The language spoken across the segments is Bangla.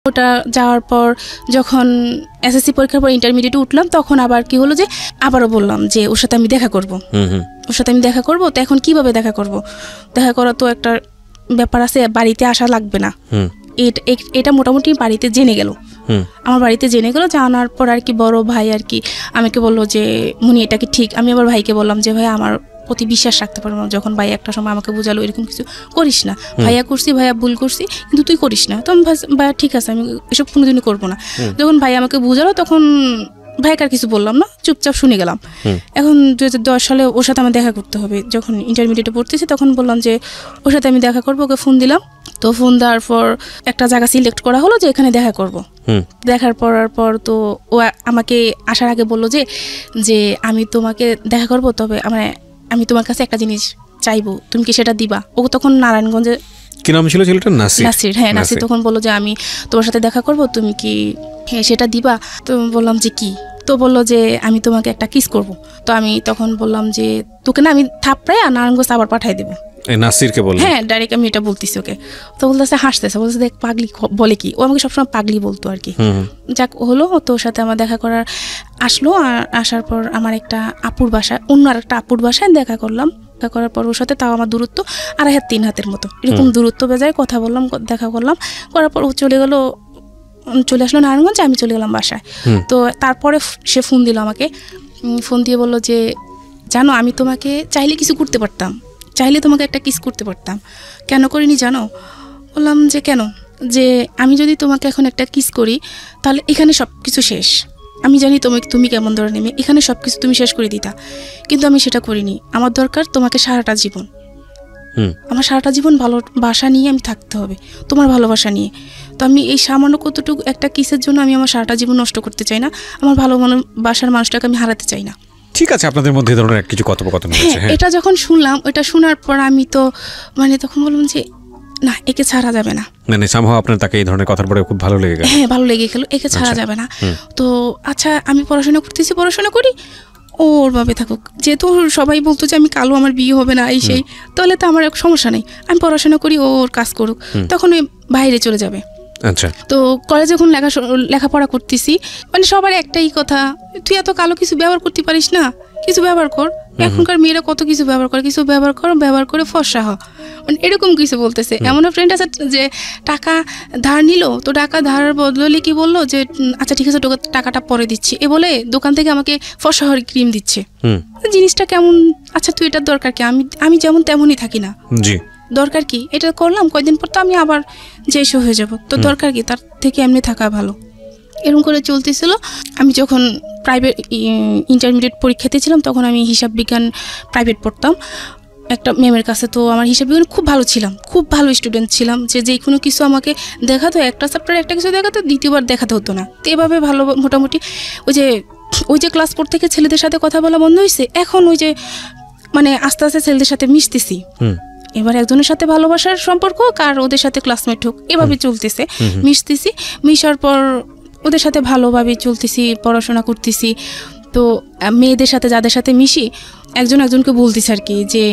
ওটা যাওয়ার পর যখন এসএসসি পরীক্ষার পর ইন্টারমিডিয়েটে উঠলাম তখন আবার কি হলো যে আবারও বললাম যে ওর সাথে আমি দেখা করব, ওর সাথে আমি দেখা করব। তো এখন কিভাবে দেখা করব? দেখা করা তো একটা ব্যাপার আছে, বাড়িতে আসা লাগবে না। এটা মোটামুটি বাড়িতে জেনে গেল, আমার বাড়িতে জেনে গেল। জানার পর আর কি বড় ভাই আর কি আমাকে বললো যে মুনি এটা কি ঠিক? আমি আবার ভাইকে বললাম যে ভাই আমার প্রতি বিশ্বাস রাখতে পারবো না। যখন ভাই একটা সময় আমাকে বোঝালো এরকম কিছু করিস না, ভাইয়া করছি, ভাইয়া ভুল করছি, কিন্তু তুই করিস না। তখন ভাইয়া ঠিক আছে আমি এসব কোনোদিনই করবো না। যখন ভাই আমাকে বোঝালো তখন ভাইকে আর কিছু বললাম না, চুপচাপ শুনে গেলাম। এখন 2010 সালে ওর সাথে আমার দেখা করতে হবে। যখন ইন্টারমিডিয়েটে পড়তেছি তখন বললাম যে ওর সাথে আমি দেখা করবো, ওকে ফোন দিলাম। তো ফোন দেওয়ার পর একটা জায়গা সিলেক্ট করা হলো যে এখানে দেখা করব। দেখার পর তো ও আমাকে আসার আগে বললো যে আমি তোমাকে দেখা করব, তবে আমি তোমার কাছে একটা জিনিস চাইবো, তুমি কি সেটা দিবা? ও তখন নারায়ণগঞ্জে, কি নাম ছিল ছেলেটা? নাসির। হ্যাঁ নাসির। তখন বললো যে আমি তোমার সাথে দেখা করব, তুমি কি সেটা দিবা? তো বললাম যে কি? তো বললো যে আমি তোমাকে একটা কিস করব। তো আমি তখন বললাম যে তোকে না আমি থাপড়ায় নারায়ণগঞ্জ আবার পাঠাই দেবো। নাসিরকে বললো? হ্যাঁ ডাইরেক্ট আমি এটা বলতেছি ওকে। তো বলতেছে হাসতেছে, বলতেছে দেখ পাগলি বলে কি। ও আমাকে সবসময় পাগলি বলতো আর কি। যাক হলো, তো ওর সাথে আমার দেখা করার আসলো। আর আসার পর আমার একটা আপুর বাসায়, অন্য আর একটা আপুর বাসায় দেখা করলাম। দেখা করার পর ওর সাথে তাও আমার দূরত্ব 2.5 হাত 3 হাতের মতো এরকম দূরত্ব বেজায় কথা বললাম, দেখা করলাম। করার পর ও চলে আসলো নারায়ণগঞ্জে, আমি চলে গেলাম বাসায়। তো তারপরে সে ফোন দিল আমাকে, ফোন দিয়ে বললো যে জানো আমি তোমাকে চাইলে কিছু করতে পারতাম, চাইলে তোমাকে একটা কিস করতে পারতাম, কেন করিনি জানো? বললাম যে কেন? যে আমি যদি তোমাকে এখন একটা কিস করি তাহলে এখানে সব কিছু শেষ। আমি জানি তুমি কেমন ধরনের মেয়ে, এখানে সব কিছু তুমি শেষ করে দিতা, কিন্তু আমি সেটা করিনি। আমার দরকার তোমাকে সারাটা জীবন, আমার সারাটা জীবন ভালোবাসা নিয়ে আমি থাকতে হবে, তোমার ভালোবাসা নিয়ে। তো আমি এই সামান্য কতটুকু একটা কিসের জন্য আমি আমার সারাটা জীবন নষ্ট করতে চাই না, আমার ভালোবাসার মানুষটাকে আমি হারাতে চাই না। ঠিক আছে, আপনাদের মধ্যে ধরনের কিছু কথোপকথন হয়েছে। এটা যখন শুনলাম, এটা শোনার পর আমি তো তখন বললাম যে না, একে ছাড়া যাবে না। সামহাও আপনার তাকে এই ধরনের কথার পরে খুব ভালো লেগে গেল? হ্যাঁ ভালো লেগে গেল, একে ছাড়া যাবে না। তো আচ্ছা আমি পড়াশোনা করতেছি, পড়াশোনা করি, ওর ভাবে থাকুক। যেহেতু সবাই বলতো যে আমি কালো, আমার বিয়ে হবে না এই সেই, তাহলে তো আমার সমস্যা নেই, আমি পড়াশোনা করি, ওর কাজ করুক। তখন ওই বাইরে চলে যাবে। আচ্ছা। তো কলেজে যখন লেখাপড়া করতেছি, সবার একটাই কথা, তুই এত কালো কিছু ব্যবহার করতে পারিস না, কিছু ব্যবহার কর। এখনকার মেয়েরা কত কিছু ব্যবহার করে, কিছু ব্যবহার করে ফর্সা হ, এরকম কিছু বলতেছে। এমন ফ্রেন্ড আছে যে টাকা ধার নিল, তো টাকা ধার বদলে কি বললো যে আচ্ছা ঠিক আছে টাকাটা পরে দিচ্ছি, এ বলে দোকান থেকে আমাকে ফর্সা হওয়ার ক্রিম দিচ্ছে। জিনিসটা কেমন? আচ্ছা তুই এটার দরকার কি? আমি যেমন তেমনই থাকি না, দরকার কি? এটা করলাম, কয়দিন পর তো আমি আবার যেসব হয়ে যাব, তো দরকার কি? তার থেকে এমনি থাকা ভালো। এরকম করে চলতেছিল। আমি যখন প্রাইভেট ইন্টারমিডিয়েট পরীক্ষাতে ছিলাম তখন আমি হিসাব বিজ্ঞান প্রাইভেট পড়তাম একটা ম্যামের কাছে। তো আমার হিসাব বিজ্ঞান খুব ভালো ছিলাম, খুব ভালো স্টুডেন্ট ছিলাম, যে কোনো কিছু আমাকে দেখাতো, একটা চ্যাপ্টার একটা কিছু দেখাতো, দ্বিতীয়বার দেখাতে হতো না। তো এভাবে ভালো মোটামুটি ওই যে ক্লাস 4 থেকে ছেলেদের সাথে কথা বলা বন্ধ হয়েছে, এখন আস্তে আস্তে ছেলেদের সাথে মিশতেছি। এবার একজনের সাথে ভালোবাসার সম্পর্ক হোক আর ওদের সাথে ক্লাসমেট হোক, এভাবে চলতেছে, মিশতেছি। মিশার পর ওদের সাথে ভালোভাবে চলতেছি, পড়াশোনা করতেছি। তো মেয়েদের সাথে যাদের সাথে মিশি একজনকে বলতেছি আর কি যে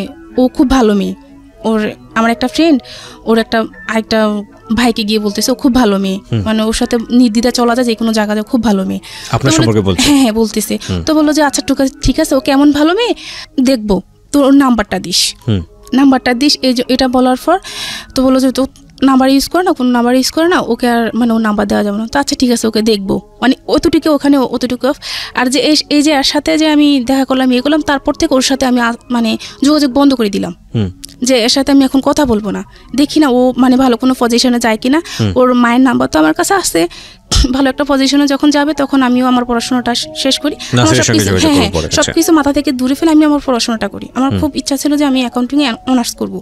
ও খুব ভালো মেয়ে। আমার একটা ফ্রেন্ড ওর আরেকটা ভাইকে গিয়ে বলতেছে ও খুব ভালো মেয়ে, ওর সাথে নির্দ্বিধা চলা যায়, যে কোনো জায়গায় খুব ভালো মেয়ে। হ্যাঁ বলতেছে। তো বললো যে আচ্ছা ঠিক আছে, ও কেমন ভালো মেয়ে দেখবো, তোর ওর নাম্বারটা দিস। এটা বলার পর তো বললো যে তো নাম্বার ইউজ করে না, কোনো নাম্বার ইউজ করে না, ওকে আর ওর নাম্বার দেওয়া যাবে না। তো আচ্ছা ঠিক আছে, ওকে দেখবো, অতটুকু ওখানে অতটুকু। আর যে এই যে এর সাথে যে আমি দেখা করলাম, ইয়ে করলাম, তারপর থেকে ওর সাথে আমি যোগাযোগ বন্ধ করে দিলাম, যে এর সাথে আমি এখন কথা বলবো না, দেখি না ও ভালো কোনো পজিশনে যায় কিনা। ওর মায়ের নাম্বার তো আমার কাছে আসছে, ভালো একটা পজিশনে যখন যাবে তখন আমিও আমার পড়াশোনাটা শেষ করি, সবকিছু মাথা থেকে দূরে ফেলে আমি আমার পড়াশোনাটা করি। আমার খুব ইচ্ছা ছিল যে আমি অ্যাকাউন্টিং এ অনার্স করবো,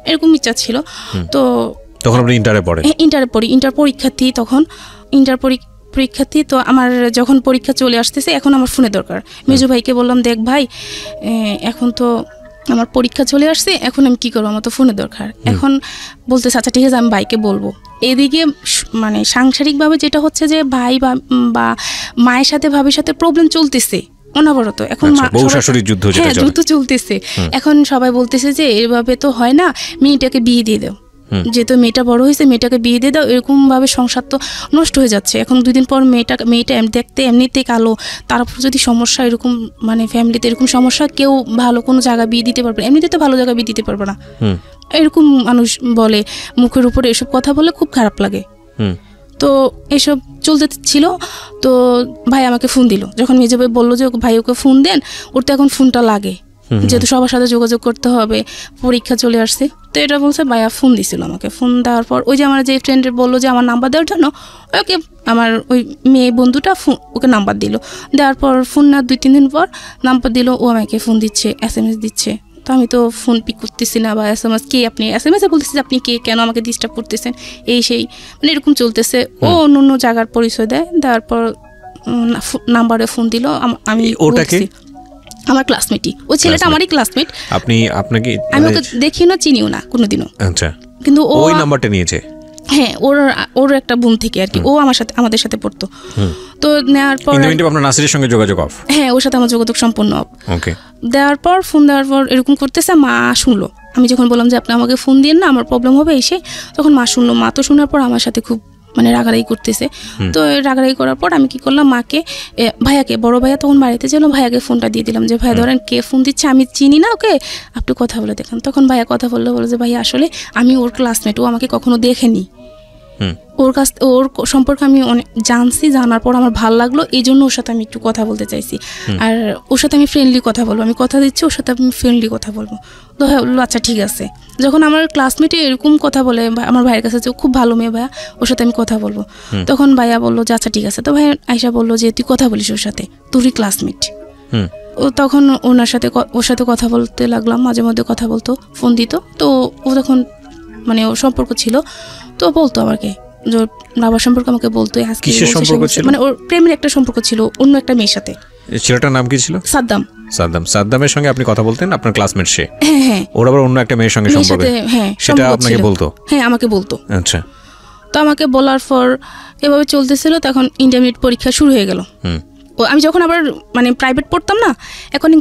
এরকম ইচ্ছা ছিল। তো তখন আপনি ইন্টারে পড়ি, ইন্টার পরীক্ষার্থী, তখন ইন্টার পরীক্ষার্থী। তো আমার যখন পরীক্ষা চলে আসতেছে, এখন আমার ফোনে দরকার। মেজু ভাইকে বললাম দেখ ভাই, এখন তো আমার পরীক্ষা চলে আসছে, এখন আমি কি করবো, আমার তো ফোনে দরকার। এখন বলতেছে আচ্ছা ঠিক আছে আমি ভাইকে বলবো। এদিকে সাংসারিকভাবে যেটা হচ্ছে যে ভাই বা মায়ের সাথে ভাবির সাথে প্রবলেম চলতেছে অনবরত। এখন যুদ্ধ চলতেছে। এখন সবাই বলতেছে যে এভাবে তো হয় না, মেয়েটাকে বিয়ে দিয়ে দাও। যেহেতু মেয়েটা বড় হয়েছে, মেয়েটাকে বিয়ে দিয়ে দাও, এরকম ভাবে সংসার তো নষ্ট হয়ে যাচ্ছে। এখন 2 দিন পর মেয়েটা দেখতে এমনিতেই কালো, তারপর যদি সমস্যা এরকম, মানে ফ্যামিলিতে এরকম সমস্যা, কেউ ভালো কোনো জায়গা বিয়ে দিতে পারবে না, এমনিতে তো ভালো জায়গা বিয়ে দিতে পারবে না, এরকম মানুষ বলে, মুখের উপরে এসব কথা বলে, খুব খারাপ লাগে। তো এসব চলতে ছিল। তো ভাই আমাকে ফোন দিল, যখন মেজো ভাই বললো যে ভাই ওকে ফোন দেন, ওর তো এখন ফোনটা লাগে, যেহেতু সবার সাথে যোগাযোগ করতে হবে, পরীক্ষা চলে আসছে। তো এটা বলছে, ভাইয়া ফোন দিছিল আমাকে। ফোন দেওয়ার পর ওই যে আমার যে ফ্রেন্ড বললো যে আমার নাম্বার দেওয়ার জন্য, ওকে আমার ওই মেয়ে বন্ধুটা ওকে নাম্বার দিল। দেওয়ার পর ফোন না 2-3 দিন পর নাম্বার দিল, ও আমাকে ফোন দিচ্ছে, SMS দিচ্ছে। তো আমি তো ফোন পিক করতেছি না, বা SMS কে আপনি, SMS বলতেছি আপনি কে, কেন আমাকে ডিস্টার্ব করতেছেন, এই সেই, মানে এরকম চলতেছে। ও অন্য জায়গার পরিচয় দেয়, দেওয়ার পর নাম্বারে ফোন দিল। আমি আমার ক্লাসমেটই, ওই ছেলেটা আমারই ক্লাসমেট। আপনাকে আমি ওকে দেখিও না, চিনিও না কোনোদিনও। আচ্ছা, কিন্তু ও ওই নাম্বারটা নিয়েছে। হ্যাঁ, ওর একটা বোন থেকে আর কি, ও আমাদের সাথে পড়তো। তো নেওয়ার পর আপনার নাসিরের সঙ্গে যোগাযোগ অফ? হ্যাঁ, ওর সাথে আমার যোগাযোগ সম্পূর্ণ অফ। ওকে। দেওয়ার পর ফোন দেওয়ার পর এরকম করতেছে, মা শুনলো। আমি যখন বললাম যে আপনি আমাকে ফোন দিন না, আমার প্রবলেম হবে এসে, তখন মা শুনলো। মা তো শোনার পর আমার সাথে খুব মানে রাগারাগি করতেছে। তো রাগারাগি করার পর আমি কি করলাম, মাকে, ভাইয়াকে, বড় ভাইয়া তখন বাড়িতে ছিল, ভাইয়াকে ফোনটা দিয়ে দিলাম যে ভাইয়া ধরেন কে ফোন দিচ্ছে, আমি চিনি না ওকে, আপনি কথা বলে দেখেন। তখন ভাইয়া কথা বললো, বলে যে ভাইয়া আসলে আমি ওর ক্লাসমেট, ও আমাকে কখনো দেখেনি, ওর সম্পর্কে আমি অনেক জানছি, জানার পর আমার ভালো লাগলো, এই জন্য ওর সাথে আমি একটু কথা বলতে চাইছি, আর ওর সাথে আমি ফ্রেন্ডলি কথা বলবো, আমি কথা দিচ্ছি ওর সাথে আমি ফ্রেন্ডলি কথা বলবো। তো ভাই বললো আচ্ছা ঠিক আছে। যখন আমার ক্লাসমেটে এরকম কথা বলে, আমার ভাইয়ের কাছে যে খুব ভালো মেয়ে ভাইয়া, ওর সাথে আমি কথা বলবো, তখন ভাইয়া বললো যে আচ্ছা ঠিক আছে। তো ভাই আয়শা বললো যে তুই কথা বলিস ওর সাথে, তোরই ক্লাসমেট। ও তখন ওর সাথে কথা বলতে লাগলাম, মাঝে মধ্যে কথা বলতো, ফোন দিত। তো ও তখন মানে ওর সম্পর্ক ছিল, তো বলতো আমাকে যে বাবার সম্পর্কে আমাকে বলতো, মানে ওর প্রেমের একটা সম্পর্ক ছিল অন্য একটা মেয়ের সাথে। ছেলেটার নাম কি ছিল? সাদ্দামের সঙ্গে আপনি কথা বলতেন, আপনার ক্লাসমেট সে? হ্যাঁ। ওর আবার অন্য একটা মেয়ের সঙ্গে সম্পর্ক? হ্যাঁ, সেটা আপনাকে বলতো? হ্যাঁ, আমাকে বলতো। আচ্ছা। তো আমাকে বলার পর এভাবে চলতেছিল। তখন ইন্টারমিডিয়েট পরীক্ষা শুরু হয়ে গেল। আমি যখন আবার মানে প্রাইভেট পড়তাম না,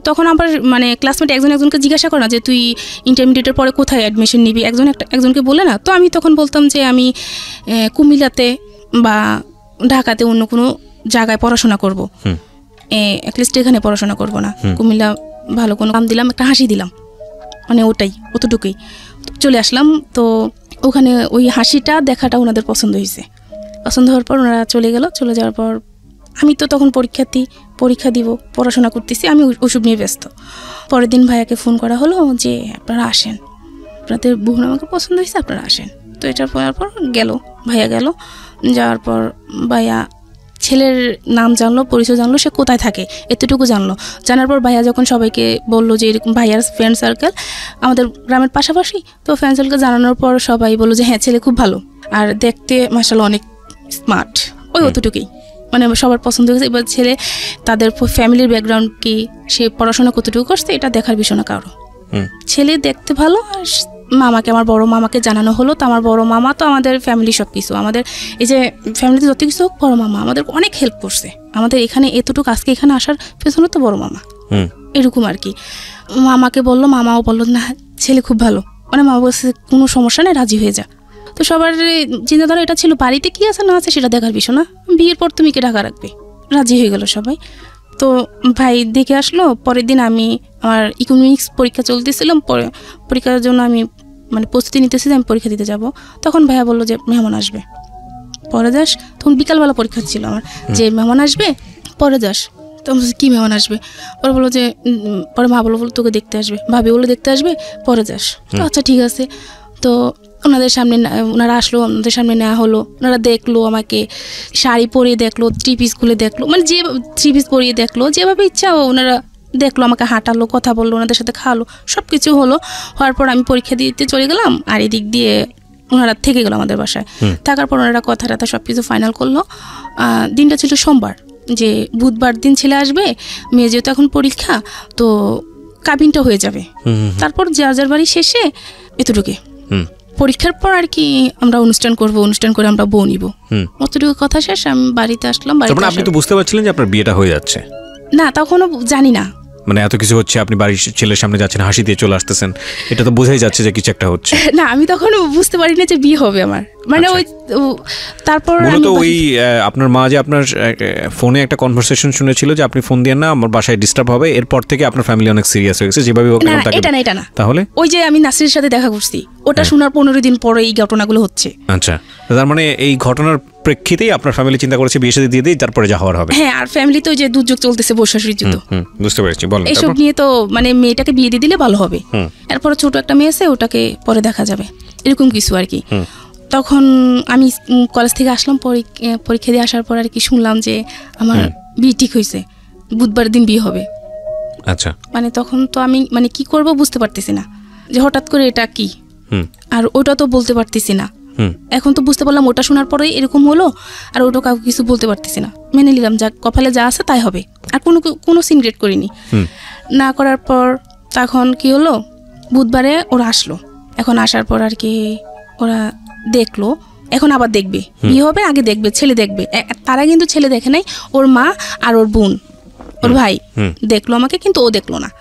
তখন আবার মানে ক্লাসমেট একজনকে জিজ্ঞাসা করে না যে তুই ইন্টারমিডিয়েটের পরে কোথায় অ্যাডমিশন নিবি, একজনকে বলে না। তো আমি তখন বলতাম যে আমি কুমিল্লাতে বা ঢাকাতে অন্য কোনো জায়গায় পড়াশোনা করব, অ্যাটলিস্ট এখানে পড়াশোনা করব না, কুমিল্লা ভালো কোনো কাম দিলাম, একটা হাসি দিলাম, মানে অতটুকুই চলে আসলাম। তো ওখানে ওই হাসিটা দেখাটা ওনাদের পছন্দ হয়েছে। পছন্দ হওয়ার পর ওনারা চলে গেল। চলে যাওয়ার পর আমি তো তখন পরীক্ষা দিব, পড়াশোনা করতেছি, আমি ওষুধ নিয়ে ব্যস্ত। পরের দিন ভাইয়াকে ফোন করা হলো যে আপনারা আসেন, আপনাদের বোন আমাকে পছন্দ হয়েছে, আপনারা আসেন। তো এটার পর ভাইয়া গেল। যাওয়ার পর ভাইয়া ছেলের নাম জানলো, পরিচয় জানলো, সে কোথায় থাকে এতটুকু জানলো। জানার পর ভাইয়া যখন সবাইকে বললো যে এরকম ভাইয়ার ফ্রেন্ড সার্কেল আমাদের গ্রামের পাশাপাশি, তো ফ্রেন্ড সার্কেল জানানোর পর সবাই বললো যে হ্যাঁ ছেলে খুব ভালো, আর দেখতে মাশাআল্লাহ অনেক স্মার্ট, অতটুকুই মানে সবার পছন্দ হয়েছে। এবার ছেলে তাদের ফ্যামিলির ব্যাকগ্রাউন্ড কি, সে পড়াশোনা কতটুকু করছে, এটা দেখার বিষয় না কারো। ছেলে দেখতে ভালো। আর মামাকে, আমার বড় মামাকে জানানো হলো। তো আমার বড় মামা তো আমাদের ফ্যামিলি সব কিছু, আমাদের এই যে ফ্যামিলিতে যত কিছু হোক, বড় মামা আমাদের অনেক হেল্প করছে। আমাদের এখানে এতটুকু আজকে এখানে আসার পেছনে তো বড় মামা, এরকম আর কি। মামাকে বললো, মামাও বললো না ছেলে খুব ভালো, মানে মামা বলছে কোনো সমস্যা নেই, রাজি হয়ে যা। তো সবার চিন্তাধারা এটা ছিল, বাড়িতে কি আছে না আছে সেটা দেখার বিষয় না, বিয়ের পর তুমি কে ঢাকা রাখবে। রাজি হয়ে গেল সবাই। তো ভাই দেখে আসলো। পরের দিন আমি আমার ইকোনমিক্স পরীক্ষা চলতেছিলাম, পরীক্ষার জন্য আমি মানে প্রস্তুতি নিতেছি যে আমি পরীক্ষা দিতে যাব। তখন ভাইয়া বললো যে মেহমান আসবে, পরে যাস। তখন বিকালবেলা পরীক্ষা ছিল আমার, যে মেহমান আসবে পরে যাস। তো কি মেহমান আসবে? পরে বললো যে, পরে মা বললো তোকে দেখতে আসবে, ভাবি বলে দেখতে আসবে, পরে যাস। তো আচ্ছা ঠিক আছে। তো ওনারা আসলো, ওনাদের সামনে নেওয়া হলো। ওনারা দেখলো আমাকে, শাড়ি পরিয়ে দেখলো, 3 পিস খুলে দেখলো, মানে যে 3 পিস পরিয়ে দেখলো, যেভাবে ইচ্ছা ওনারা দেখলো, আমাকে হাঁটালো, কথা বললো, ওনাদের সাথে খাওয়ালো, সব কিছু হলো। হওয়ার পর আমি পরীক্ষা দিতে চলে গেলাম, আর এদিক দিয়ে ওনারা থেকে গেলো আমাদের বাসায়। থাকার পর ওনারা কথা সব কিছু ফাইনাল করলো। দিনটা ছিল সোমবার, যে বুধবার দিন ছেলে আসবে, মেয়ে যেহেতু এখন পরীক্ষা, তো কাবিনটা হয়ে যাবে। তারপর যার বাড়ি শেষে এতটুকু পরীক্ষার পর আর কি আমরা অনুষ্ঠান করব, অনুষ্ঠান করে আমরা বউ নিব, অতটুকু কথা শেষ। আমি বাড়িতে আসলাম। আপনি তো বুঝতে পারছিলেন যে আপনার বিয়েটা হয়ে যাচ্ছে? না, তখনও জানি না, মানে এত কিছু হচ্ছে, আপনি বাড়ির ছেলের সামনে যাচ্ছেন, হাসি দিয়ে চলে আসতেছেন, এটা তো বোঝাই যাচ্ছে যে কিছু একটা হচ্ছে। না আমি তখন বুঝতে পারি না যে বিয়ে হবে আমার, মানে ওই তারপর মূলত ওই আপনার মা যে আপনার ফোনে একটা কনভারসেশন শুনেছিল যে আপনি ফোন দিয়ে না, আমার বাসায় ডিস্টার্ব হবে, এরপর থেকে আপনার ফ্যামিলি অনেক সিরিয়াস হয়ে গেছে যেভাবে হোক। এটা না তাহলে ওই যে আমি নাসিরের সাথে দেখা করছি, ওটা শোনার 15 দিন পরে এই ঘটনাগুলো হচ্ছে। আচ্ছা, তার মানে এই ঘটনার প্রেক্ষিতেই আপনার ফ্যামিলি চিন্তা করেছে বিয়ে শাদী দিয়ে দিই, তারপরে যা হওয়ার হবে। হ্যাঁ, আর ফ্যামিলি তো যে দুর্যোগ চলতেছে, বর্ষাশুর যুদ্ধ, বুঝতে পেরেছি, বলেন। এইসব নিয়ে তো মানে মেয়েটাকে বিয়ে দিয়ে দিলে ভালো হবে, এরপরে ছোট একটা মেয়ে আছে, ওটাকে পরে দেখা যাবে, এরকম কিছু আর কি। তখন আমি কলেজ থেকে আসলাম, পরীক্ষা দিয়ে আসার পর আর কি শুনলাম যে আমার বিয়ে ঠিক হয়েছে, বুধবার দিন বিয়ে হবে। আচ্ছা, মানে তখন তো আমি মানে কি করব বুঝতে পারতেছি না, যে হঠাৎ করে এটা কি, আর ওটা তো বলতে পারতেছি না। এখন তো বুঝতে পারলাম ওটা শোনার পরে এরকম হলো, আর ওটা কাউকে কিছু বলতে পারতেছি না, মেনে নিলাম যা কপালে যা আছে তাই হবে, আর কোনো সিনক্রেট করিনি। না করার পর তখন কি হলো, বুধবারে ওরা আসলো, এখন আসার পর আর কি ওরা দেখলো, এখন আবার দেখবে, বিয়ে হবে আগে দেখবে, ছেলে দেখবে। তারা কিন্তু ছেলে দেখে নাই, ওর মা আর ওর বোন, ওর ভাই দেখলো আমাকে, কিন্তু ও দেখলো না।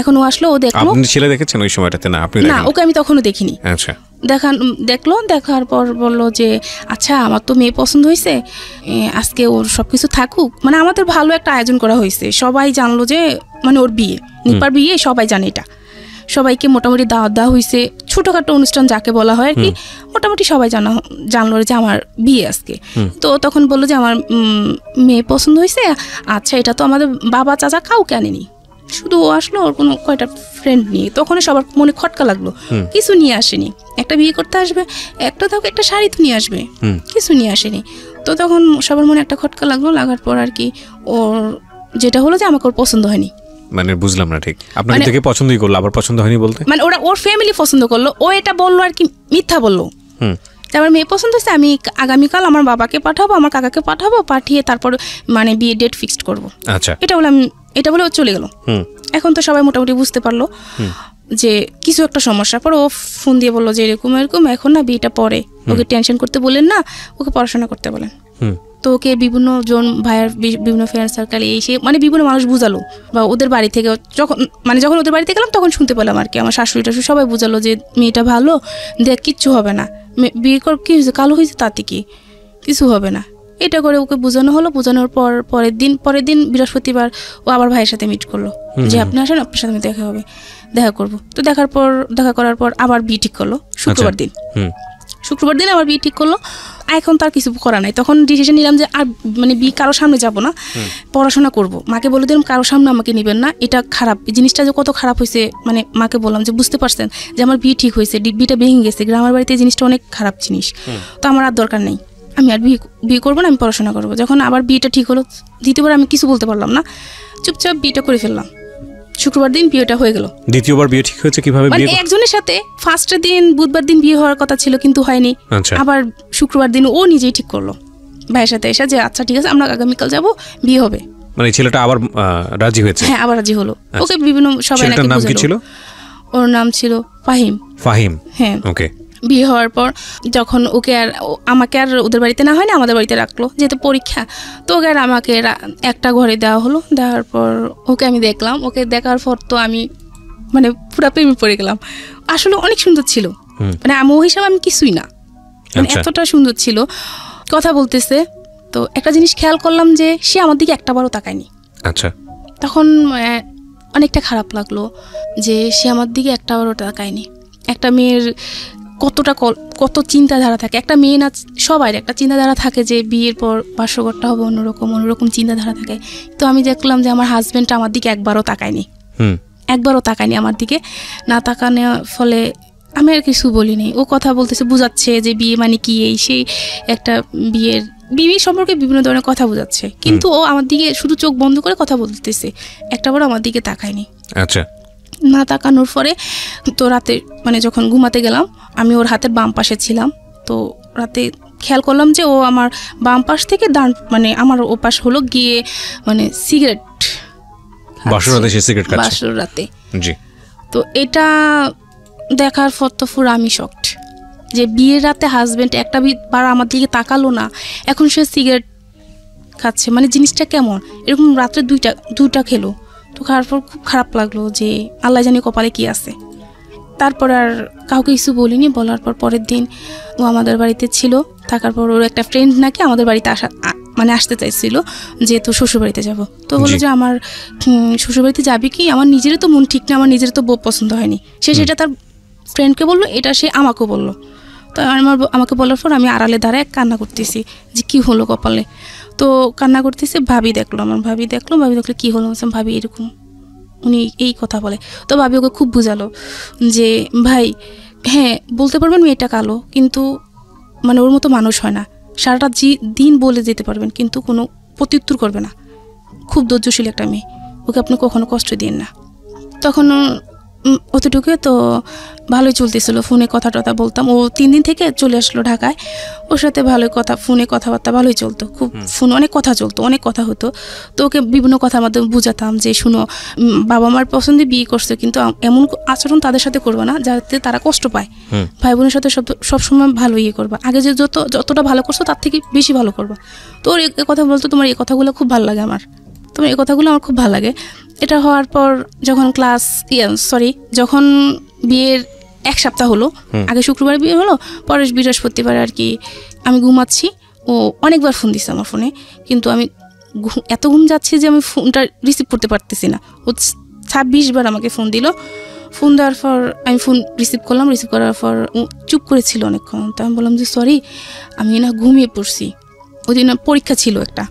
এখন ও আসলো, ও দেখলো। আপনি ছেলে দেখেছেন ওই সময়টাতে? না, আপনি না, ওকে আমি তখনও দেখিনি। আচ্ছা, দেখলো, দেখার পর বললো যে আচ্ছা আমার তো মেয়ে পছন্দ হয়েছে, আজকে ওর সবকিছু থাকুক, মানে আমাদের ভালো একটা আয়োজন করা হয়েছে, সবাই জানলো যে মানে ওর বিয়ে, নিপার বিয়ে, সবাই জানে এটা, সবাইকে মোটামুটি দাওয়াত দেওয়া হয়েছে, ছোটখাটো অনুষ্ঠান যাকে বলা হয় আর কি, মোটামুটি সবাই জানলো যে আমার বিয়ে আজকে। তো তখন বললো যে আমার মেয়ে পছন্দ হয়েছে, আচ্ছা এটা তো আমাদের বাবা চাচা কাউকে আনেনি, শুধু ও আসলো ওর কোনো কয়টা ফ্রেন্ড নিয়ে, তখন সবার মনে খটকা লাগলো, কিছু নিয়ে আসেনি, একটা বিয়ে করতে আসবে, একটা শাড়ি তো নিয়ে আসবে, কিছু নিয়ে আসেনি। তো তখন সবার মনে একটা খটকা লাগলো, লাগার পর আর কি ওর যেটা হলো যে আমাকে ওর পছন্দ হয়নি। মানে বুঝলাম না ঠিক, আপনাকে দেখে পছন্দই করলো, আবার পছন্দ হয়নি বলতে? মানে ওর ফ্যামিলি পছন্দ করলো, ও এটা বললো আর কি, মিথ্যা বললো। তারপর মেয়ে পছন্দ হচ্ছে, আমি আগামীকাল আমার বাবাকে পাঠাবো, আমার কাকাকে পাঠাবো, পাঠিয়ে তারপর মানে বিয়ে ডেট ফিক্সড করবো। আচ্ছা, এটা বলে ও চলে গেল। এখন তো সবাই মোটামুটি বুঝতে পারলো যে কিছু একটা সমস্যা। পর ও ফোন দিয়ে বললো যে এরকম এরকম, এখন না বিয়েটা পরে, ওকে টেনশন করতে বলেন না, ওকে পড়াশোনা করতে বলেন। তো ওকে বিভিন্ন জন ভাইয়ের বিভিন্ন ফ্রেন্ড সার্কেলে এসে মানে বিভিন্ন মানুষ বুঝালো, বা ওদের বাড়ি থেকে যখন ওদের বাড়িতে গেলাম তখন শুনতে পেলাম আর কি, আমার শাশুড়ি টাশুড়ি সবাই বুঝালো যে মেয়েটা ভালো, দেখ কিচ্ছু হবে না, বিয়ে কর, কি হয়েছে, কালো হয়েছে, তাতে কি, কিছু হবে না। এটা করে ওকে বোঝানো হলো। বোঝানোর পর পরের দিন বৃহস্পতিবার ও আবার ভাইয়ের সাথে মিট করলো যে আপনি আসেন, আপনার সাথে দেখা করবো। তো দেখা করার পর আবার বিয়ে ঠিক করলো শুক্রবার দিন আবার বিয়ে ঠিক করলো। এখন তার কিছু করা নাই, তখন ডিসিশন নিলাম যে আর মানে বিয়ে কারোর সামনে যাব না, পড়াশোনা করব। মাকে বলে দিলাম কারোর সামনে আমাকে নেবেন না, এটা খারাপ, জিনিসটা যে কত খারাপ হয়েছে, মানে মাকে বললাম যে বুঝতে পারছেন যে আমার বিয়ে ঠিক হয়েছে, বিয়েটা ভেঙে গেছে, গ্রামের বাড়িতে জিনিসটা অনেক খারাপ জিনিস, তো আমার আর দরকার নেই, আমি আর বিয়ে করবো না, আমি পড়াশোনা করবো। যখন আবার বিয়েটা ঠিক হলো, দ্বিতীয়বার আমি কিছু বলতে পারলাম না, চুপচাপ বিয়েটা করে ফেললাম। শুক্রবার দিন বিয়েটা হয়ে গেল। দ্বিতীয়বার বিয়ে ঠিক হয়েছে কিভাবে? মানে একজনের সাথে ফার্স্টের দিন বুধবার দিন বিয়ে হওয়ার কথা ছিল কিন্তু হয়নি, আবার শুক্রবার দিন ও নিজেই ঠিক করলো ভাইয়ের সাথে এসে যে আচ্ছা ঠিক আছে আমরা আগামীকাল যাব, বিয়ে হবে। মানে ছেলেটা আবার রাজি হয়েছে? হ্যাঁ, আবার রাজি হলো। ওকে বিভিন্ন সবাই নাকি নাম কি ছিল? ওর নাম ছিল ফাহিম। হ্যাঁ, ওকে। বিয়ে হওয়ার পর যখন আমাকে আর ওদের বাড়িতে না হয় না, আমাদের বাড়িতে রাখলো, যেহেতু পরীক্ষা, তো ওকে আর আমাকে একটা ঘরে দেওয়া হলো। দেওয়ার পর ওকে আমি দেখলাম, ওকে দেখার পর তো আমি মানে পুরো প্রেমে পড়ে গেলাম। আসলে অনেক সুন্দর ছিল, মানে ও হিসাবে আমি কিছুই না, মানে এতটা সুন্দর ছিল, কথা বলতেছে। তো একটা জিনিস খেয়াল করলাম যে সে আমার দিকে একটাবারও তাকায়নি। আচ্ছা, তখন অনেকটা খারাপ লাগলো যে সে আমার দিকে একটাবারও তাকায়নি। একটা মেয়ের কত চিন্তাধারা থাকে, একটা মেয়ে না সবাই একটা চিন্তাধারা থাকে যে বিয়ের পর বাসরঘরটা হবে অন্যরকম চিন্তাধারা থাকে। তো আমি দেখলাম যে আমার হাজবেন্ডটা আমার দিকে একবারও তাকায়নি আমার দিকে। না তাকানোর ফলে আমি আর কিছু বলিনি। ও কথা বলতেছে, বুঝাচ্ছে যে বিয়ে মানে কি, এই সেই একটা বিয়ে সম্পর্কে বিভিন্ন ধরনের কথা বোঝাচ্ছে, কিন্তু ও আমার দিকে শুধু চোখ বন্ধ করে কথা বলতেছে, একটাবারও আমার দিকে তাকায়নি। আচ্ছা, না তাকানোর পরে তো রাতে মানে যখন ঘুমাতে গেলাম, আমি ওর হাতের বাম পাশে ছিলাম। তো রাতে খেয়াল করলাম যে ও আমার বাম পাশ থেকে ডান মানে আমার ও পাশ হলো গিয়ে মানে সিগারেট বাসরাতে। তো এটা দেখার পর তো পুরো আমি শকড যে বিয়ের রাতে হাজবেন্ড একটা বার আমার দিকে তাকালো না, এখন সে সিগারেট খাচ্ছে, মানে জিনিসটা কেমন? এরকম রাত্রে দুইটা খেলো, তো খাওয়ার পর খুব খারাপ লাগলো যে আল্লাহ জানি কপালে কি আছে। তারপর আর কাউকে কিছু বলিনি। বলার পর পরের দিন ও আমাদের বাড়িতে ছিল, থাকার পর ওর একটা ফ্রেন্ড নাকি আমাদের বাড়িতে আসতে চাইছিল যে তোর শ্বশুরবাড়িতে যাব। তো বললো যে আমার শ্বশুরবাড়িতে যাবি কি, আমার নিজেরও তো মন ঠিক না, আমার নিজের তো বউ পছন্দ হয়নি। সে সেটা তার ফ্রেন্ডকে বললো, এটা সে আমাকেও বললো। তো আমাকে বলার পর আমি আড়ালে দাঁড়ায় কান্না করতেছি যে কি হলো কপালে। তো কান্না করতেছি, ভাবি দেখলো কি হলো, ভাবি এরকম উনি এই কথা বলে। তো ভাবি ওকে খুব বুঝালো যে ভাই হ্যাঁ বলতে পারবেন মেয়েটা কালো, কিন্তু মানে ওর মতো মানুষ হয় না, সারাটা দিন বলে যেতে পারবেন কিন্তু কোনো প্রত্যুত্তর করবে না, খুব ধৈর্যশীল একটা মেয়ে, ওকে আপনি কখনো কষ্ট দিন না। তখন অতটুকু তো ভালোই চলতেছিল, ফোনে কথা টথা বলতাম। ও 3 দিন থেকে চলে আসলো ঢাকায়, ওর সাথে ভালোই কথা, ফোনে কথাবার্তা ভালোই চলতো, খুব ফোনে অনেক কথা চলতো, অনেক কথা হতো। তো ওকে বিভিন্ন কথার মাধ্যমে বুঝাতাম যে শুনো, বাবা মার পছন্দে বিয়ে করছে, কিন্তু এমন আচরণ তাদের সাথে করবে না যাতে তারা কষ্ট পায়। ভাই বোনের সাথে সবসময় ভালো ইয়ে করবা, আগে যে যতটা ভালো করছো তার থেকে বেশি ভালো করবা। তো ওর কথা বলতো, তোমার এই কথাগুলো খুব ভালো লাগে তোমার এই কথাগুলো আমার খুব ভালো লাগে। এটা হওয়ার পর যখন যখন বিয়ের 1 সপ্তাহ হলো, আগে শুক্রবার বিয়ে হলো, পরে বৃহস্পতিবার আর কি আমি ঘুমাচ্ছি, ও অনেকবার ফোন দিচ্ছে আমার ফোনে, কিন্তু আমি এত ঘুম যাচ্ছি যে আমি ফোনটা রিসিভ করতে পারতেছি না। ও 26 বার আমাকে ফোন দিল। ফোন দেওয়ার পর আমি ফোন রিসিভ করলাম, রিসিভ করার পর চুপ করেছিল অনেকক্ষণ। তো আমি বললাম যে সরি, আমি না ঘুমিয়ে পড়ছি, ওই দিন পরীক্ষা ছিল একটা,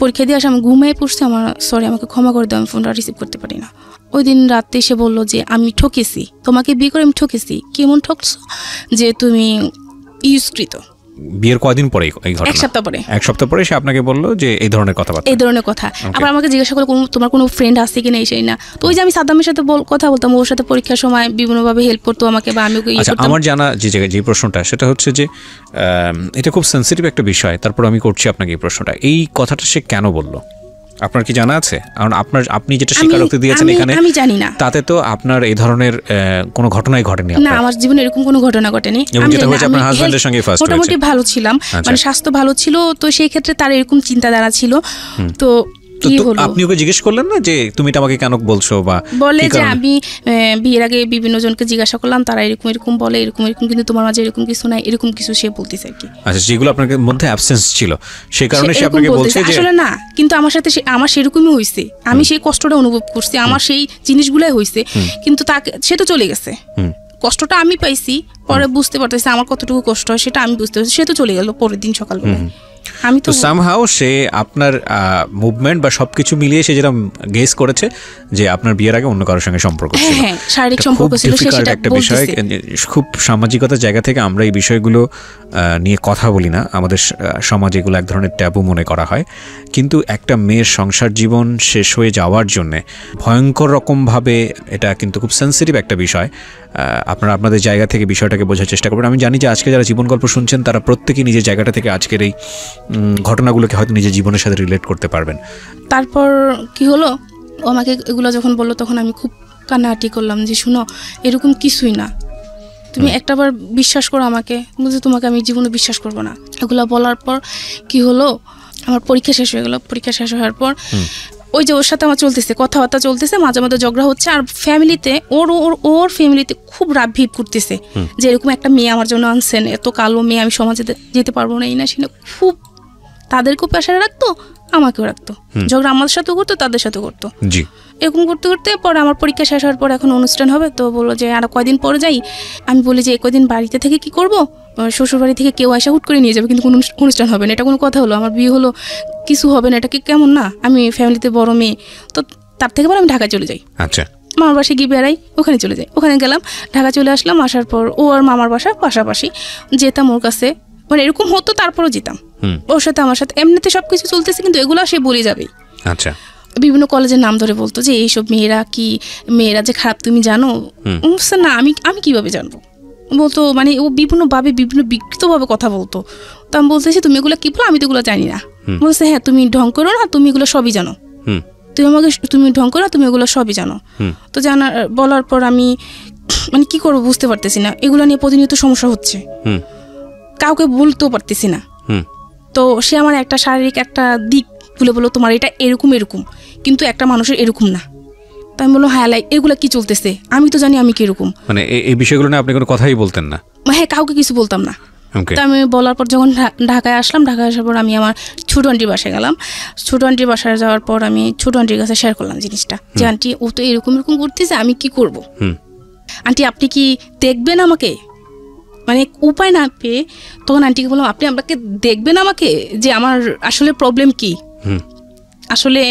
পরীক্ষা দিয়ে আসে আমি ঘুমিয়ে পড়ছি, আমাকে ক্ষমা করে দাও, আমি ফোনটা রিসিভ করতে পারি না। ওই দিন রাতে এসে বললো যে আমি ঠকেছি, তোমাকে বিয়ে করে আমি ঠকেছি। কেমন ঠকছো? যে তুমি ইউজকৃত। বিয়ের কয়দিন পরে এই ঘটনা? 1 সপ্তাহ পরে। 1 সপ্তাহ পরে সে আপনাকে বললো যে এই ধরনের কথা। আবার আমাকে জিজ্ঞাসা করলো তোমার কোনো ফ্রেন্ড আছে কিনা, এই সেই না। তো ওই যে আমি সাদ্দামের সাথে কথা বলতাম, ওর সাথে পরীক্ষার সময় বিভিন্নভাবে হেল্প করতো আমাকে, বা আমি ওকে ইয়ে করতাম। আমার জানা যে প্রশ্নটা, সেটা হচ্ছে যে এটা খুব সেন্সিটিভ একটা বিষয়, তারপর আমি করছি আপনাকে এই প্রশ্নটা, এই কথাটা সে কেন বললো আপনার কি জানা আছে? কারণ আপনি যেটা স্বীকারোক্তি দিয়েছেন এখানে, আমি জানি না, তাতে তো আপনার এই ধরনের কোনো ঘটনাই ঘটেনি। না, আমার জীবনে এরকম কোনো ঘটনা ঘটেনি। আপনার হাজবেন্ডের সঙ্গে ফার্স্ট মোটামুটি ভালো ছিলাম, মানে স্বাস্থ্য ভালো ছিল, তো সেই ক্ষেত্রে তার এরকম চিন্তাধারা ছিল। তো আপনি ওকে জিজ্ঞেস করলেন না যে তুমি এটা আমাকে কেন বলছো? বা বলে যে আমি বিয়ের আগে বিভিন্ন জনকে জিজ্ঞাসা করলাম, তারা এরকম বলে, এরকম কিন্তু তোমার মাঝে এরকম কিছু নাই, এরকম কিছু সে বলতেছে আর কি। আচ্ছা, যেগুলো আপনার মধ্যে অ্যাবসেন্স ছিল সেই কারণে সে আপনাকে বলছে যে আসলে না, কিন্তু আমার সাথে আমার সেরকমই হয়েছে, আমি সেই কষ্টটা অনুভব করছি, আমার সেই জিনিসগুলাই হয়েছে, কিন্তু সে তো চলে গেছে, কষ্টটা আমি পাইছি, পরে বুঝতে পারতেছি আমার কতটুকু কষ্ট হয় সেটা আমি বুঝতে পারছি। সে তো চলে গেল পরের দিন সকালবেলায়। আমি তো সামহাউ সে আপনার মুভমেন্ট বা সবকিছু মিলিয়ে সে যেটা গেস করেছে যে আপনার বিয়ের আগে অন্য কারোর সঙ্গে সম্পর্ক ছিল, শারীরিক সম্পর্ক ছিল, সেটা একটা বিষয়। খুব সামাজিকতার জায়গা থেকে আমরা এই বিষয়গুলো নিয়ে কথা বলি না, আমাদের সমাজে এগুলো এক ধরনের ট্যাবু মনে করা হয়। কিন্তু একটা মেয়ের সংসার জীবন শেষ হয়ে যাওয়ার জন্যে ভয়ঙ্কর রকমভাবে এটা কিন্তু খুব সেন্সিটিভ একটা বিষয়। আপনারা আপনাদের জায়গা থেকে বিষয়টাকে বোঝার চেষ্টা করবেন। আমি জানি যে আজকে যারা জীবন গল্প শুনছেন তারা প্রত্যেকেই নিজের জায়গাটা থেকে আজকের এই ঘটনাগুলোকে হয়তো নিজের জীবনের সাথে রিলেট করতে পারবেন। তারপর কি হলো, আমাকে এগুলো যখন বললো তখন আমি খুব কান্নাকাটি করলাম যে শুনো, এরকম কিছুই না, তুমি একটাবার বিশ্বাস করো আমাকে, বুঝে তোমাকে আমি জীবনে বিশ্বাস করবো না। এগুলো বলার পর কি হলো, আমার পরীক্ষা শেষ হয়ে গেল। পরীক্ষা শেষ হওয়ার পর ওই যে ওর সাথে আমার চলতেছে, কথাবার্তা চলতেছে, মাঝে মাঝে ঝগড়া হচ্ছে, আর ফ্যামিলিতে ওর ফ্যামিলিতে খুব রাগ ভিড় করতেছে যে এরকম একটা মেয়ে আমার জন্য আনছেন, এত কালো মেয়ে, আমি সমাজে যেতে পারবো না, এই না সেটা খুব তাদেরকেও প্রেশারে রাখতো, আমাকেও রাখতো, ঝগড়া আমাদের সাথেও করতো, তাদের সাথেও করতো। এরকম করতে করতে পরে আমার পরীক্ষা শেষ হওয়ার পর এখন অনুষ্ঠান হবে, তো বললো যে আর কয়দিন পরে যাই। আমি বলি যে কয়দিন বাড়িতে থেকে কি করব, শ্বশুর বাড়ি থেকে কেউ আসা হুট করে নিয়ে যাবে, কিন্তু কোনো অনুষ্ঠান হবে না, এটা কোনো কথা হলো? আমার বিয়ে হলো, কিছু হবে না, এটা কি কেমন না? আমি ফ্যামিলিতে বড় মেয়ে, তো তার থেকে পরে আমি ঢাকায় চলে যাই। আচ্ছা, মামার বাসায় গিয়ে বেড়াই, ওখানে চলে যাই। ওখানে গেলাম, ঢাকা চলে আসলাম। আসার পর ও আর মামার বাসা পাশাপাশি, যেতাম ওর কাছে, মানে এরকম হতো, তারপরও যেতাম ওর সাথে, আমার সাথে এমনিতে সবকিছু চলতেছে, কিন্তু এগুলো সে বলে যাবে। আচ্ছা, বিভিন্ন কলেজের নাম ধরে বলতো যে এইসব মেয়েরা যে খারাপ তুমি জানো? না, আমি কিভাবে জানবো? বলতো, মানে ও বিভিন্ন বিকৃতভাবে কথা বলতো। তো আমি বলতেছি তুমি এগুলো কি বলো, আমি তো এগুলো জানি না। বলছে হ্যাঁ, তুমি ঢং করো না, তুমি এগুলো সবই জানো, তুমি ঢং করো না, তুমি এগুলো সবই জানো। তো বলার পর আমি মানে কি করবো বুঝতে পারতেছি না, এগুলো নিয়ে প্রতিনিয়ত সমস্যা হচ্ছে, কাউকে বলতেও পারতেছি না। তো সে আমার একটা শারীরিক একটা দিক তুলে বললো, তোমার এটা এরকম, কিন্তু একটা মানুষের এরকম না, তো আমি বললাম হ্যাঁ লাইক এগুলো কি চলতেছে, আমি তো জানি আমি কিরকম। মানে এই বিষয়গুলো নিয়ে আপনি কোনো কথাই বলতেন না? হ্যাঁ, কাউকে কিছু বলতাম না। তো আমি বলার পর যখন ঢাকায় আসলাম, ঢাকায় আসার পর আমি আমার ছোট আন্টির বাসায় গেলাম। ছোট আন্টির বাসায় যাওয়ার পর আমি ছোট আন্টির কাছে শেয়ার করলাম জিনিসটা, যে আন্টি ও তো এরকম এরকম করতেছে, আমি কি করব? আন্টি আপনি কি দেখবেন আমাকে? মানে উপায় না পেয়ে তখন আন্টিকে বললাম আপনি আমাকে দেখবেন আমাকে, যে আমার আসলে প্রবলেম কি, আসলে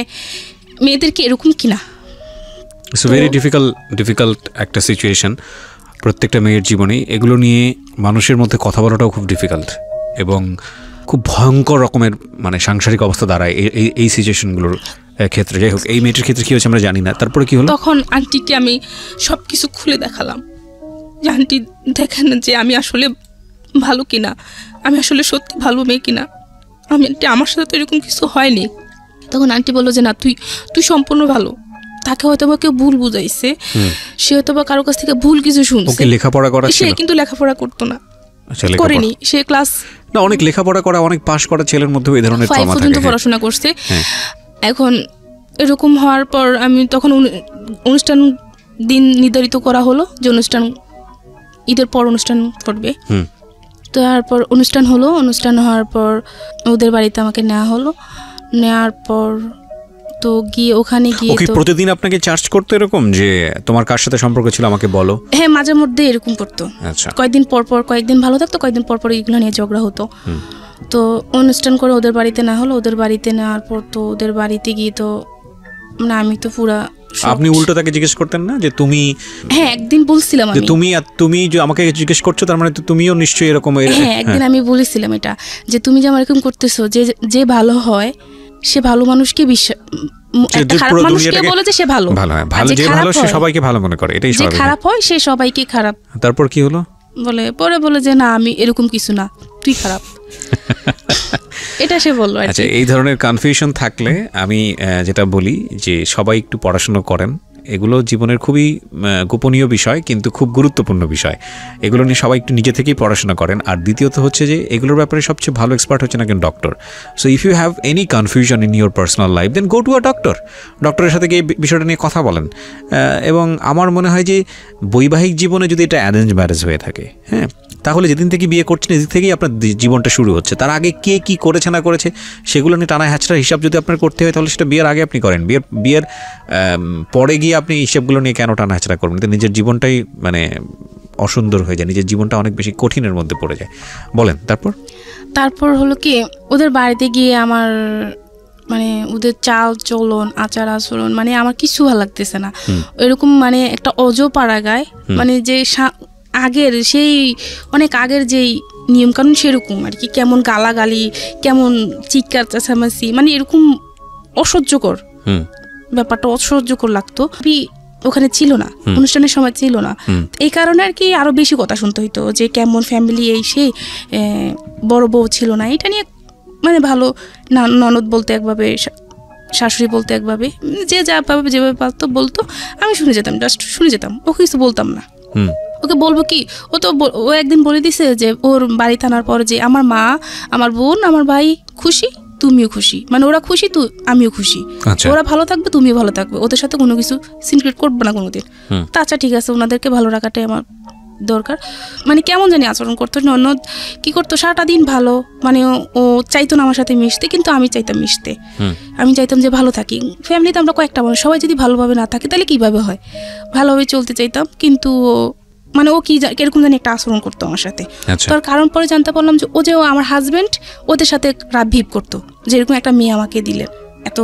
মেয়েদের কি এরকম কিনা। ইটস ভেরি ডিফিকাল্ট একটা সিচুয়েশন প্রত্যেকটা মেয়ের জীবনেই। এগুলো নিয়ে মানুষের মধ্যে কথা বলাটাও খুব ডিফিকাল্ট এবং খুব ভয়ঙ্কর রকমের মানে সাংসারিক অবস্থা দাঁড়ায় এই সিচুয়েশনগুলোর ক্ষেত্রে। যাই হোক, এই মেয়েটির ক্ষেত্রে কি হয়েছে আমরা জানি না। তারপরে কি হলো? তখন আন্টিকে আমি সব কিছু খুলে দেখালাম, যে আন্টি দেখেন যে আমি আসলে ভালো কিনা, আমি আসলে সত্যি ভালো মেয়ে কিনা, আমি আন্টি আমার সাথে তো এরকম কিছু হয়নি। তখন আন্টি বললো যে না তুই সম্পূর্ণ ভালো, তাকে হয়তো বা কেউ ভুল বুঝাইছে, সে হয়তো বা কারো কাছ থেকে ভুল কিছু শুনছে। লেখাপড়া করা সে কিন্তু লেখাপড়া করতো না, করেনি, সে ক্লাস না অনেক লেখাপড়া করা, অনেক পাস করা ছেলের মধ্যে এই ধরনের 5 পর্যন্ত পড়াশোনা করছে। এখন এরকম হওয়ার পর আমি তখন অনুষ্ঠান দিন নির্ধারিত করা হলো যে অনুষ্ঠান ঈদের পর অনুষ্ঠান করবে। তো তারপর অনুষ্ঠান হলো, অনুষ্ঠান হওয়ার পর ওদের বাড়িতে আমাকে নেওয়া হলো। নেওয়ার পর তো গিয়ে ওখানে গিয়ে তো প্রতিদিন আপনাকে চার্জ করতে এরকম যে তোমার কার সাথে সম্পর্ক ছিল আমাকে বলো? হ্যাঁ, মাঝে মধ্যে এরকম করতো। আচ্ছা, কয়েকদিন পর পর, কয়েকদিন ভালো থাকতো, কয়েকদিন পর পর এগুলো নিয়ে ঝগড়া হতো। তো অনুষ্ঠান করে ওদের বাড়িতে না হলো, ওদের বাড়িতে নেওয়ার পর তো ওদের বাড়িতে গিয়ে তো মানে আমি তো পুরা। আপনি উল্টো তাকে জিজ্ঞেস করতেন না যে তুমি? হ্যাঁ, একদিন বলছিলাম আমি, তুমি যে আমাকে জিজ্ঞেস করছো তার মানে তুমিও নিশ্চয়ই এরকম। হ্যাঁ, একদিন আমি বলেছিলাম এটা, যে তুমি যে আমার এরকম করতেছো, যে ভালো হয় সে ভালো মানুষকে বিশ্বাস, খারাপ মানুষকে বলে যে সে ভালো, যে ভালো সে সবাইকে ভালো মনে করে, এটাই স্বাভাবিক। খারাপ হয় সে সবাইকে খারাপ। তারপর কি হলো? বলে যে না আমি এরকম কিছু না, তুই খারাপ। এটা সে বললো। আচ্ছা, এই ধরনের কনফিউশন থাকলে আমি যেটা বলি যে সবাই একটু পড়াশোনা করেন। এগুলো জীবনের খুবই গোপনীয় বিষয়, কিন্তু খুব গুরুত্বপূর্ণ বিষয়। এগুলো নিয়ে সবাই একটু নিজে থেকেই পড়াশোনা করেন। আর দ্বিতীয়ত হচ্ছে যে এগুলোর ব্যাপারে সবচেয়ে ভালো এক্সপার্ট হচ্ছে না কেন doctor. So if you have any confusion in your personal life, then go to a doctor. ডক্টরের সাথে গিয়ে বিষয়টা নিয়ে কথা বলেন। এবং আমার মনে হয় যে বৈবাহিক জীবনে যদি এটা অ্যারেঞ্জ ম্যারেজ হয়ে থাকে, হ্যাঁ, তাহলে যেদিন থেকে বিয়ে করছেন এদিক থেকেই আপনার জীবনটা শুরু হচ্ছে। তার আগে কে কি করেছে না করেছে সেগুলো নিয়ে টানা হ্যাচড়ার হিসাব যদি আপনার করতে হয়, তাহলে সেটা বিয়ের আগে আপনি করেন। বিয়ের পরে গিয়ে আপনি হিসাবগুলো নিয়ে কেন টানা হ্যাচড়া করবেন? নিজের জীবনটাই মানে অসুন্দর হয়ে যায়, নিজের জীবনটা অনেক বেশি কঠিনের মধ্যে পড়ে যায়। বলেন তারপর হলো কি, ওদের বাড়িতে গিয়ে আমার মানে ওদের চাল চলন, আচার আচরণ, মানে আমার কিছু ভালো লাগতেছে না। এরকম মানে একটা অজপাড়া গায়, মানে যে আগের সেই অনেক আগের যেই নিয়ম কানুন সেরকম আর কি, কেমন গালাগালি, কেমন চিৎকার চেঁচামেচি, মানে এরকম অসহ্যকর ব্যাপারটা, অসহ্যকর লাগতো। ওখানে ছিল না, অনুষ্ঠানের সময় ছিল না, এই কারণে আর কি আরো বেশি কথা শুনতে হইতো যে কেমন ফ্যামিলি, এই সেই বড় বউ ছিল না, এটা নিয়ে মানে ভালো ননদ বলতে একভাবে, শাশুড়ি বলতে একভাবে, যে যা ভাবে যেভাবে পারতো বলতো, আমি শুনে যেতাম, জাস্ট শুনে যেতাম, ওকে কিছু বলতাম না। ওকে বলবো কি, ও একদিন বলে দিছে যে ওর বাড়িতে আনার পর যে আমার মা, আমার বোন, আমার ভাই খুশি, তুমিও খুশি, মানে ওরা খুশি তো আমিও খুশি, ওরা ভালো থাকবে তুমিও ভালো থাকবে, ওদের সাথে কোনো কিছু সিক্রেট করবে না কোনোদিন। আচ্ছা ঠিক আছে, ওনাদেরকে ভালো রাখাটাই আমার দরকার। মানে কেমন জানি আচরণ করতো, ননদ কি করতো সারাটা দিন ভালো, মানে ও চাইতো না আমার সাথে মিশতে, কিন্তু আমি চাইতাম মিশতে, আমি চাইতাম যে ভালো থাকি। ফ্যামিলিতে আমরা কয়েকটা মানুষ, সবাই যদি ভালোভাবে না থাকে তাহলে কিভাবে হয়, ভালোভাবে চলতে চাইতাম, কিন্তু মানে ও কি এরকম জানি একটা আচরণ করতো আমার সাথে। তার কারণ পরে জানতে পারলাম যে ও যে আমার হাজবেন্ড ওদের সাথে রাত ভিপ করতো, যে এরকম একটা মেয়ে আমাকে দিলেন, এত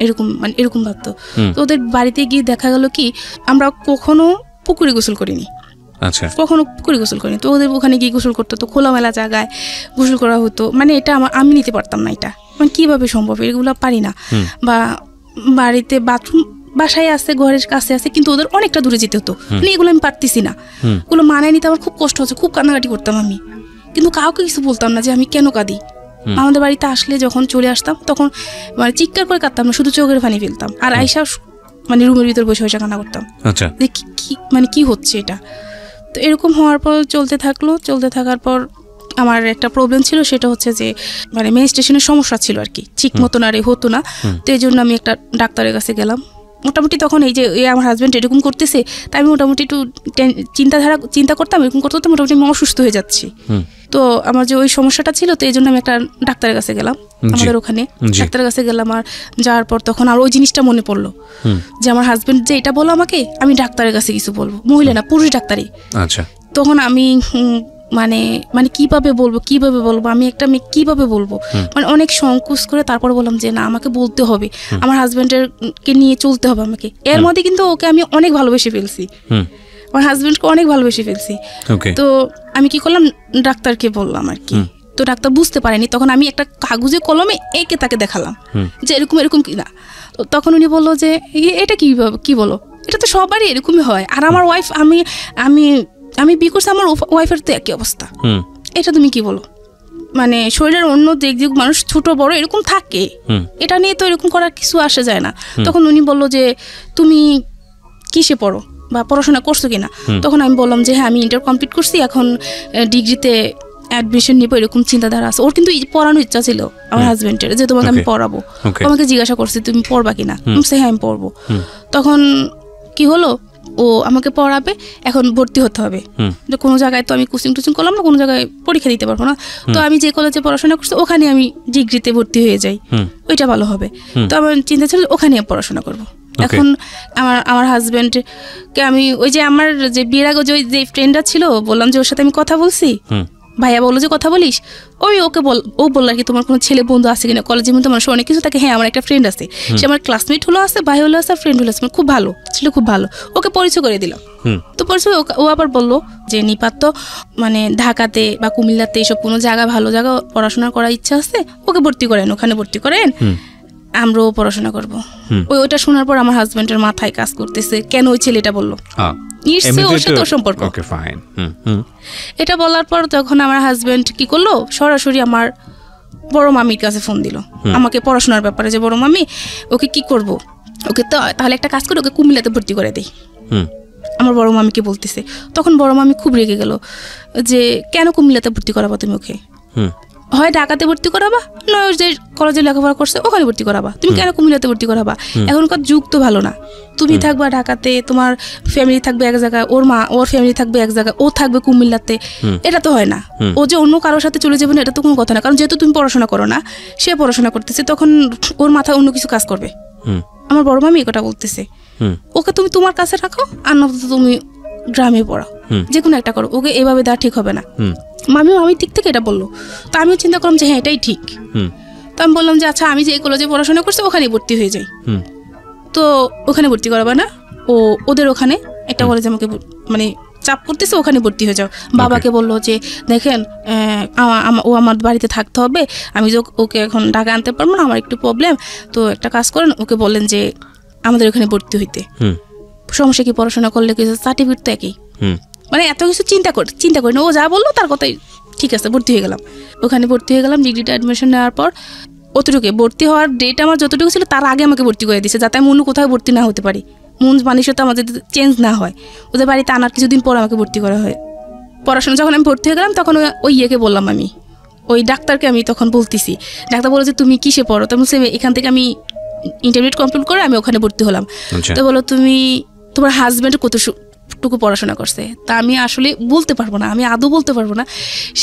এরকম মানে এরকম ভাবতো। তো ওদের বাড়িতে গিয়ে দেখা গেল কি, আমরা কখনো পুকুরে গোসল করিনি, কখনো পুকুরে গোসল করিনি। তো ওদের ওখানে গিয়ে গোসল করতো, তো খোলামেলা জায়গায় গোসল করা হতো, মানে এটা আমি নিতে পারতাম না, এটা মানে কিভাবে সম্ভব, এগুলো পারি না। বা বাড়িতে বাথরুম বাসায় আছে, ঘরের কাছে আছে, কিন্তু ওদের অনেকটা দূরে যেতে হতো, মানে এগুলো আমি পারতেছি না, এগুলো মানায় নিতে আমার খুব কষ্ট হচ্ছে, খুব কান্নাকাটি করতাম আমি, কিন্তু কাউকে কিছু বলতাম না যে আমি কেন কাঁদি। আমাদের বাড়িতে আসলে যখন চলে আসতাম তখন মানে চিৎকার করে কাঁদতাম না, শুধু চোখের পানি ফেলতাম, আর আয়সা মানে রুমের ভিতর বসে বসে কান্না করতাম, যে মানে কি হচ্ছে এটা। তো এরকম হওয়ার পর চলতে থাকার পর আমার একটা প্রবলেম ছিল, সেটা হচ্ছে যে মানে মেনস্ট্রুয়েশনের সমস্যা ছিল আর কি, ঠিক মতন আর হতো না। তো এই জন্য আমি একটা ডাক্তারের কাছে গেলাম, মোটামুটি তখন এই যে আমার হাজব্যান্ড এরকম করতেছে, তাই আমি মোটামুটি একটু চিন্তা করতাম, এরকম করতে করতে মোটামুটি আমি অসুস্থ হয়ে যাচ্ছি। তো আমার যে ওই সমস্যাটা ছিল, তো এই জন্য আমি একটা ডাক্তারের কাছে গেলাম, আমাদের ওখানে ডাক্তারের কাছে গেলাম। আর যাওয়ার পর তখন আর ওই জিনিসটা মনে পড়লো যে আমার হাজব্যান্ড যে এটা বলো আমাকে, আমি ডাক্তারের কাছে কিছু বলবো, মহিলা না পুরুষ ডাক্তারই। আচ্ছা, তখন আমি মানে কিভাবে বলবো আমি একটা মেয়ে কিভাবে বলবো, মানে অনেক সংকোচ করে তারপর বললাম যে না, আমাকে বলতে হবে, আমার হাজব্যান্ডের কে নিয়ে চলতে হবে আমাকে। এর মধ্যে কিন্তু ওকে আমি অনেক ভালোবেসে ফেলছি, আমার হাজব্যান্ডকে অনেক ভালোবেসে ফেলছি। তো আমি কি করলাম, ডাক্তারকে বললাম আর কি। তো ডাক্তার বুঝতে পারেনি, তখন আমি একটা কাগজে কলমে এঁকে তাকে দেখালাম যে এরকম কি না। তো তখন উনি বললো যে এটা কি বলো, এটা তো সবারই এরকমই হয়, আর আমার ওয়াইফ আমি বিয়ে করছি, আমার ওয়াইফের তো একই অবস্থা, এটা তুমি কি বলো, মানে শরীরের অন্য দিক মানুষ ছোট বড় এরকম থাকে, এটা নিয়ে তো এরকম করার কিছু আসে যায় না। তখন উনি বললো যে তুমি কিসে পড়ো বা পড়াশোনা করছো কিনা। তখন আমি বললাম যে হ্যাঁ, আমি ইন্টার কমপ্লিট করছি, এখন ডিগ্রিতে অ্যাডমিশন নিবো, এরকম চিন্তাধারা আছে। ওর কিন্তু পড়ানোর ইচ্ছা ছিল আমার হাজবেন্ডের, যে তোমাকে আমি পড়াবো। আমাকে জিজ্ঞাসা করছে তুমি পড়বা কিনা, হ্যাঁ আমি পড়বো। তখন কি হলো, ও আমাকে পড়াবে, এখন ভর্তি হতে হবে। কোনো জায়গায় তো আমি কোচিং টোচিং করলাম না, কোনো জায়গায় পরীক্ষা দিতে পারবো না। তো আমি যে কলেজে পড়াশোনা করছি ওখানে আমি ডিগ্রিতে ভর্তি হয়ে যাই, ওইটা ভালো হবে। তো আমার চিন্তা ছিল ওখানে পড়াশোনা করবো। এখন আমার হাজবেন্ডকে আমি ওই যে আমার যে বিয়ের আগে যে ফ্রেন্ডটা ছিল, বললাম যে ওর সাথে আমি কথা বলছি, ভাইয়া বললো যে কথা বলিস, ওকে বললো আর কি তোমার কোনো ছেলে বন্ধু আছে কিনা, কলেজের মধ্যে মানুষ অনেক কিছু থাকে। হ্যাঁ, আমার একটা ফ্রেন্ড আছে, সে আমার ক্লাসমেট হলো আছে, ভাই হলো আছে, ফ্রেন্ড হলো আছে, খুব ভালো ছিল, খুব ভালো। ওকে পরিচয় করে দিলাম। তো পরিচয় ও আবার বললো যে নিপাত তো মানে ঢাকাতে বা কুমিল্লাতে এইসব কোনো জায়গা ভালো জায়গা পড়াশোনা করার ইচ্ছা আছে, ওকে ভর্তি করেন, ওখানে ভর্তি করেন, আমরাও পড়াশোনা করবো। ওইটা শোনার পর আমার হাজবেন্ডের মাথায় কাজ করতেছে, কেন ওই ছেলেটা বললো, এটা বলার পর তখন আমার হাজবেন্ড কি করলো, সরাসরি আমার বড় মামির কাছে ফোন দিল আমাকে পড়াশোনার ব্যাপারে, যে বড় মামি ওকে কি করব, ওকে তো তাহলে একটা কাজ করে ওকে কুমিল্লাতে ভর্তি করে দেই, আমার বড় মামিকে বলতেছে। তখন বড় মামি খুব রেগে গেল যে কেন কুমিল্লাতে ভর্তি করাবো তুমি ওকে, হয় ঢাকাতে ভর্তি করাবা, নয় যে কলেজে লেখাপড়া করছে ওখানে ভর্তি করাবা, তুমি কেন কুমিল্লাতে ভর্তি করাবা, এখনকার যুগ তো ভালো না, তুমি থাকবা ঢাকাতে, তোমার ফ্যামিলি থাকবে এক জায়গায়, ওর ফ্যামিলি থাকবে এক জায়গায়, ও থাকবে কুমিল্লাতে, এটা তো হয় না। ও যে অন্য কারোর সাথে চলে যাবে না, এটা তো কোনো কথা না, কারণ যেহেতু তুমি পড়াশোনা করো না, সে পড়াশোনা করতেছে, তখন ওর মাথায় অন্য কিছু কাজ করবে। আমার বড় মামি এটা বলতেছে, ওকে তুমি তোমার কাছে রাখো, আর না তুমি গ্রামে পড়াও, যে কোনো একটা করো, ওকে এভাবে দেওয়া ঠিক হবে না। মামিও আমি দিক থেকে এটা বললো, তো আমিও চিন্তা করলাম যে হ্যাঁ এটাই ঠিক। তো আমি বললাম যে আচ্ছা, আমি যে কলেজে পড়াশোনা করছি ওখানে ভর্তি হয়ে যাই। তো ওখানে ভর্তি করাবা না, ওদের ওখানে একটা কলেজে আমাকে মানে চাপ করতেছে, ওখানে ভর্তি হয়ে যাও। বাবাকে বললো যে দেখেন ও আমার বাড়িতে থাকতে হবে, আমি যে ওকে এখন ঢাকা আনতে পারবো না, আমার একটু প্রবলেম, তো একটা কাজ করেন, ওকে বললেন যে আমাদের ওখানে ভর্তি হইতে, সমস্যা কি, পড়াশোনা করলে কিছু সার্টিফিকেট তো একই, মানে এত কিছু চিন্তা করি না, ও যা বললো তার কথাই ঠিক আছে, ভর্তি হয়ে গেলাম। ওখানে ভর্তি হয়ে গেলাম, ডিগ্রিটা অ্যাডমিশন নেওয়ার পর অতটুকু ভর্তি হওয়ার ডেট আমার যতটুকু ছিল তার আগে আমাকে ভর্তি করে দিয়েছে, যাতে আমি অন্য কোথাও ভর্তি না হতে পারি, মন মানসিকতা আমাদের চেঞ্জ না হয়, ওদের বাড়িতে আনার কিছুদিন পর আমাকে ভর্তি করা হয়। পড়াশোনা যখন আমি ভর্তি হয়ে গেলাম, তখন ওই ইয়েকে বললাম, আমি ওই ডাক্তারকে আমি তখন বলতেছি, ডাক্তার বললো যে তুমি কিসে পড়ো, তো বলছে এখান থেকে আমি ইন্টারমিডিয়েট কমপ্লিট করে আমি ওখানে ভর্তি হলাম। তো বলো তুমি তোমার হাজব্যান্ড কতটুকু পড়াশোনা করছে, তা আমি আসলে বলতে পারবো না, আমি আদৌ বলতে পারবো না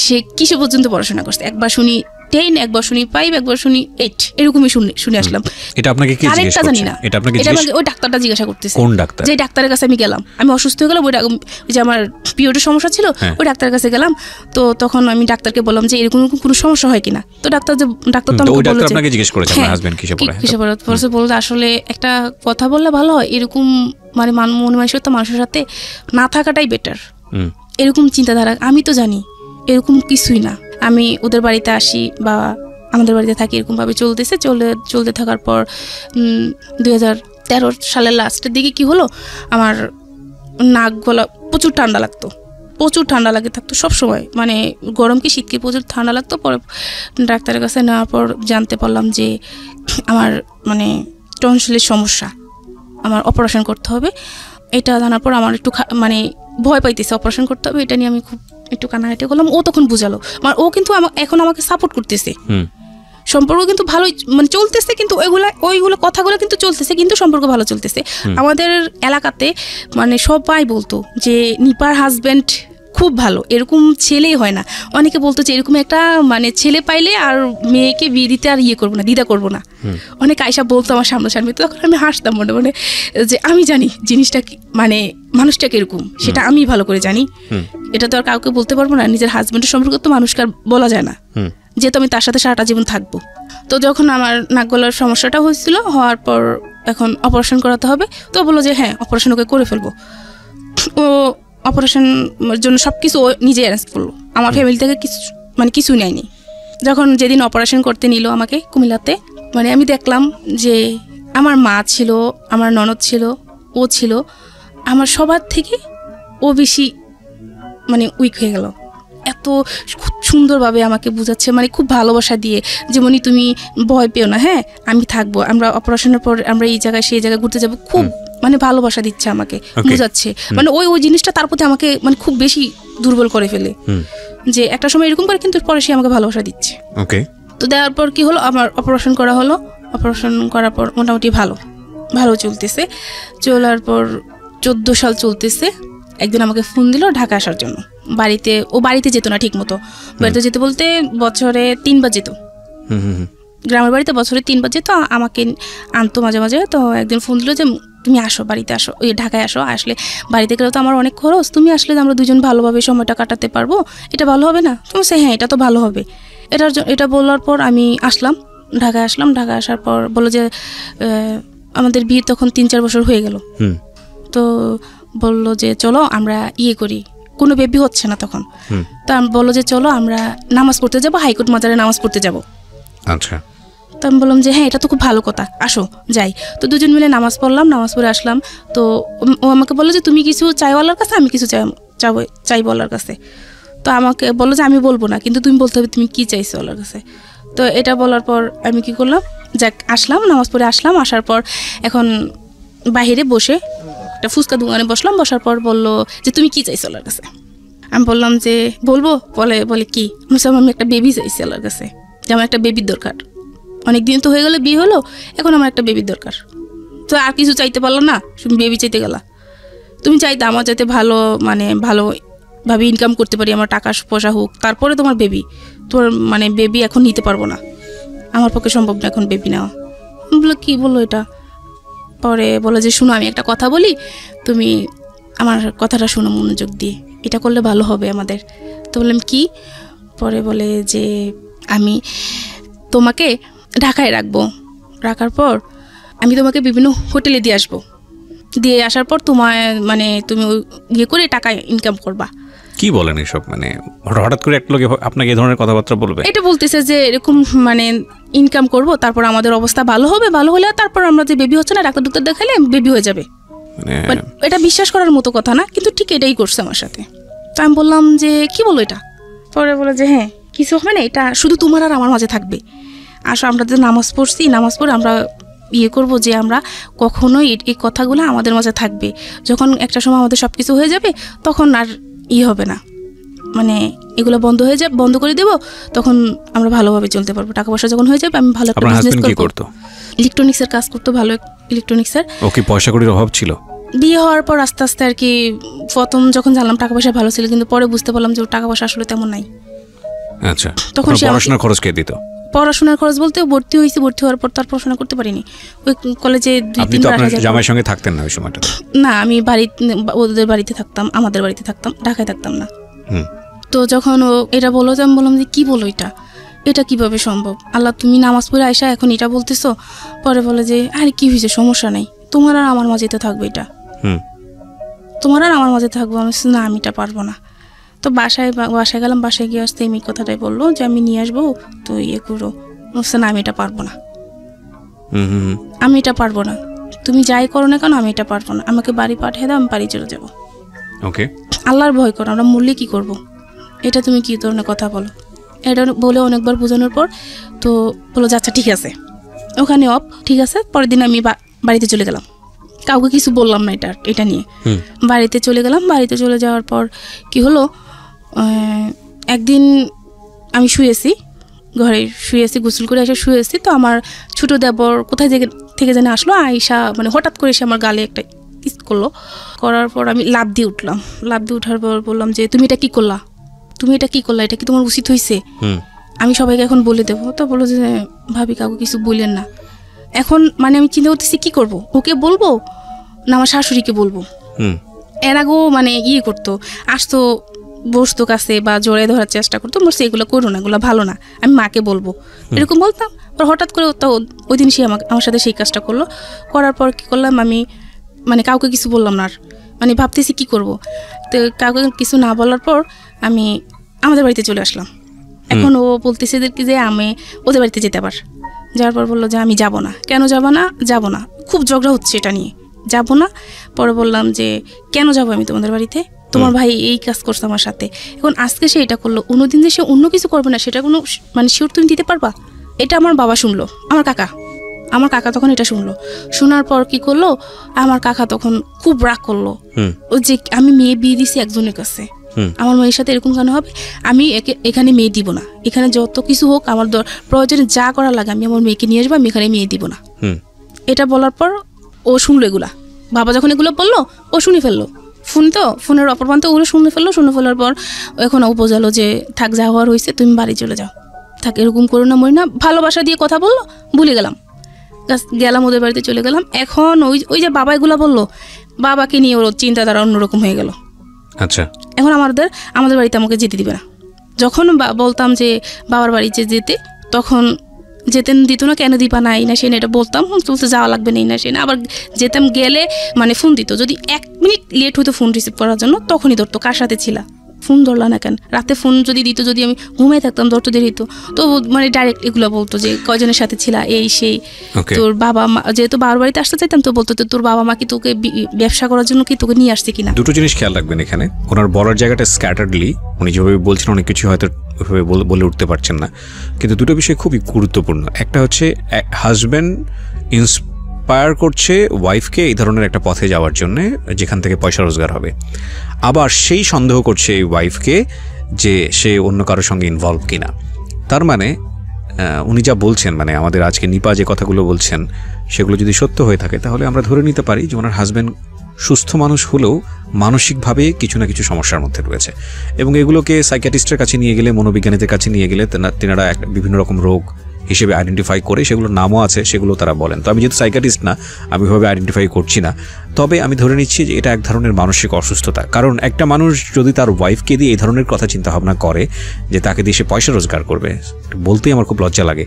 সে কিসে পর্যন্ত পড়াশোনা করছে। একবার শুনি 10, একবার শুনি 5, একবার শুনি 8, এরকমই শুনে আসলাম। এটা আপনাকে কি জিজ্ঞেস করছে? জানি না, এটা আমাকে ওই ডাক্তারটা জিজ্ঞাসা করতেছে। কোন ডাক্তার? যে ডাক্তারের কাছে আমি গেলাম, আমি অসুস্থ হয়ে গেলাম, ওই যে আমার পিরিয়ডের সমস্যা ছিল, ওই ডাক্তারের কাছে গেলাম। তো তখন আমি ডাক্তারকে বললাম যে এরকম কোনো সমস্যা হয় কিনা। তো ডাক্তার তো আমাকে বলল যে আপনাকে জিজ্ঞেস করেছে আপনার হাজবেন্ড কিসে পড়ে। পরে বলল আসলে একটা কথা বললে ভালো হয়, এরকম মানে মন মানসিকতা মানুষের সাথে না থাকাটাই বেটার, এরকম চিন্তাধারা। আমি তো জানি এরকম কিছুই না, আমি ওদের বাড়িতে আসি বা আমাদের বাড়িতে থাকি, এরকমভাবে চলতে থাকার পর 2013 সালের লাস্টের দিকে কি হলো, আমার নাক গলা প্রচুর ঠান্ডা লাগতো, প্রচুর ঠান্ডা লাগে থাকতো সবসময়, মানে গরম কি শীতকে প্রচুর ঠান্ডা লাগতো। পরে ডাক্তারের কাছে নেওয়ার পর জানতে পারলাম যে আমার মানে টনসিলের সমস্যা, আমার অপারেশন করতে হবে। এটা জানার পর আমার একটু মানে ভয় পাইতেছে, অপারেশন করতে হবে, এটা নিয়ে আমি খুব একটু কান্নাকাটি করলাম। ও তখন বুঝালো, ও কিন্তু এখন আমাকে সাপোর্ট করতেছে, সম্পর্ক কিন্তু ভালোই মানে চলতেছে, কিন্তু ওইগুলো কথাগুলো কিন্তু চলতেছে, কিন্তু সম্পর্ক ভালো চলতেছে। আমাদের এলাকাতে মানে সবাই বলতো যে নিপার হাজব্যান্ড খুব ভালো, এরকম ছেলেই হয় না। অনেকে বলতো যে এরকম একটা মানে ছেলে পাইলে আর মেয়েকে বিয়ে দিতে আর করবো না, দ্বিধা করবো না। অনেক আয়সা বলতো আমার সামনাসামনি, তো তখন আমি হাসতাম মনে মনে যে আমি জানি জিনিসটা মানে মানুষটা কিরকম সেটা আমি ভালো করে জানি। এটা তো আর কাউকে বলতে পারবো না। নিজের হাজব্যান্ডের সম্পর্কে তো মানুষকে আর বলা যায় না, যেহেতু আমি তার সাথে সারাটা জীবন থাকবো। তো যখন আমার নাক গলার সমস্যাটা হয়েছিল, হওয়ার পর এখন অপারেশন করাতে হবে, তো বললো যে হ্যাঁ অপারেশন ওকে করে ফেলবো। ও অপারেশনের জন্য সব কিছু ও নিজে অ্যারেঞ্জ করলো, আমার ফ্যামিলি থেকে কিছু মানে কিছু নেয়নি। যখন যেদিন অপারেশন করতে নিল আমাকে কুমিল্লাতে, মানে আমি দেখলাম যে আমার মা ছিল, আমার ননদ ছিল, ও ছিল, আমার সবার থেকে ও বেশি মানে উইক হয়ে গেল। এত খুব সুন্দরভাবে আমাকে বুঝাচ্ছে, মানে খুব ভালোবাসা দিয়ে, যেমনই তুমি ভয় পেও না, হ্যাঁ আমি থাকবো, আমরা অপারেশনের পর আমরা এই জায়গায় সেই জায়গায় ঘুরতে যাবো, খুব মানে ভালোবাসা দিচ্ছে আমাকে, বুঝাচ্ছে। মানে ওই জিনিসটা তার প্রতি আমাকে মানে খুব বেশি দুর্বল করে ফেলে, যে একটা সময় এরকম করে কিন্তু পরে সে আমাকে ভালোবাসা দিচ্ছে। তো দেওয়ার পর কি হলো, আমার অপারেশন করা হলো। অপারেশন করার পর মোটামুটি ভালো চলতেছে। চলার পর 14 সাল চলতেছে। একদিন আমাকে ফোন দিল ঢাকা আসার জন্য। বাড়িতে যেত না ঠিক মতো, বাড়িতে যেতে বলতে বছরে 3 বার যেত, গ্রামের বাড়িতে বছরে 3 বার যেত, আমাকে আনতো মাঝে মাঝে। তো একদিন ফোন দিল যে তুমি আসো, বাড়িতে আসো, ওই ঢাকায় আসো, আসলে বাড়িতে গেলে তো আমার অনেক খরচ, তুমি আসলে আমরা দুজন ভালোভাবে সময়টা কাটাতে পারবো, এটা ভালো হবে না? তুমি সে হ্যাঁ এটা তো ভালো হবে। এটা বলার পর আমি আসলাম, ঢাকায় আসলাম। ঢাকায় আসার পর বললো যে আমাদের বিয়ে তখন 3-4 বছর হয়ে গেল। তো বললো যে চলো আমরা করি, কোনো বেবি হচ্ছে না তখন। তো আমি বললো যে চলো আমরা নামাজ পড়তে যাবো, হাইকোর্ট মাজারে নামাজ পড়তে যাবো। আচ্ছা। তো আমি বললাম যে হ্যাঁ এটা তো খুব ভালো কথা, আসো যাই। তো দুজন মিলে নামাজ পড়লাম, নামাজ পড়ে আসলাম। তো ও আমাকে বললো যে তুমি কিছু চাইওয়ালার কাছে, আমি কিছু চাইবো আল্লাহর কাছে। তো আমাকে বললো যে আমি বলবো না, কিন্তু তুমি বলতে হবে তুমি কি চাইছো আল্লাহর কাছে। তো এটা বলার পর আমি কি করলাম, যাক আসলাম, নামাজ পড়ে আসলাম। আসার পর এখন বাহিরে বসে একটা ফুচকা দোকানে বসলাম। বসার পর বললো যে তুমি কি চাইছো আল্লাহর কাছে। আমি বললাম যে বলবো। বলে কি? আমি একটা বেবি চাইছি আল্লাহর কাছে, যে আমার একটা বেবির দরকার, অনেকদিন তো হয়ে গেলে বিয়ে হলো, এখন আমার একটা বেবির দরকার। তো আর কিছু চাইতে পারলো না, তুমি বেবি চাইতে গেলা। তুমি চাইতে আমার যাতে ভালোভাবে ইনকাম করতে পারি, আমার টাকা পয়সা হোক, তারপরে তোমার বেবি। তোর মানে বেবি এখন নিতে পারবো না, আমার পক্ষে সম্ভব না এখন বেবি নেওয়া। বললো কি বললো এটা? পরে বলে যে শুনো আমি একটা কথা বলি, তুমি আমার কথাটা শোনো মনোযোগ দিয়ে, এটা করলে ভালো হবে আমাদের। তো বললাম কি? পরে বলে যে আমি তোমাকে ঢাকায় রাখার পর আমি তোমাকে বিভিন্ন হোটেলে দিয়ে আসার পর তোমায় মানে তুমি করে টাকা ইনকাম করবা। কি বলেন এসব? মানে হঠাৎ করে একটা লোক আপনাকে এই ধরনের কথাবার্তা বলবে? এটা বলতেছে যে এরকম মানে ইনকাম করব, তারপর আমাদের অবস্থা ভালো হলে তারপর আমরা যে বেবি হচ্ছে না ডাক্তার দেখালে বেবি হয়ে যাবে। মানে এটা বিশ্বাস করার মতো কথা না, কিন্তু ঠিক এটাই করছে আমার সাথে। তো আমি বললাম যে কি বলো এটা? পরে বলে যে হ্যাঁ কিছু হবে না, এটা শুধু তোমার আর আমার মাঝে থাকবে। আসো আমরা যে নামাজ পড়ে আমরা করবো যে আমরা কখনোই এই কথাগুলো আমাদের মাঝে থাকবে। যখন একটা সময় আমাদের সব কিছু হয়ে যাবে তখন আর হবে না, মানে এগুলো বন্ধ করে দেবো, তখন আমরা ভালোভাবে চলতে পারবো। টাকা পয়সা যখন হয়ে যাবে আমি ভালো একটা বিজনেস করব। ইলেকট্রনিক্সের কাজ করতো, ভালো ইলেকট্রনিক্সের। ওকে পয়সা কড়ির অভাব ছিল? বিয়ে হওয়ার পর আস্তে আস্তে আর কি, প্রথম যখন জানলাম টাকা পয়সা ভালো ছিল, কিন্তু পরে বুঝতে পারলাম যে টাকা পয়সা আসলে তেমন নাই। আচ্ছা, তখন পড়াশোনার খরচ কে দিত? পড়াশোনার খরচ বলতে ভর্তি হওয়ার পর তার পড়াশোনা করতে পারিনি। ওই কলেজে 2-3 বার জামাইয়ের সঙ্গে থাকতেন না ওই সময়টা? না, আমি ওদের বাড়িতে থাকতাম, আমাদের বাড়িতে থাকতাম, ঢাকায় থাকতাম না। তো যখন ও এটা বললো, আমি বললাম যে কি বলো এটা কিভাবে সম্ভব? আল্লাহ, তুমি নামাজ পড়ে আয়সা এখন এটা বলতেছো? পরে বলে যে আরে কি হয়েছে, সমস্যা নেই, তোমার আর আমার মাঝে তো থাকবে এটা, তোমার আর আমার মাঝে থাকবো। আমি না, আমি এটা পারবো না। তো বাসায় গেলাম, বাসায় গিয়ে আসতে এই কথাটাই বললো যে আমি নিয়ে আসবো, তো করো। না, আমি এটা পারবো না, তুমি যাই করো না কেন, আমি এটা পারবো না, আমাকে বাড়ি পাঠিয়ে দাও, আমি বাড়ি চলে যাবো। ওকে, আল্লাহর ভয় করো, আমরা মরলে কি করবো, এটা তুমি কি ধরনের কথা বলো? এটা বলে অনেকবার বোঝানোর পর তো বলো যে আচ্ছা ঠিক আছে, ওখানে ঠিক আছে। পরের দিন আমি বাড়িতে চলে গেলাম, কাউকে কিছু বললাম না এটা নিয়ে। বাড়িতে চলে গেলাম। বাড়িতে চলে যাওয়ার পর কি হলো, একদিন আমি শুয়েছি, ঘরে শুয়েছি, গোসল করে এসে শুয়েছি। তো আমার ছোটো দেবর কোথায় থেকে যেন আসলো, আয়সা মানে হঠাৎ করে এসে আমার গালে একটা কিস করলো। করার পর আমি লাফ দিয়ে উঠলাম। লাফ দিয়ে ওঠার পর বললাম যে তুমি এটা কী করলা, তুমি এটা কী করলা, এটা কি তোমার উচিত হয়েছে? আমি সবাইকে এখন বলে দেবো। তো বললো যে ভাবি কাউকে কিছু বললেন না। এখন মানে আমি চিন্তা করতেছি কী করবো, ওকে বলবো না আমার শাশুড়িকে বলবো। এর আগেও মানে করতো, আসতো বসতো কাছে বা জড়ে ধরার চেষ্টা করতো, বলছে এগুলো করো না, এগুলো ভালো না, আমি মাকে বলবো, এরকম বলতাম। আর হঠাৎ করে তো ওই দিন সে আমার সাথে সেই কাজটা করলো। করার পর কী করলাম, আমি মানে কাউকে কিছু বললাম না আর, মানে ভাবতেছি কী করব। তো কাউকে কিছু না বলার পর আমি আমাদের বাড়িতে চলে আসলাম। এখন ও বলতেছে যে আমি ওদের বাড়িতে যেতে পার। যাওয়ার পর বললো যে আমি যাব না। কেন যাব না, খুব ঝগড়া হচ্ছে এটা নিয়ে, যাব না। পরে বললাম যে কেন যাব আমি তোমাদের বাড়িতে, তোমার ভাই এই কাজ করছে আমার সাথে, এখন আজকে সে এটা করলো, অন্যদিন যে সে অন্য কিছু করবে না সেটা কোনো মানে শিওর তুমি দিতে পারবা? এটা আমার বাবা শুনলো, আমার কাকা তখন এটা শুনলো। শোনার পর কি করলো, আমার কাকা তখন খুব রাগ করলো যে আমি মেয়ে বিয়ে দিছি একজনের কাছে, আমার মেয়ের সাথে এরকম কেন হবে, আমি এখানে মেয়ে দিব না, এখানে যত কিছু হোক আমার প্রয়োজনে যা করা লাগে আমি আমার মেয়েকে নিয়ে আসবো, আমি এখানে মেয়ে দিব না। এটা বলার পর ও শুনলো এগুলা, বাবা যখন এগুলো বললো ও শুনে ফেললো, ফোনের অপর প্রান্তে ওগুলো শুনে ফেলার পর এখন ও বোঝালো যে থাক, যা হওয়ার হয়েছে তুমি বাড়ি চলে যাও, থাক এরকম করো না, মরি না, ভালোবাসা দিয়ে কথা বললো, ভুলে গেলাম ওদের বাড়িতে চলে গেলাম। এখন ওই যে বাবা এগুলো বললো, বাবাকে নিয়ে ওর চিন্তাধারা অন্যরকম হয়ে গেল। আচ্ছা, এখন আমাদের বাড়িতে আমাকে যেতে দিবে না। যখন বলতাম যে বাবার বাড়িতে যেতে, তখন যেতে দিত না, কেন দিবা না, এই না সে না, এটা বলতাম, বলতে যাওয়া লাগবে না, এই না সে না। আবার যেতাম গেলে মানে ফোন দিত, যদি 1 মিনিট লেট হইতো ফোন রিসিভ করার জন্য তখনই ধরতো, কার সাথে ছিলা, ফোন ধরলা না কেন, রাতে ফোন যদি দিত, যদি আমি ঘুমিয়ে থাকতাম ধরতো দেরি হতো, তো মানে ডাইরেক্ট এগুলো বলতো যে কয়জনের সাথে ছিলা, এই সেই। তোর বাবা মা, যেহেতু বাবার বাড়িতে আসতে চাইতাম, তো বলতো তোর বাবা মা কি তোকে ব্যবসা করার জন্য কি তোকে নিয়ে আসছে কিনা। দুটো জিনিস খেয়াল রাখবেন এখানে, ওনার বলার জায়গাটা স্ক্যাটার্ডলি, উনি যেভাবে বলছেন অনেক কিছু হয়তো বলে উঠতে পারছেন না, কিন্তু দুটো বিষয় খুবই গুরুত্বপূর্ণ। একটা হচ্ছে হাজব্যান্ড ইন্সপায়ার করছে ওয়াইফকে এই ধরনের একটা পথে যাওয়ার জন্য যেখান থেকে পয়সা রোজগার হবে, আবার সেই সন্দেহ করছে এই ওয়াইফকে যে সে অন্য কারোর সঙ্গে ইনভলভ কিনা। তার মানে উনি যা বলছেন, মানে আমাদের আজকে নিপা যে কথাগুলো বলছেন সেগুলো যদি সত্য হয়ে থাকে, তাহলে আমরা ধরে নিতে পারি যে ওনার হাজব্যান্ড সুস্থ মানুষ হলেও মানসিকভাবে কিছু না কিছু সমস্যার মধ্যে রয়েছে, এবং এগুলোকে সাইকিয়াট্রিস্টের কাছে নিয়ে গেলে, মনোবিজ্ঞানীদের কাছে নিয়ে গেলে তেনারা বিভিন্ন রকম রোগ হিসেবে আইডেন্টিফাই করে, সেগুলোর নামও আছে, সেগুলো তারা বলেন। তো আমি যেহেতু সাইকিয়াট্রিস্ট না, আমি ওইভাবে আইডেন্টিফাই করছি না, তবে আমি ধরে নিচ্ছি যে এটা এক ধরনের মানসিক অসুস্থতা। কারণ একটা মানুষ যদি তার ওয়াইফকে দিয়ে এই ধরনের কথা চিন্তা ভাবনা করে যে তাকে দিয়ে সে পয়সা রোজগার করবে, বলতেই আমার খুব লজ্জা লাগে,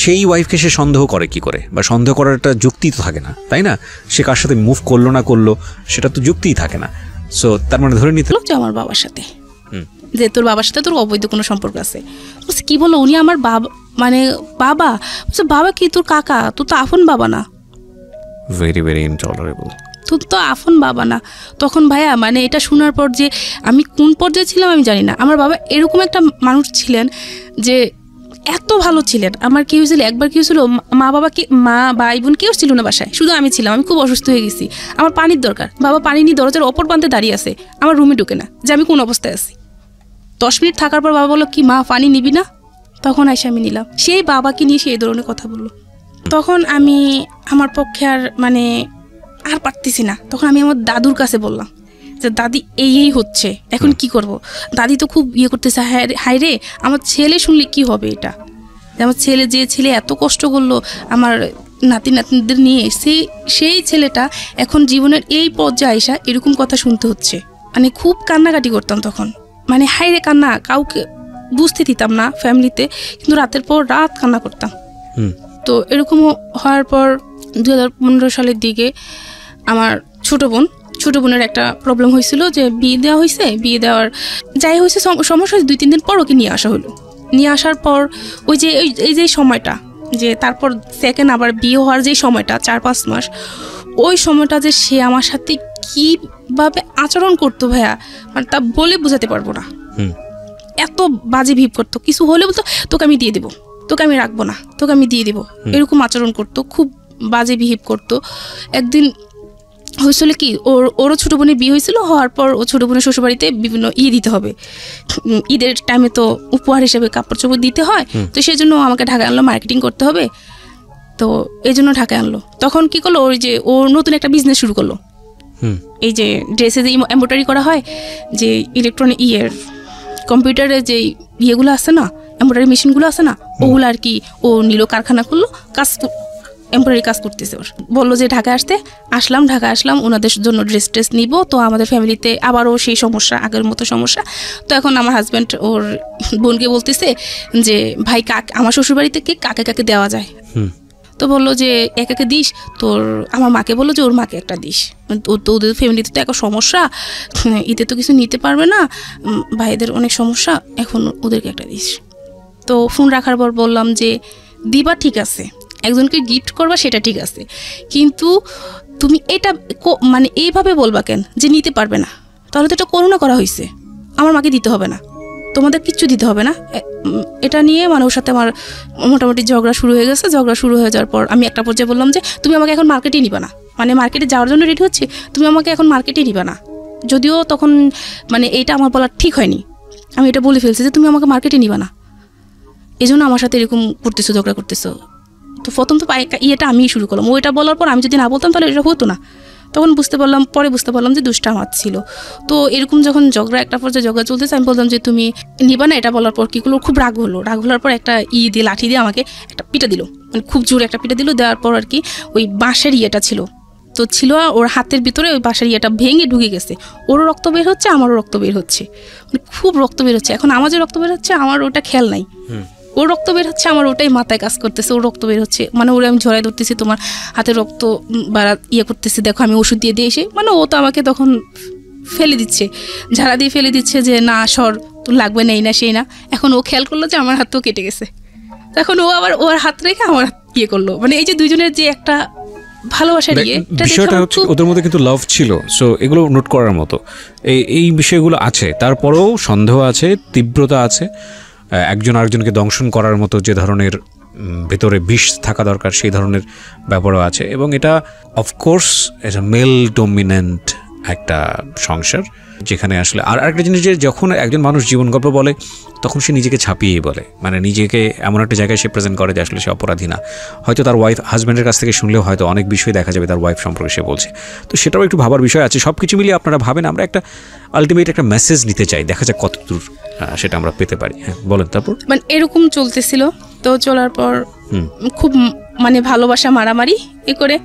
সেই ওয়াইফকে সে সন্দেহ করে কি করে, বা সন্দেহ করার একটা যুক্তি তো থাকে না, তাই না? সে কার সাথে মুভ করলো না করলো সেটা তো যুক্তিই থাকে না। সো তার মানে ধরে নিতে আমার বাবার সাথে, যে তোর বাবার সাথে তোর অবৈধ কোনো সম্পর্ক আছে। কি বললো উনি, আমার বাবা মানে বাবা, বাবা কি তোর কাকা, তোর তো আপন বাবা না, ভেরি ভেরি ইনটলারেবল, তোর তো আপন বাবা না। তখন ভাইয়া মানে এটা শোনার পর যে আমি কোন পর্যায়ে ছিলাম আমি জানি না। আমার বাবা এরকম একটা মানুষ ছিলেন যে এত ভালো ছিলেন। আমার কি হয়েছিল, একবার কি হয়েছিল, মা ভাই বোন কেউ ছিল না বাসায়, শুধু আমি ছিলাম। আমি খুব অসুস্থ হয়ে গেছি, আমার পানির দরকার, বাবা পানি নিয়ে দরজার অপর প্রান্তে দাঁড়িয়ে আছে, আমার রুমে ঢুকে না যে আমি কোন অবস্থায় আছি। 10 মিনিট থাকার পর বাবা বললো কি মা পানি নিবি না, তখন এসে আমি নিলাম। সেই বাবাকে নিয়ে সেই ধরনের কথা বললো। তখন আমি আমার পক্ষে আর মানে আর পারতেছি না। তখন আমি আমার দাদুর কাছে বললাম যে দাদি এই হচ্ছে, এখন কি করব। দাদি তো খুব করতেছে, হায় রে আমার ছেলে শুনলে কি হবে, এটা আমার ছেলে এত কষ্ট করলো আমার নাতিদের নিয়ে, সেই ছেলেটা এখন জীবনের এই পর্যায়ে আসা এরকম কথা শুনতে হচ্ছে। মানে খুব কান্নাকাটি করতাম তখন, মানে হায় রে কান্না, কাউকে বুঝতে দিতাম না ফ্যামিলিতে, কিন্তু রাতের পর রাত কান্না করতাম। তো এরকম হওয়ার পর 2015 সালের দিকে আমার ছোট বোনের একটা প্রবলেম হয়েছিল, যে বিয়ে দেওয়া হয়েছে, বিয়ে দেওয়ার যাই হয়েছে সমস্যা, 2-3 দিন পর ওকে নিয়ে আসা হলো। নিয়ে আসার পর ওই যে এই যে সময়টা, যে তারপর সেকেন্ড আবার বিয়ে হওয়ার যে সময়টা 4-5 মাস, ওই সময়টা যে সে আমার সাথে কিভাবে আচরণ করতো ভাইয়া, মানে তা বলে বোঝাতে পারবো না। এত বাজে বিহেভ করতো, কিছু হলে বলতো তোকে আমি দিয়ে দেবো, তোকে আমি রাখবো না, তোকে আমি দিয়ে দেবো, এরকম আচরণ করতো, খুব বাজে বিহেভ করতো। একদিন হয়েছিল কি, ওরও ছোটো বোনের বিয়ে হয়েছিল, হওয়ার পর ও ছোটো বোনের শ্বশুরবাড়িতে বিভিন্ন দিতে হবে, ঈদের টাইমে তো উপহার হিসেবে কাপড় চোপড় দিতে হয়, তো সেই জন্য আমাকে ঢাকায় আনলো, মার্কেটিং করতে হবে, তো এই জন্য ঢাকায় আনলো। তখন কি করলো, ওই যে ও নতুন একটা বিজনেস শুরু করলো, এই যে ড্রেসে যে এমব্রয়ডারি করা হয়, যে ইলেকট্রনিক কম্পিউটারে যে ইয়েগুলো আছে না, এমব্রয়ডারি মেশিনগুলো আছে না, ওগুলো আর কি ও নিল, কারখানা করলো, এমব্রয়ডারি কাজ করতেছে। ওর বললো যে ঢাকায় ঢাকায় আসলাম ওনাদের জন্য ড্রেস নিব, তো আমাদের ফ্যামিলিতে আবারও সেই সমস্যা, আগের মতো সমস্যা। তো এখন আমার হাজব্যান্ড ওর বোনকে বলতেছে যে ভাই আমার শ্বশুরবাড়িতে কি কাকে দেওয়া যায়, তো বললো যে একাকে দিস, তোর আমার মাকে বললো যে ওর মাকে একটা দিস, তো ওদের ফ্যামিলিতে তো একটা সমস্যা, ঈদে তো কিছু নিতে পারবে না, ভাইদের অনেক সমস্যা, এখন ওদেরকে একটা দিস। তো ফোন রাখার পর বললাম যে দিবা ঠিক আছে, একজনকে গিফট করবা সেটা ঠিক আছে, কিন্তু তুমি এটা মানে এইভাবে বলবা কেন যে নিতে পারবে না, তাহলে তো এটা করোনা করা হয়েছে, আমার মাকে দিতে হবে না, তোমাদের কিচ্ছু দিতে হবে না। এটা নিয়ে মানে ওর সাথে আমার মোটামুটি ঝগড়া শুরু হয়ে গেছে। ঝগড়া শুরু হয়ে যাওয়ার পর আমি একটা পর্যায়ে বললাম যে তুমি আমাকে এখন মার্কেটে নিবা না, মানে মার্কেটে যাওয়ার জন্য রেডি হচ্ছে, তুমি আমাকে এখন মার্কেটে নিবা না। যদিও তখন মানে এইটা আমার বলা ঠিক হয়নি, আমি এটা বলে ফেলছি যে তুমি আমাকে মার্কেটে নিবা না, এই জন্য আমার সাথে এরকম করতেছো, ঝগড়া করতেছো। তো প্রথম তো ইয়েটা আমিই শুরু করলাম, ওইটা বলার পর আমি যদি না বলতাম তাহলে এটা হতো না। তখন পরে বুঝতে পারলাম যে দুষ্টা আমার ছিল। তো এরকম যখন একটা পর্যায়ে ঝগড়া চলতেছে, আমি বললাম যে তুমি নিবা না। এটা বলার পর কী করলো, খুব রাগ হওয়ার পর একটা দিয়ে লাঠি দিয়ে আমাকে একটা পিটা দিল, মানে খুব জোরে একটা পিটা দিল। দেওয়ার পর আর কি ওই বাঁশের ইয়েটা ছিল ওর হাতের ভিতরে, ওই বাঁশের ইয়েটা ভেঙে ঢুকে গেছে। ওরও রক্ত বের হচ্ছে, আমারও রক্ত বের হচ্ছে, মানে খুব রক্ত বের হচ্ছে। এখন আমার যে রক্ত বের হচ্ছে আমার ওটা খেয়াল নাই, ওর রক্ত বের হচ্ছে, আমার ওটাই মাথায় কাজ করতেছে, ওর রক্ত বের হচ্ছে, মানে ওরে আমি ঝরাই ধরতেছি, তোমার হাতে রক্ত করতেছে, দেখো আমি ওষুধ দিয়ে এসে, মানে ও তো আমাকে তখন ফেলে দিচ্ছে, ঝাড়া দিয়ে ফেলে দিচ্ছে যে না সর, তোর লাগবে না, এই না সেই না। এখন ও খেয়াল করলো যে আমার হাতও কেটে গেছে, তখন ও আবার ওর হাত রেখে আমার করলো, মানে এই যে দুইজনের যে একটা ভালোবাসার বিষয়টা হচ্ছে, ওদের মধ্যে কিন্তু লাভ ছিল। সো এগুলো নোট করার মতো এই বিষয়গুলো আছে, তারপরেও সন্দেহ আছে, তীব্রতা আছে, একজন আরেকজনকে দংশন করার মতো যে ধরনের ভেতরে বিষ থাকা দরকার সেই ধরনের ব্যাপারও আছে। এবং এটা অফকোর্স এটা মেল ডমিনেন্ট একটা সংসার, যেখানে আসলে আর একটা জিনিস, যে যখন একজন মানুষ জীবন গল্প বলে তখন সে নিজেকে ছাপিয়েই বলে, মানে নিজেকে এমন একটা জায়গায় সে প্রেজেন্ট করে যে আসলে সে অপরাধী না। হয়তো তার হাজব্যান্ডের কাছ থেকে শুনলেও হয়তো অনেক বিষয় দেখা যাবে তার ওয়াইফ সম্পর্কে সে বলছে, তো সেটাও একটু ভাবার বিষয় আছে। সব কিছু মিলিয়ে আপনারা ভাবেন, আমরা একটা আলটিমেট একটা মেসেজ নিতে চাই, দেখা যাক কতদূর সেটা আমরা পেতে পারি। হ্যাঁ বলেন। তারপর মানে এরকম চলতেছিল, তো চলার পর খুব মানে ভালোবাসা মারামারি করে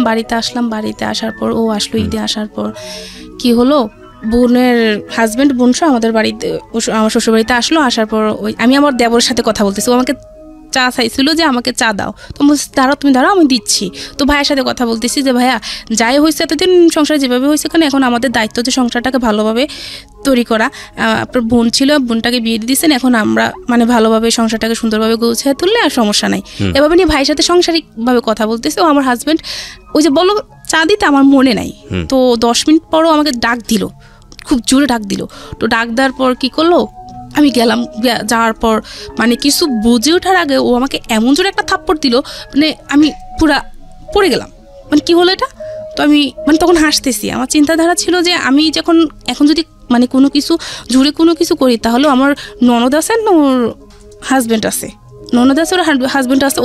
বাড়িতে আসার পর ও আসলো। ঈদে আসার পর কি হলো, বোনের হাজব্যান্ড বোন আমাদের বাড়িতে, আমার শ্বশুর বাড়িতে আসলো। আসার পর আমি আমার দেবরের সাথে কথা বলতেছি, ও আমাকে চা চাইছিল যে আমাকে চা দাও, তো তুমি দাঁড়াও আমি দিচ্ছি। তো ভাইয়ের সাথে কথা বলতেছি যে ভাইয়া যাই হয়েছে এতদিন সংসার যেভাবে হয়েছে, কারণ এখন আমাদের দায়িত্ব যে সংসারটাকে ভালোভাবে তৈরি করা। আপনার বোন ছিল, বোনটাকে বিয়ে দিয়ে দিচ্ছেন, এখন আমরা মানে ভালোভাবে সংসারটাকে সুন্দরভাবে গুছিয়ে তুললে আর সমস্যা নাই। এভাবে নিয়ে ভাইয়ের সাথে সাংসারিকভাবে কথা বলতেছে। ও আমার হাজব্যান্ড ওই যে বললো চা দিতে, আমার মনে নাই। তো 10 মিনিট পরও আমাকে ডাক দিল, খুব জোরে ডাক দিল। তো ডাক দেওয়ার পর কি করলো, আমি গেলাম। যাওয়ার পর মানে কিছু বুঝে ওঠার আগে ও আমাকে এমন জোরে একটা থাপ্পড় দিল, মানে আমি পুরা পড়ে গেলাম, মানে কি হলো এটা। তো আমি মানে তখন হাসতেছি, আমার চিন্তাধারা ছিল যে আমি এখন যদি মানে কোনো কিছু করি, তাহলে আমার ননদ আছে, ওর হাজব্যান্ড আছে,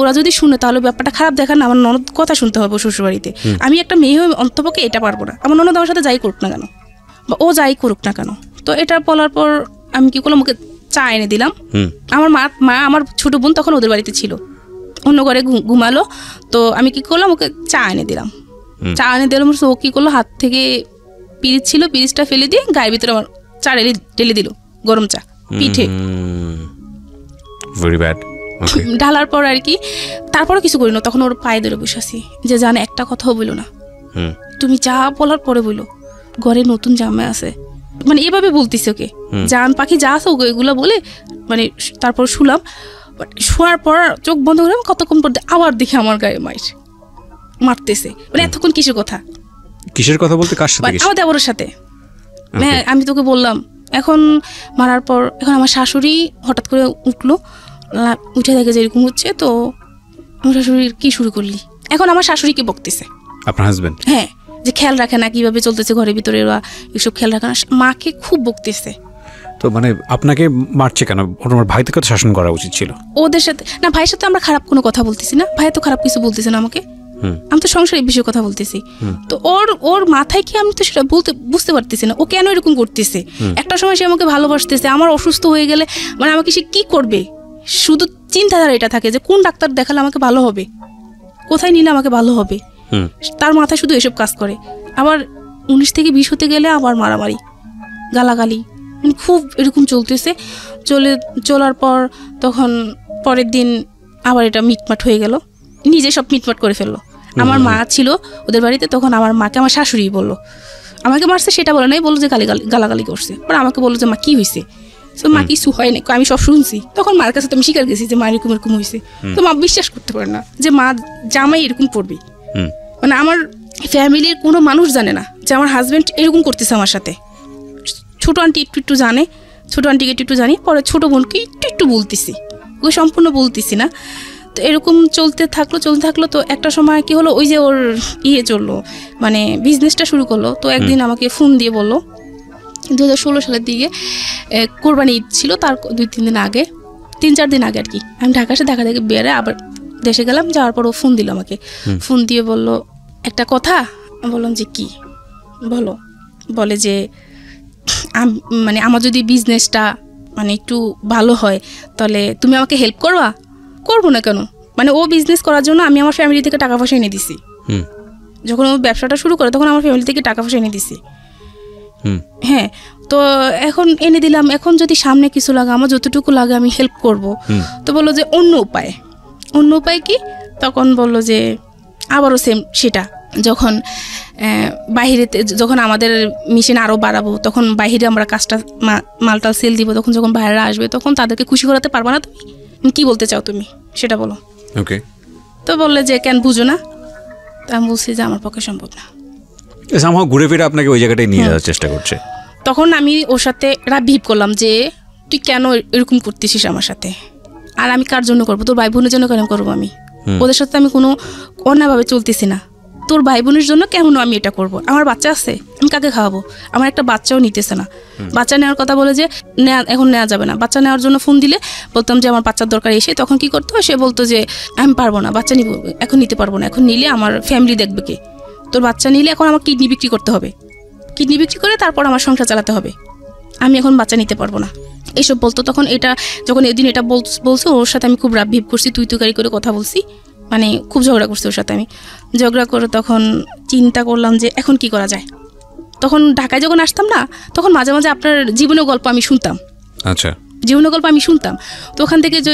ওরা যদি শুনে তাহলে ব্যাপারটা খারাপ দেখান, আমার ননদ কথা শুনতে হবে শ্বশুরবাড়িতে। আমি একটা মেয়ে হয়ে অন্তপক্ষে এটা পারবো না, আমার ননদ আমার সাথে যাই করুক না কেন, বা ও যাই করুক না কেন। তো এটা বলার পর আমি কি করলাম, ওকে চা এনে দিলাম। আমার মা আমার ছোট বোন তখন ওদের বাড়িতে ছিল, অন্য ঘরে ঘুমালো। তো আমি কি করলাম, ওকে চা এনে দিলাম। ও কি করলো, হাত থেকে পিরিচ ছিল, পিরিচটা ফেলে দিয়ে গায়ের ভিতরে আমার চা ঢেলে দিল, গরম চা পিঠে। ঢালার পর আর কি, তারপরে কিছু করি না, তখন ওর পায়ে ধরে বসে আছি যে জানে একটা কথাও বললো না, তুমি যা বলার পরে বললো, ঘরে নতুন জামাই আছে, মানে এভাবে বলতেছে ওকে, জান পাখি যা আছে ওকে এগুলো বলে। মানে তারপর শুলাম, শোয়ার পর চোখ বন্ধ করে কতক্ষণ পর আবার দেখে আমার গায়ে মারতেছে। মানে এতক্ষণ কিসের কথা বলতে, কার সাথে? আমার দেবরের সাথে। হ্যাঁ আমি তোকে বললাম। এখন মারার পর এখন আমার শাশুড়ি হঠাৎ করে উঠে দেখে যে এরকম হচ্ছে। তো আমার শাশুড়ি কি শুরু করলি, এখন আমার শাশুড়িকে বকতেছে, আপনার হাজবেন্ড? হ্যাঁ যে খেয়াল রাখে না কিভাবে চলতেছে ঘরের ভিতরে, ওরা এসব খেয়াল রাখে না। মাকে খুব বকতেছে। তো মানে আপনাকে মারছে কেন? ওনার ভাইকে তো শাসন করা উচিত ছিল। ওদের সাথে না, ভাইয়ের সাথে আমরা খারাপ কোনো কথা বলতেছি না, ভাই তো খারাপ কিছু বলতেছে না আমাকে, আমি তো সংসারের বিষয়ে কথা বলতেছি। তো ওর মাথায় কি আমি তো সেটা বুঝতে পারতেছি না, ও কেন এরকম করতেছে। একটা সময় সে আমাকে ভালোবাসতেছে, আমার অসুস্থ হয়ে গেলে মানে আমাকে সে কি করবে, শুধু চিন্তাধারা এটা থাকে যে কোন ডাক্তার দেখালে আমাকে ভালো হবে, কোথায় নিলে আমাকে ভালো হবে, তার মাথায় শুধু এসব কাজ করে। আবার 19 থেকে 20 হতে গেলে আবার মারামারি, গালাগালি, খুব এরকম চলতেছে। চলার পর তখন পরের দিন আবার এটা মিটমাট হয়ে গেল, নিজে সব মিটমাট করে ফেললো। আমার মা ছিল ওদের বাড়িতে, তখন আমার মাকে আমার শাশুড়ি বললো, আমাকে মারছে সেটা বলে নাই, বললো যে গালাগালি করছে। পরে আমাকে বললো যে মা কি হয়েছে, তো মা কিছু হয় না, আমি সব শুনছি। তখন মার কাছে তো আমি স্বীকার গেছি যে মা এরকম এরকম হয়েছে। তো মা বিশ্বাস করতে পারে না যে মা জামাই এরকম করবে। মানে আমার ফ্যামিলির কোনো মানুষ জানে না যে আমার হাজব্যান্ড এরকম করতেছে আমার সাথে। ছোটো আন্টি একটু জানে, ছোটো আন্টিকে একটু জানি, পরে ছোটো বোনকে একটু বলতেছি, ওকে সম্পূর্ণ বলতেছি না। তো এরকম চলতে থাকলো। তো একটা সময় কি হলো, ওই যে ওর চললো, মানে বিজনেসটা শুরু করলো। তো একদিন আমাকে ফোন দিয়ে বললো, 2016 সালের দিকে কোরবানি ঈদ ছিল, তার 2-3 দিন আগে, 3-4 দিন আগে আর কি। আমি ঢাকা এসে দেখা বেড়ে আবার দেশে গেলাম। যাওয়ার পর ও ফোন দিল আমাকে, ফোন দিয়ে বলল একটা কথা। বললাম যে কি, বলে যে মানে আমার যদি বিজনেসটা মানে একটু ভালো হয় তাহলে তুমি আমাকে হেল্প করবো না কেন? মানে ও বিজনেস করার জন্য আমি আমার ফ্যামিলি থেকে টাকা পয়সা এনে দিছি। যখন ও ব্যবসাটা শুরু করে তখন আমার ফ্যামিলি থেকে টাকা পয়সা এনে দিছি। হ্যাঁ, তো এখন এনে দিলাম, এখন যদি সামনে কিছু লাগে, আমার যতটুকু লাগে আমি হেল্প করব। তো বললো যে অন্য উপায় কি? তখন বললো যে আবারও সেম সেটা, যখন বাহিরেতে, যখন আমাদের মিশন আরও বাড়াবো, তখন বাহিরে আমরা কাজটা মালটাল সেল দিব, তখন যখন বাইরে আসবে তখন তাদেরকে খুশি করাতে পারবো না তুমি, কি বলতে চাও তুমি সেটা বলো। ওকে। তো বললে যে কেন বুঝো না? তা আমি বলছি যে আমার পক্ষে সম্ভব না। সামহাও ঘুরে ফিরে আপনাকে ওই জায়গাটায় নিয়ে যাওয়ার চেষ্টা করছে। তখন আমি ওর সাথে রাবিব করলাম যে তুই কেন এরকম করতেছিস আমার সাথে, আর আমি কার জন্য করবো? তোর ভাই বোনের জন্য কেন করবো? আমি ওদের সাথে আমি কোনো অন্যায়ভাবে চলতেছি না, তোর ভাই বোনের জন্য কেমন আমি এটা করব? আমার বাচ্চা আছে, আমি কাকে খাওয়াবো? আমার একটা বাচ্চাও নিতেছে না। বাচ্চা নেওয়ার কথা বলে যে এখন নেওয়া যাবে না। বাচ্চা নেওয়ার জন্য ফোন দিলে বলতাম যে আমার বাচ্চার দরকার, এসে তখন কি করতো, সে বলতো যে আমি পারবো না, বাচ্চা নিব, এখন নিতে পারবো না, এখন নিলে আমার ফ্যামিলি দেখবে কে? তোর বাচ্চা নিলে এখন আমার কিডনি বিক্রি করতে হবে, কিডনি বিক্রি করে তারপর আমার সংসার চালাতে হবে, আমি এখন বাচ্চা নিতে পারবো না, এসব বলতো। তখন এটা যখন এদিন এটা বলছে, ওর সাথে আমি খুব রাগ ভিপ করছি, তুই গাড়ি করে কথা বলছি, মানে খুব ঝগড়া করছি ওর সাথে। আমি ঝগড়া করে তখন চিন্তা করলাম যে এখন কি করা যায়। তখন ঢাকায় যখন আসতাম না, তখন মাঝে মাঝে আপনার জীবনের গল্প আমি শুনতাম। আচ্ছা, জীবনের গল্প আমি শুনতাম। তো ওখান থেকে যে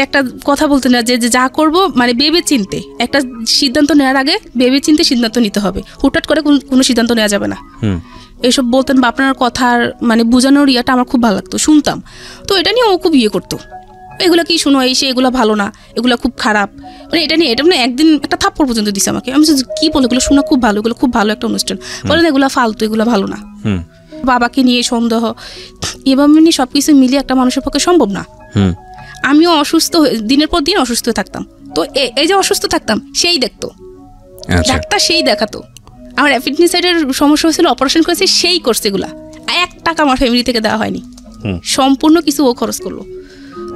একটা কথা বলতে না, যে যা করব মানে ভেবে চিনতে, একটা সিদ্ধান্ত নেওয়ার আগে ভেবে চিনতে সিদ্ধান্ত নিতে হবে, হুটহাট করে কোনো সিদ্ধান্ত নেওয়া যাবে না, এসব বলতেন। বা আপনার কথার মানে বোঝানোর ইয়াটা আমার খুব ভালো লাগতো, শুনতাম। তো এটা নিয়ে ও খুব করতো, এগুলো কি শুনো, এসে এগুলো ভালো না, এগুলো খুব খারাপ, মানে এটা নিয়ে এটা মানে একদিন একটা থাপ্পড় পর্যন্ত দিছে আমাকে। আমি কি বলে, এগুলো শোনা খুব ভালো, এগুলো খুব ভালো একটা অনুষ্ঠান, বলে না এগুলো ফালতু, এগুলো ভালো না। বাবাকে নিয়ে সন্দেহ, এভাবে নিয়ে সবকিছু মিলিয়ে একটা মানুষের পক্ষে সম্ভব না। আমিও অসুস্থ, দিনের পর দিন অসুস্থ হয়ে থাকতাম। তো এই যে অসুস্থ থাকতাম, সেই দেখতো ডাক্তার, সেই দেখাতো। আমার অ্যাপেন্ডিসাইটের সমস্যা হয়েছিল, অপারেশন করেছে, সেই করছে এগুলা। 1 টাকা আমার ফ্যামিলি থেকে দেওয়া হয়নি, সম্পূর্ণ কিছু ও খরচ করলো।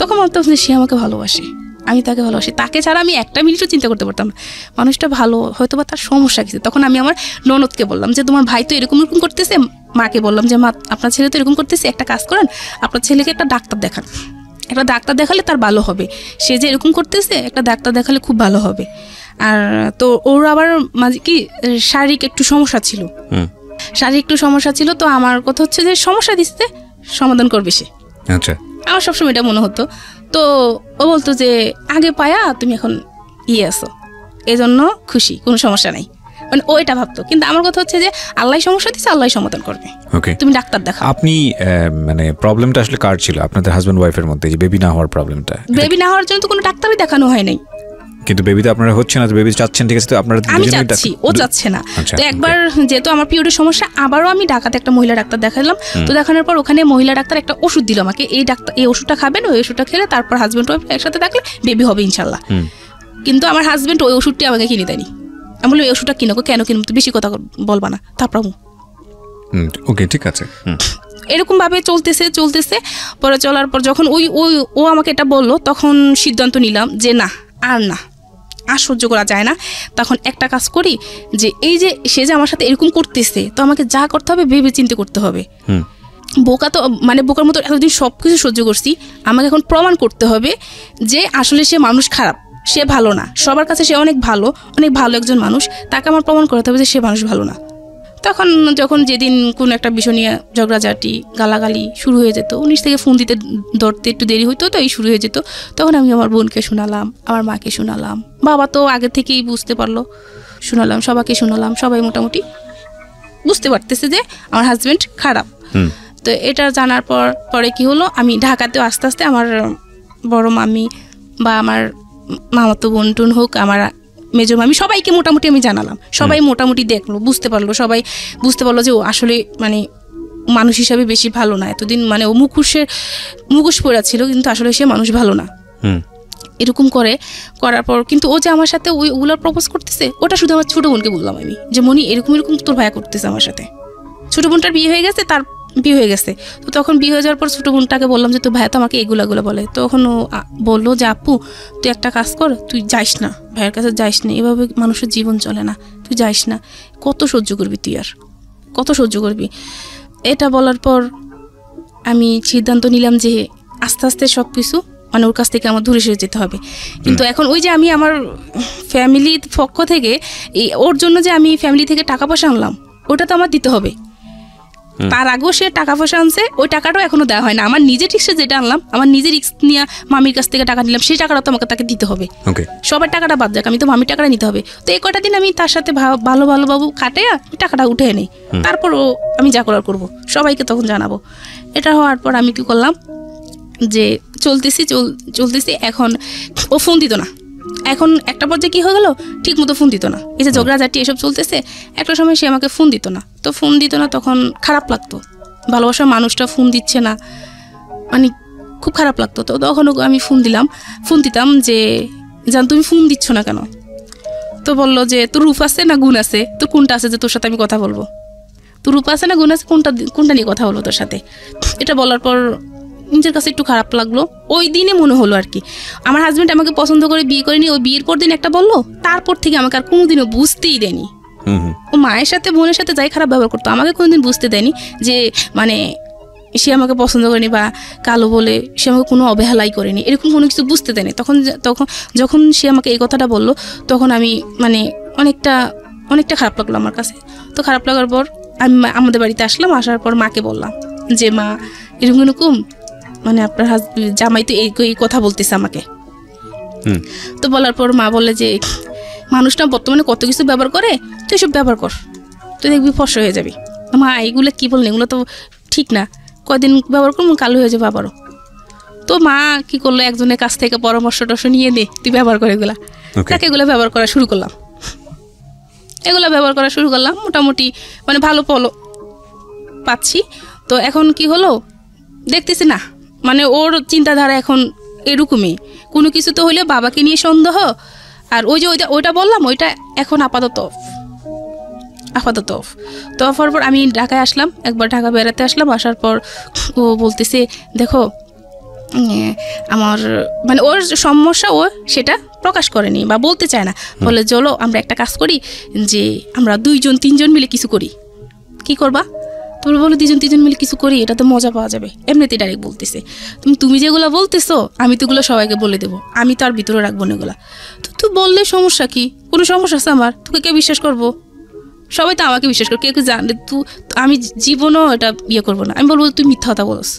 তখন ভাবতাম যে সে আমাকে ভালোবাসে, আমি তাকে ভালোবাসি, তাকে ছাড়া আমি একটা মিনিটও চিন্তা করতে পারতাম না। মানুষটা ভালো, হয়তো বা তার সমস্যা কিছু। তখন আমি আমার ননদকে বললাম যে তোমার ভাই তো এরকম করতেছে। মাকে বললাম যে মা, আপনার ছেলে তো এরকম করতেছে, একটা কাজ করেন, আপনার ছেলেকে একটা ডাক্তার দেখান, একটা ডাক্তার দেখালে তার ভালো হবে, সে যে এরকম করতেছে একটা ডাক্তার দেখালে খুব ভালো হবে। আর তো ওর আবার মাঝে কি শারীরিক একটু সমস্যা ছিল, তো আমার কথা হচ্ছে যে সমস্যা দিচ্ছে সমাধান করবে সে। আচ্ছা, আমার সবসময় এটা মনে হতো। তো ও বলতো যে আগে পায়া তুমি এখন আছো, এজন্য খুশি, কোনো সমস্যা নাই, মানে ও এটা ভাবতো। কিন্তু আমার কথা হচ্ছে যে আল্লাহ সমস্যা দিচ্ছে, আল্লাহ সমাধান করবে, তুমি ডাক্তার দেখাও। আপনি মানে প্রবলেমটা আসলে কার ছিল, আপনাদের হাজব্যান্ড ওয়াইফের মধ্যে, যে বেবি না হওয়ার প্রবলেমটা? বেবি না হওয়ার জন্য তো কোনো ডাক্তারই দেখানো হয় নাই, কিন্তু বেবি তো আপনারা হচ্ছে না, বেবি চাচ্ছেন, ঠিক আছে, তো আপনারা আমি চাচ্ছি, ও চাচ্ছে না। তো একবার যেহেতু আমার পিরিয়ডের সমস্যা, আবারও আমি ঢাকাতে একটা মহিলা ডাক্তার দেখালাম। তো দেখানোর পর ওখানে মহিলা ডাক্তার একটা ওষুধ দিল আমাকে, এই ওষুধটা খাবেন, ওই ওষুধটা খেলে তারপর হাজব্যান্ড ওয়াইফ একসাথে থাকলে বেবি হবে ইনশাল্লাহ। কিন্তু আমার হাজব্যান্ড ওই ওষুধটি আমাকে কিনে দেয়নি, আমি বললাম এই ওষুধটা কিনো, কেন কিনবো, তো বেশি কথা বলবা না, তারপর ওকে ঠিক আছে। এরকম ভাবে চলতেছে পরে চলার পর যখন ও আমাকে এটা বললো, তখন সিদ্ধান্ত নিলাম যে না আর সহ্য করা যায় না। তখন একটা কাজ করি, যে এই যে সে যে আমার সাথে এরকম করতেছে, তো আমাকে যা করতে হবে ভেবে চিন্তে করতে হবে। বোকা তো মানে বোকার মতো এতদিন সব কিছু সহ্য করছি, আমাকে এখন প্রমাণ করতে হবে যে আসলে সে মানুষ খারাপ, সে ভালো না। সবার কাছে সে অনেক ভালো একজন মানুষ, তাকে আমার প্রমাণ করতে হবে যে সে মানুষ ভালো না। যখন যেদিন কোন একটা বিষয় নিয়ে ঝগড়াঝাটি গালাগালি শুরু হয়ে যেত, উনিশ থেকে ফোন ধরতে একটু দেরি হইতো, তো এই শুরু হয়ে যেত, তখন আমি আমার বোনকে শোনালাম, আমার মাকে শোনালাম, বাবা তো আগে থেকেই বুঝতে পারলো, শোনালাম, সবাইকে শোনালাম। সবাই মোটামুটি বুঝতে পারতেছে যে আমার হাজবেন্ড খারাপ। তো এটা জানার পরে কি হলো, আমি ঢাকাতেও আস্তে আস্তে আমার বড় মামি বা আমার মামাতো বোন টুন হোক, আমার মেজো মামি, সবাইকে মোটামুটি আমি জানালাম। সবাই মোটামুটি দেখলো, বুঝতে পারলো, সবাই বুঝতে পারলো যে ও আসলে মানে মানুষ হিসাবে বেশি ভালো না। এতদিন মানে ও মুখোশ পড়া ছিল, কিন্তু আসলে সে মানুষ ভালো না। এরকম করার পর কিন্তু ও যে আমার সাথে ওগুলো প্রপোজ করতেছে, ওটা শুধু আমার ছোট বোনকে বললাম আমি, যে মনি এরকম তোর ভাইয়া করতেছে আমার সাথে। ছোট বোনটার বিয়ে হয়ে গেছে, তার বিয়ে হয়ে গেছে, তো তখন বিয়ে হয়ে যাওয়ার পর ছোট বোনটাকে বললাম যে তোর ভাইয়া তো আমাকে এগুলো বলে। তখন ও বললো যে আপু তুই একটা কাজ কর, তুই যাইস না, ভাইয়ের কাছে যাইস না, এভাবে মানুষের জীবন চলে না, তুই যাইস না, কত সহ্য করবি তুই, আর কত সহ্য করবি। এটা বলার পর আমি সিদ্ধান্ত নিলাম যে আস্তে আস্তে সব কিছু মানে ওর কাছ থেকে আমার দূরে সরে যেতে হবে। কিন্তু এখন ওই যে আমি আমার ফ্যামিলির পক্ষ থেকে ওর জন্য যে আমি ফ্যামিলি থেকে টাকা পয়সা আনলাম, ওটা তো আমার দিতে হবে। তার আগেও সে টাকা পয়সা আনছে, ওই টাকাটাও এখনো দেওয়া হয় না। আমার নিজের রিক্সে যেটা আনলাম, আমার নিজের রিক্স নিয়ে মামির কাছ থেকে টাকা নিলাম, সেই টাকাটা তো আমাকে তাকে দিতে হবে। সবার টাকাটা বাদ যাক, আমি তো মামির টাকাটা নিতে হবে। তো এই কটা দিন আমি তার সাথে ভালো বাবু কাটে টাকাটা উঠে নেই, তারপর আমি যা করার করবো, সবাইকে তখন জানাবো। এটা হওয়ার পর আমি কি করলাম, যে চলতেছি এখন ও ফোন দিত না। এখন একটা পর্যায়ে কি হয়ে গেল, ঠিক মতো ফোন দিত না। এই যে ঝগড়াঝাটি এসব চলতেছে, একটা সময় সে আমাকে ফোন দিত না। তো ফোন দিত না, তখন খারাপ লাগতো, ভালোবাসার মানুষটা ফোন দিচ্ছে না, মানে খুব খারাপ লাগতো। তো তখন আমি ফোন দিতাম যে জান তুমি ফোন দিচ্ছ না কেন? তো বললো যে তোর রূপ আছে না গুণ আছে, তোর কোনটা আছে যে তোর সাথে আমি কথা বলবো? তোর রূপ আছে না গুণ আছে, কোনটা নিয়ে কথা বলবো তোর সাথে? এটা বলার পর নিজের কাছে একটু খারাপ লাগলো। ওই দিনে মনে হলো আর কি, আমার হাজবেন্ড আমাকে পছন্দ করে বিয়ে করেনি, ওই বিয়ের পর দিন একটা বললো, তারপর থেকে আমাকে আর কোনোদিনও বুঝতেই দেয়নি। ও মায়ের সাথে বোনের সাথে যাই খারাপ ব্যবহার করতো, আমাকে কোনোদিন বুঝতে দেয়নি যে মানে সে আমাকে পছন্দ করেনি বা কালো বলে সে আমাকে কোনো অবহেলাই করেনি, এরকম কোনো কিছু বুঝতে দেয়নি। যখন সে আমাকে এই কথাটা বললো, তখন আমি মানে অনেকটা খারাপ লাগলো আমার কাছে। তো খারাপ লাগার পর আমি আমাদের বাড়িতে আসলাম, আসার পর মাকে বললাম যে মা এরকম মানে আপনার জামাই তো এই কথা বলতেছে আমাকে। তো বলার পর মা বলে যে মানুষটা বর্তমানে কত কিছু ব্যবহার করে, তুই এসব ব্যবহার কর, তুই দেখবি ফর্সা হয়ে যাবি। মা এগুলো কি বললেন, এগুলো তো ঠিক না, কয়দিন ব্যবহার করবো কালো হয়ে যাবে আবারও। তো মা কি করলো, একজনের কাছ থেকে পরামর্শ নিয়ে দে, তুই ব্যবহার করে এগুলা। তাকে এগুলো ব্যবহার করা শুরু করলাম, মোটামুটি মানে ভালো ফল পাচ্ছি। তো এখন কি হলো দেখতেছি না, মানে ওর চিন্তাধারা এখন এরকমই, কোনো কিছু তো হইলে বাবাকে নিয়ে সন্দেহ। আর ওই যে ওইটা বললাম, ওইটা এখন আপাতত তো হওয়ার পর আমি ঢাকায় আসলাম, একবার ঢাকা বেড়াতে আসলাম। আসার পর ও বলতেছে দেখো আমার মানে ওর সমস্যা, ও সেটা প্রকাশ করেনি বা বলতে চায় না। বলে চলো আমরা একটা কাজ করি, যে আমরা 2-3 মিলে কিছু করি। কি করবা? তোমরা বলো 2-3 মিলে কিছু করি, এটা তো মজা পাওয়া যাবে। এমনিতে ডাইরেক্ট বলতেছে, তুমি যেগুলো বলতেছো আমি তো ওগুলো সবাইকে বলে দেবো, আমি তো আর ভিতরে রাখবো না এগুলা। তো তুই বললে সমস্যা কি, কোনো সমস্যা আছে আমার? তোকে কে বিশ্বাস করবো? সবাই তো আমাকে বিশ্বাস করে, কেউ জানে আমি জীবনও এটা করবো না। আমি বলবো তুই মিথ্যা কথা বলস।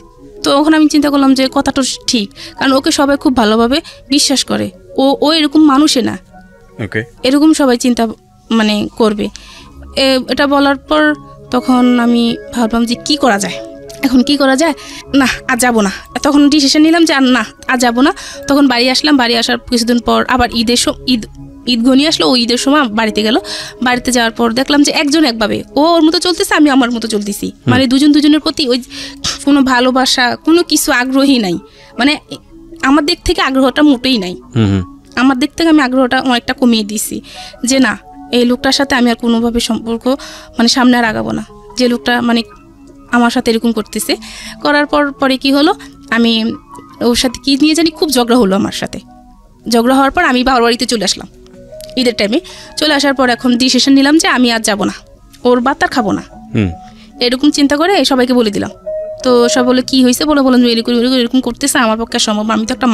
তো ওখানে আমি চিন্তা করলাম যে কথাটা ঠিক, কারণ ওকে সবাই খুব ভালোভাবে বিশ্বাস করে, ও এরকম মানুষে না, এরকম সবাই চিন্তা মানে করবে। এটা বলার পর তখন আমি ভাবলাম যে কি করা যায়, এখন কি করা যায়, না আর যাবো না। তখন ডিসিশন নিলাম যে না আর যাবো না। তখন বাড়ি আসলাম, বাড়ি আসার কিছুদিন পর আবার ঈদ ঘনিয়ে আসলো। ও ঈদের সময় বাড়িতে গেল, বাড়িতে যাওয়ার পর দেখলাম যে একজন একভাবে, ও ওর মতো চলতেছে, আমি আমার মতো চলতেছি, মানে দুজনের প্রতি ওই কোনো ভালোবাসা কোনো কিছু আগ্রহী নাই, মানে আমার দিক থেকে আগ্রহটা মোটেই নাই। আমার দিক থেকে আমি আগ্রহটা অনেকটা কমিয়ে দিছি, যে না এই লোকটার সাথে আমি আর কোনোভাবে সম্পর্ক মানে সামনে আর আগাবো না। যে লোকটা মানে আমার সাথে এরকম করতেছে, করার পরে কি হলো, আমি ওর সাথে কি নিয়ে জানি খুব ঝগড়া হলো আমার সাথে। ঝগড়া হওয়ার পর আমি বাবার বাড়িতে চলে আসলাম ঈদের টাইমে। চলে আসার পর এখন ডিসিশন নিলাম যে আমি আর যাবো না, ওর ভাত আর খাবো না, এরকম চিন্তা করে সবাইকে বলে দিলাম। তো সব বলে কি হয়েছে, বললাম এরকম করতেছে আমার পক্ষে সম্ভব, আমি তো একটা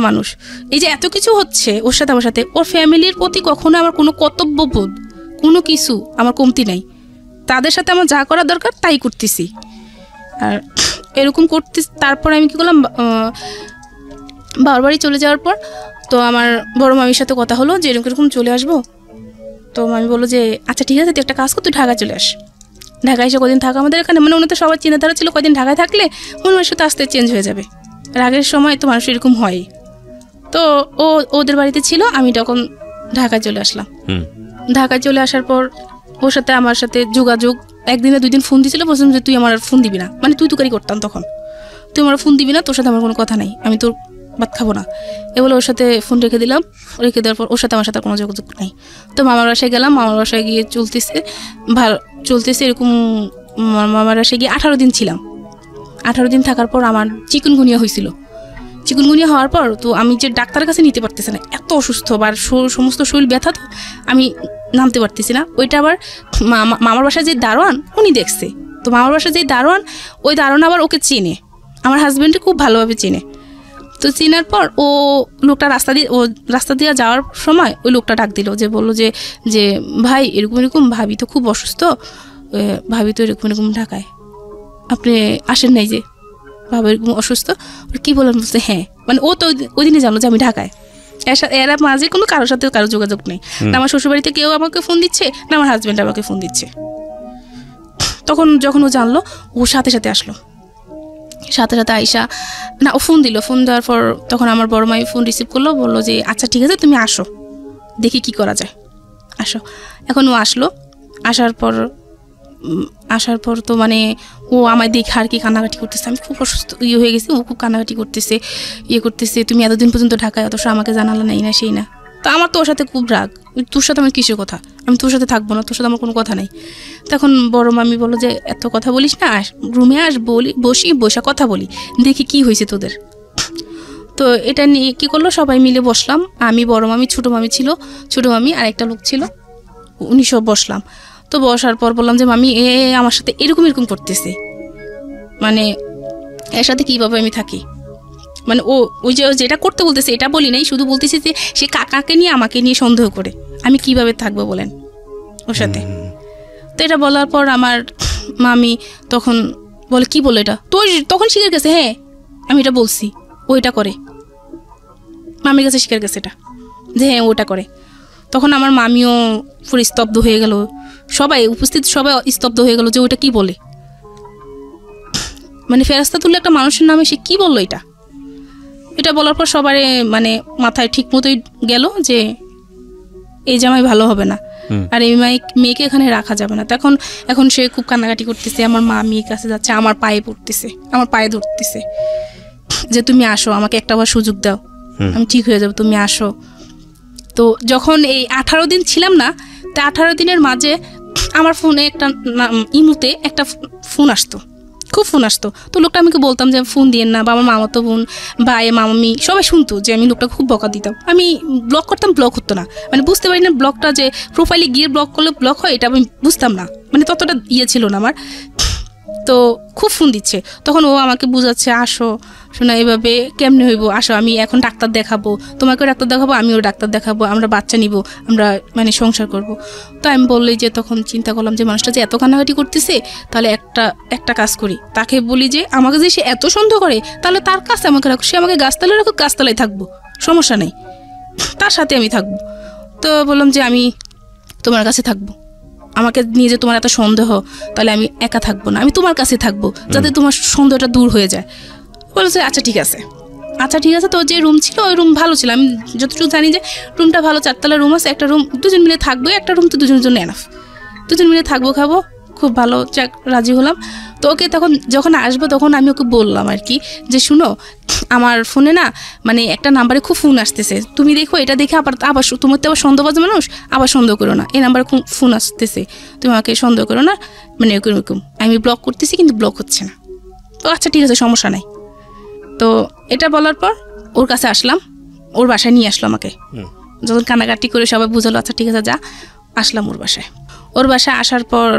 মানুষ। এই যে এত কিছু হচ্ছে ওর সাথে আমার সাথে, ওর ফ্যামিলির প্রতি কখনো আমার কোনো কর্তব্যবোধ কোনো কিছু আমার কমতি নাই। তাদের সাথে আমার যা করা দরকার তাই করতেছি। আর এরকম করতে তারপর আমি কি করলাম, বাবার বাড়ি চলে যাওয়ার পর তো আমার বড় মামির সাথে কথা হলো যে এরকম চলে আসবো। তো মামি বললো যে আচ্ছা ঠিক আছে, তুই একটা কাজ কর, তুই ঢাকায় চলে আস। ঢাকায় এসে কদিন থাকা আমাদের এখানে, মানে ওনাদের সবার চিন্তাধারা ছিল কদিন ঢাকায় থাকলে মানুষের সাথে আস্তে চেঞ্জ হয়ে যাবে। রাগের সময় তো মানুষ এরকম হয়। তো ওদের বাড়িতে ছিল, আমি তখন ঢাকায় চলে আসলাম। ঢাকায় চলে আসার পর ওর সাথে আমার সাথে যোগাযোগ, একদিনে 2 দিন ফোন দিয়েছিল, বলছিলাম যে তুই আমার আর ফোন দিবি না, মানে তুই তুকারি করতাম তখন, তুই আমার ফোন দিবি না, তোর সাথে আমার কোনো কথা নাই, আমি তোর ভাত খাবো না, এ বলে ওর সাথে ফোন রেখে দিলাম। রেখে দেওয়ার পর ওর সাথে আমার সাথে কোনো যোগাযোগ নাই। তো মামার বাসায় গেলাম, মামার বাসায় গিয়ে চলতেছে এরকম। মামার বাসায় গিয়ে 18 দিন ছিলাম। 18 দিন থাকার পর আমার চিকুনগুনিয়া হয়েছিল। চিকুনগুনিয়া হওয়ার পর তো আমি যে ডাক্তারের কাছে নিতে পারতেছি না, এত অসুস্থ, বা সমস্ত শরীর ব্যথা, তো আমি নামতে পারতেছি না। ওইটা আবার মামার বাসায় যে দারোয়ান উনি দেখছে। তো মামার বাসায় যে দারোয়ান, ওই দারোয়ান আবার ওকে চেনে, আমার হাজব্যান্ডকে খুব ভালোভাবে চেনে। তো চেনার পর ও লোকটা রাস্তা দিয়ে যাওয়ার সময় ওই লোকটা ডাক দিল, যে বললো যে ভাই এরকম ভাবি তো খুব অসুস্থ, ভাবি তো এরকম ঢাকায়, আপনি আসেন নাই যে, বাবা এরকম অসুস্থ। কি বলেন, বলছে হ্যাঁ, মানে ও তো ওই দিনে জানলো যে আমি ঢাকায়। এরা মাঝে কোনো কারোর সাথে কারো যোগাযোগ নেই, না আমার শ্বশুরবাড়িতে কেউ আমাকে ফোন দিচ্ছে, না আমার হাজব্যান্ড আমাকে ফোন দিচ্ছে। তখন যখন ও জানলো, ও সাথে সাথে আসলো, সাথে আইসা না ও ফোন দিল। ফোন দেওয়ার পর তখন আমার বড় মাই ফোন রিসিভ করলো, বললো যে আচ্ছা ঠিক আছে তুমি আসো, দেখি কি করা যায়, আসো। এখন ও আসলো। আসার পর তো মানে ও আমায় দেখে আর কি কান্নাকাটি করতেছে, আমি খুব অসুস্থ হয়ে গেছি, ও খুব কান্নাকাটি করতেছে, তুমি এতদিন পর্যন্ত ঢাকায়, অথচ আমাকে জানালা নাই না সেই না। তো আমার তো ওর সাথে খুব রাগ, তোর সাথে আমার কিসের কথা, আমি তোর সাথে থাকবো না, তোর সাথে আমার কোনো কথা নাই। তখন বড় মামি বললো যে এত কথা বলিস না, রুমে বসা কথা বলি, দেখি কি হয়েছে তোদের। তো এটা নিয়ে কি করলো, সবাই মিলে বসলাম, আমি, বড় মামি, ছোটো মামি ছিল, ছোটো মামি আর একটা লোক ছিল, উনি সব বসলাম। তো বসার পর বললাম যে মামি আমার সাথে এরকম করতেছে, মানে এর সাথে কীভাবে আমি থাকি, মানে ওই যে যেটা করতে বলতেছে এটা বলি নাই, শুধু বলতেছি যে সে কাকাকে নিয়ে আমাকে নিয়ে সন্দেহ করে, আমি কিভাবে থাকবো বলেন ওর সাথে। তো এটা বলার পর আমার মামি তখন বলে কি বলে এটা তোর, তখন শিখে গেছে, হ্যাঁ আমি এটা বলছি, ও এটা করে, মামির কাছে শিখে গেছে এটা, যে হ্যাঁ ওটা করে। তখন আমার মামিও পুরো স্তব্ধ হয়ে গেল, সবাই উপস্থিত সবাই স্তব্ধ হয়ে গেল যে ওইটা কি বলে, মানে ফেরেশতা তুললে একটা মানুষের নামে সে কি বললো এটা বলার পর সবার মানে মাথায় ঠিক মতোই গেল যে এই জামাই ভালো হবে না, আর এই মেয়েকে এখানে রাখা যাবে না। এখন সে খুব কান্নাকাটি করতেছে, আমার মা মেয়ের কাছে যাচ্ছে, আমার পায়ে পড়তেছে, আমার পায়ে ধরতেছে যে তুমি আসো, আমাকে একটাবার সুযোগ দাও, আমি ঠিক হয়ে যাবো, তুমি আসো। তো যখন এই 18 দিন ছিলাম না, তা 18 দিনের মাঝে আমার ফোনে একটা ইমুতে একটা ফোন আসতো, খুব ফোন আসতো। তো লোকটা আমাকে বলতাম যে ফোন দিয়েন না, বা আমার মামাতো বোন বা মামি সবাই শুনতো যে আমি লোকটা খুব বকা দিতাম, আমি ব্লক করতাম, ব্লক হতো না, মানে বুঝতে পারি না ব্লকটা যে প্রোফাইলে গিয়ে ব্লক করলে ব্লক হয়, এটা আমি বুঝতাম না, মানে ততটা ছিল না আমার। তো খুব ফোন দিচ্ছে, তখন ও আমাকে বুঝাচ্ছে আসো শোনা, এভাবে কেমনে হইব, আসো আমি এখন ডাক্তার দেখাবো, তোমাকেও ডাক্তার দেখাবো, আমিও ডাক্তার দেখাবো, আমরা বাচ্চা নিব, আমরা মানে সংসার করব। তো আমি বললেই যে তখন চিন্তা করলাম যে মানুষটা যে এত কান্নাকাটি করতেছে, তাহলে একটা কাজ করি, তাকে বলি যে আমাকে যে সে এত সন্দেহ করে, তাহলে তার কাছে আমাকে রাখো, সে আমাকে গাছতলায় রাখো, গাছতলায় থাকবো, সমস্যা নেই, তার সাথে আমি থাকবো। তো বললাম যে আমি তোমার কাছে থাকবো, আমাকে নিয়ে যে তোমার এত সন্দেহ, তাহলে আমি একা থাকবো না, আমি তোমার কাছে থাকবো, যাতে তোমার সন্দেহটা দূর হয়ে যায়। বলেছে আচ্ছা ঠিক আছে। তো যে রুম ছিল ওই রুম ভালো ছিল, আমি যতটুকু জানি যে রুমটা ভালো, 4 তলা রুম আছে, একটা রুম 2 জন মিলে থাকবো, একটা রুম তো 2 জনের জন্য এনাফ, 2 জন মিলে থাকবো, খাবো, খুব ভালো, রাজি হলাম। তো ওকে তখন যখন আসবো তখন আমি ওকে বললাম আর কি যে শুনো, আমার ফোনে না মানে একটা নাম্বারে খুব ফোন আসতেছে, তুমি দেখো এটা দেখে আবার তোমার তো আবার সন্দেহবাজ মানুষ, আবার সন্দেহ করো না, এই নাম্বারে ফোন আসতেছে, তুমি আমাকে সন্দেহ করো না, মানে এরকম আমি ব্লক করতেছি কিন্তু ব্লক হচ্ছে না। তো আচ্ছা ঠিক আছে, সমস্যা নাই। তো এটা বলার পর ওর কাছে আসলাম, ওর বাসায় নিয়ে আসলো আমাকে। যখন কান্নাকাটি করে সবাই বুঝালো আচ্ছা ঠিক আছে যা, আসলাম ওর বাসায়। ওর বাসায় আসার পর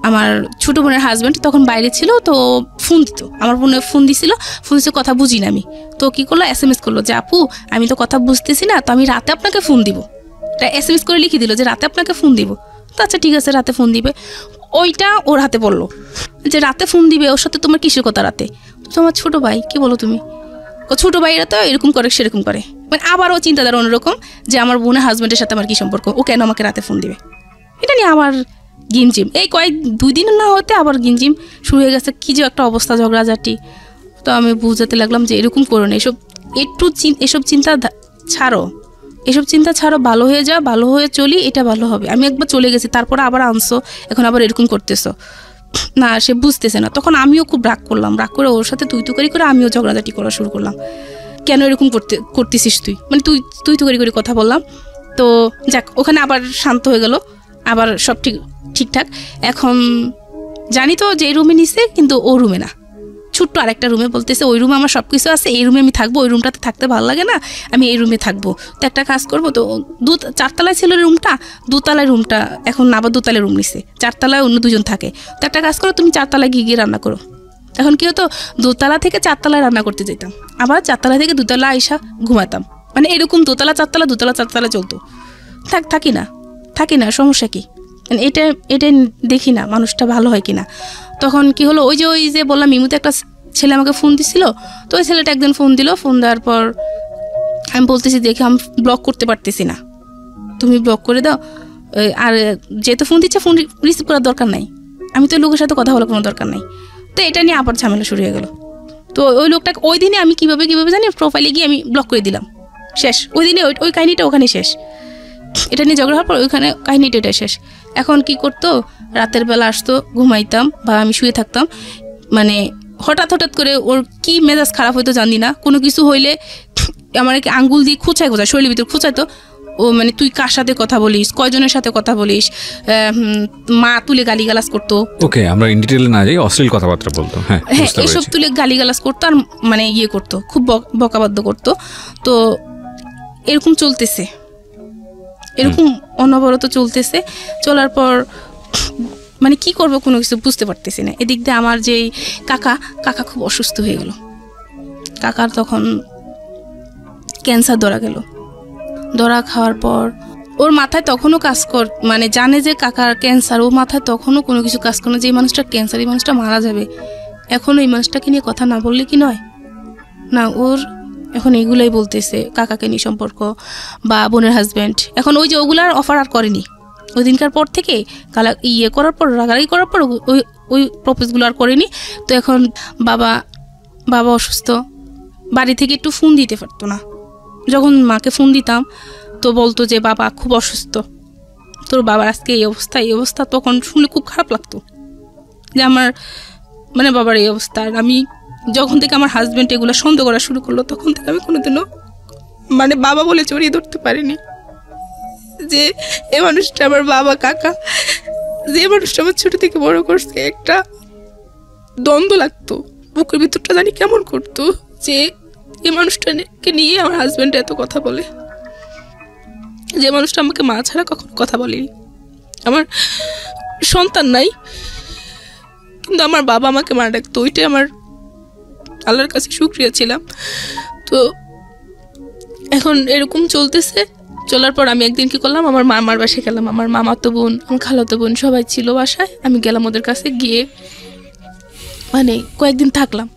আমার ছোটো বোনের হাজব্যান্ড তখন বাইরে ছিল, তো ফোন দিত, আমার বোনের ফোন দিছিল, কথা বুঝি না আমি। তো কী করলো, SMS করলো যে আপু আমি তো কথা বুঝতেছি না, তো আমি রাতে আপনাকে ফোন দিব। এটা SMS করে লিখে দিল যে রাতে আপনাকে ফোন দিব। তো আচ্ছা ঠিক আছে রাতে ফোন দিবে। ওইটা ওর হাতে বললো যে রাতে ফোন দিবে, ওর সাথে তোমার কিসের কথা রাতে? তোমার ছোটো ভাই, কি বলো তুমি? ছোটো ভাইরা তো এরকম করে সেরকম করে, মানে আবারও চিন্তাধারা অন্যরকম যে আমার বোনের হাজব্যান্ডের সাথে আমার কী সম্পর্ক, ও কেন আমাকে রাতে ফোন দিবে। এটা নিয়ে আমার গিমজিম এই 2 দিন না হতে আবার গিমজিম শুরু হয়ে গেছে, কী যে একটা অবস্থা, ঝগড়াঝাটি। তো আমি বুঝাতে লাগলাম যে এরকম করো না, এসব চিন্তা ছাড়ো, ভালো হয়ে যাও, ভালো হয়ে চলি, এটা ভালো হবে। আমি একবার চলে গেছি, তারপরে আবার আনছো, এখন আবার এরকম করতেছো না, সে বুঝতেছে না। তখন আমিও খুব রাগ করলাম, রাগ করে ওর সাথে তুই করে আমিও ঝগড়াঝাটি করা শুরু করলাম, কেন এরকম করতেছিস তুই, মানে তুই করে কথা বললাম। তো যাক, ওখানে আবার শান্ত হয়ে গেল, আবার সব ঠিকঠাক। এখন জানি তো যে রুমে নিছে, কিন্তু ও রুমে না, ছোট্ট আরেকটা রুমে, বলতেছে ওই রুমে আমার সব কিছু আছে, এই রুমে আমি থাকবো, ওই রুমটাতে থাকতে ভালো লাগে না, আমি এই রুমে থাকবো। তো একটা কাজ করবো, তো 4তলায় ছিল রুমটা, 2তলায় রুমটা, এখন আবার 2তলায় রুম নিছে, 4তলায় অন্য 2জন থাকে। তো একটা কাজ করো, তুমি 4তলায় গিয়ে রান্না করো। এখন কি হতো, 2তলা থেকে 4তলায় রান্না করতে যেতাম, আবার 4তলা থেকে 2তলা আইসা ঘুমাতাম, মানে এরকম 2তলা 4তলা 2তলা 4তলা চলতো। থাকি না, সমস্যা কি, মানে এটা দেখি না মানুষটা ভালো হয় কিনা। তখন কি হলো, ওই যে বললাম ইমুতে একটা ছেলে আমাকে ফোন দিছিল, তো ওই ছেলেটা একদিন ফোন দিল, ফোন দেওয়ার পর আমি বলতেছি দেখে আমি ব্লক করতে পারতেছি না, তুমি ব্লক করে দাও। আর যেহেতু ফোন দিচ্ছে, ফোন রিসিভ করার দরকার নাই, আমি তো লোকের সাথে কথা বলার কোনো দরকার নাই। তো এটা নিয়ে আবার ঝামেলা শুরু হয়ে গেল। তো ওই লোকটাকে ওই দিনে আমি কিভাবে জানি প্রোফাইলে গিয়ে আমি ব্লক করে দিলাম, শেষ। ওই দিনে ওই কাহিনিটা ওখানে শেষ, এটা নিয়ে ঝগড়া হওয়ার পর ওইখানে কাহিনিটা এটা শেষ। এখন কি করতো, রাতের বেলা আসতো, ঘুমাইতাম বা আমি শুয়ে থাকতাম, মানে হঠাৎ করে ওর কি মেজাজ খারাপ হইতো জানি না, কোনো কিছু হইলে আমার আঙ্গুল দিয়ে খোঁচায় শরীরের ভিতর খোঁচাইতো। ও মানে তুই কার সাথে কথা বলিস, কয়জনের সাথে কথা বলিস, মা তুলে গালিগালাজ করতো। ওকে, আমরা ইন ডিটেইলে না যাই, অশ্লীল কথাবার্তা বলতো। হ্যাঁ, এসব তুলে গালিগালাজ করতো, আর মানে ইয়ে করতো, খুব বকাবাদ্য করতো। তো এরকম চলতেছে, এরকম অনবরত চলতেছে। চলার পর মানে কি করব কোনো কিছু বুঝতে পারতেছি না। এদিক দিয়ে আমার যে কাকা খুব অসুস্থ হয়ে গেল। কাকার তখন ক্যান্সার ধরা খাওয়ার পর ওর মাথায় তখনও কাজ মানে জানে যে কাকার ক্যান্সার, ওর মাথায় তখনও কোনো কিছু কাজ করে না যে এই মানুষটার ক্যান্সার, এই মানুষটা মারা যাবে। এখন এই মানুষটাকে নিয়ে কথা না বললে কি নয় না, ওর এখন এইগুলাই বলতেছে, কাকাকে নিয়ে সম্পর্ক বা বোনের হাজব্যান্ড। এখন ওই যে ওগুলার অফার আর করেনি, ওই দিনকার পর থেকে করার পর রাগারাগি করার পর ওই প্রপোজগুলো আর করেনি। তো এখন বাবা অসুস্থ, বাড়ি থেকে একটু ফোন দিতে পারতো না। যখন মাকে ফোন দিতাম তো বলতো যে বাবা খুব অসুস্থ, তোর বাবার আজকে এই অবস্থা। তখন শুনলে খুব খারাপ লাগতো যে আমার মানে বাবার এই অবস্থা। আর আমি যখন থেকে আমার হাজব্যান্ড এগুলো সন্দেহ করা শুরু করলো, তখন থেকে আমি কোনোদিনও মানে বাবা বলে জড়িয়ে ধরতে পারিনি যে এই মানুষটা আমার বাবা, কাকা, যে মানুষটা আমার ছোট থেকে বড় করছে। একটা দ্বন্দ্ব লাগতো, বুকের ভিতরটা জানি কেমন করতো যে এই মানুষটাকে নিয়ে আমার হাজব্যান্ড এত কথা বলে, যে মানুষটা আমাকে মা ছাড়া কখনো কথা বলেনি। আমার সন্তান নাই, কিন্তু আমার বাবা আমাকে মা ডাকতো, ওইটাই আমার আল্লাহর কাছে শুকরিয়া ছিলাম। তো এখন এরকম চলতেছে। চলার পর আমি একদিন কি করলাম, আমার মামার বাসায় গেলাম। আমার মামাতো বোন, আমার খালাতো বোন সবাই ছিল বাসায়। আমি গেলাম ওদের কাছে, গিয়ে মানে কয়েকদিন থাকলাম,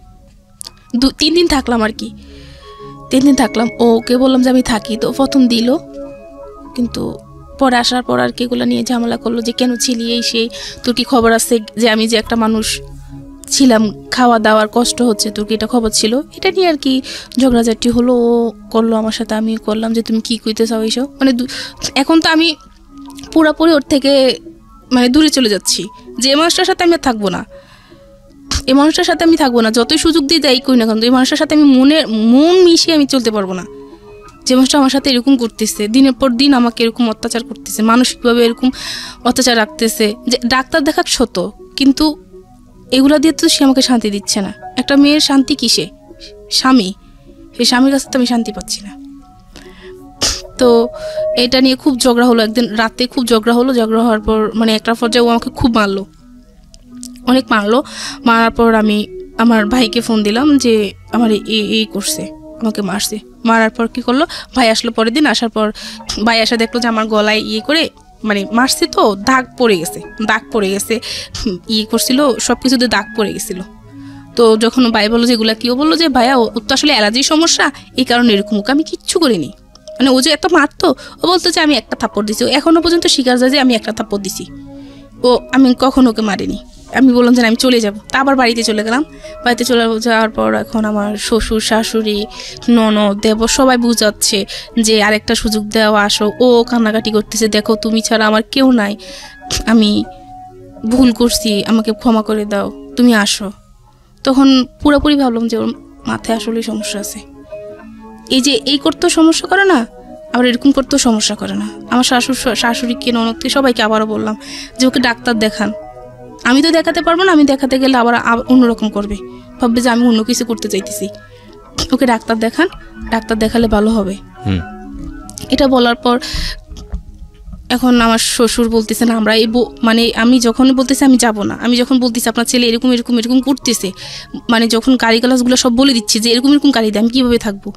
3 দিন থাকলাম আর কি। 3 দিন থাকলাম, ওকে বললাম যে আমি থাকি। তো প্রথম দিল, কিন্তু পরে আসার পর আর কি এগুলো নিয়ে ঝামেলা করলো যে কেন ছিলি, এই সেই, তোর কি খবর আছে যে আমি যে একটা মানুষ ছিলাম, খাওয়া দাওয়ার কষ্ট হচ্ছে, তোর কি এটা খবর ছিল? এটা নিয়ে আর কি ঝগড়াঝাটি হলো। ও করলো আমার সাথে, আমি করলাম যে তুমি কি কইতে চাও এইসব। মানে এখন তো আমি পুরোপুরি ওর থেকে মানে দূরে চলে যাচ্ছি, যে মানুষটার সাথে আমি থাকবো না। এই মানুষটার সাথে আমি থাকবো না, যতই সুযোগ দিয়ে যাই করি না কিন্তু এই মানুষটার সাথে আমি মন মিশিয়ে আমি চলতে পারবো না। যে মানুষটা আমার সাথে এরকম করতেছে, দিনের পর দিন আমাকে এরকম অত্যাচার করতেছে, মানসিকভাবে এরকম অত্যাচার রাখতেছে, যে ডাক্তার দেখাক শত, কিন্তু এগুলা দিয়ে তো সে আমাকে শান্তি দিচ্ছে না। একটা মেয়ের শান্তি কিসে? স্বামী, সেই স্বামীর কাছে তো আমি শান্তি পাচ্ছি না। তো এটা নিয়ে খুব ঝগড়া হলো, একদিন রাতে খুব ঝগড়া হলো। ঝগড়া হওয়ার পর মানে একটা পর্যায়ে ও আমাকে খুব মারলো, অনেক মারলো। মারার পর আমি আমার ভাইকে ফোন দিলাম যে আমার এই করছে, আমাকে মারছে। মারার পর কি করলো, ভাই আসলো পরের দিন। আসার পর ভাই আসা দেখলো যে আমার গলায় করে মানে মারছে, তো দাগ পড়ে গেছে করছিল, সব কিছুতে দাগ পড়ে গেছিল। তো যখন ভাই বললো যে এগুলা কেউ বললো যে ভাইয়া ও তো আসলে অ্যালার্জির সমস্যা, এই কারণে এরকম। ওকে আমি কিচ্ছু করিনি, মানে ও যে এত মারতো, ও বলতো যে আমি একটা থাপ্পড় দিছি। ও এখনো পর্যন্ত স্বীকার যায় যে আমি একটা থাপ্পড় দিছি, আমি কখনো ওকে মারিনি। আমি বললাম যে আমি চলে যাব, তা আবার বাড়িতে চলে গেলাম। বাড়িতে চলে যাওয়ার পর এখন আমার শ্বশুর শাশুড়ি ননদ দেবর সবাই বুঝাচ্ছে যে আরেকটা সুযোগ দেওয়া, আসো। ও কান্নাকাটি করতেছে, দেখো তুমি ছাড়া আমার কেউ নাই, আমি ভুল করছি, আমাকে ক্ষমা করে দাও, তুমি আসো। তখন পুরোপুরি ভাবলাম যে ওর মাথায় আসলে সমস্যা আছে। এই যে এই করতেও সমস্যা করে না, আবার এরকম করতেও সমস্যা করে না। আমার শাশুড়িকে ননদকে সবাইকে আবারও বললাম যে ওকে ডাক্তার দেখান। আমি তো দেখাতে পারবো না, আমি দেখাতে গেলে আবার অন্যরকম করবে, ভাববে যে আমি অন্য কিছু করতে চাইতেছি। ওকে ডাক্তার দেখান, ডাক্তার দেখালে ভালো হবে। এটা বলার পর এখন আমার শ্বশুর বলতেছে না, আমরা মানে আমি যখন বলতেছি আমি যাব না, আমি যখন বলতেছি আপনার ছেলে এরকম এরকম এরকম করতেছে, মানে যখন গালিগালাজগুলো সব বলে দিচ্ছি যে এরকম এরকম গালি দেয়, আমি কীভাবে থাকবো।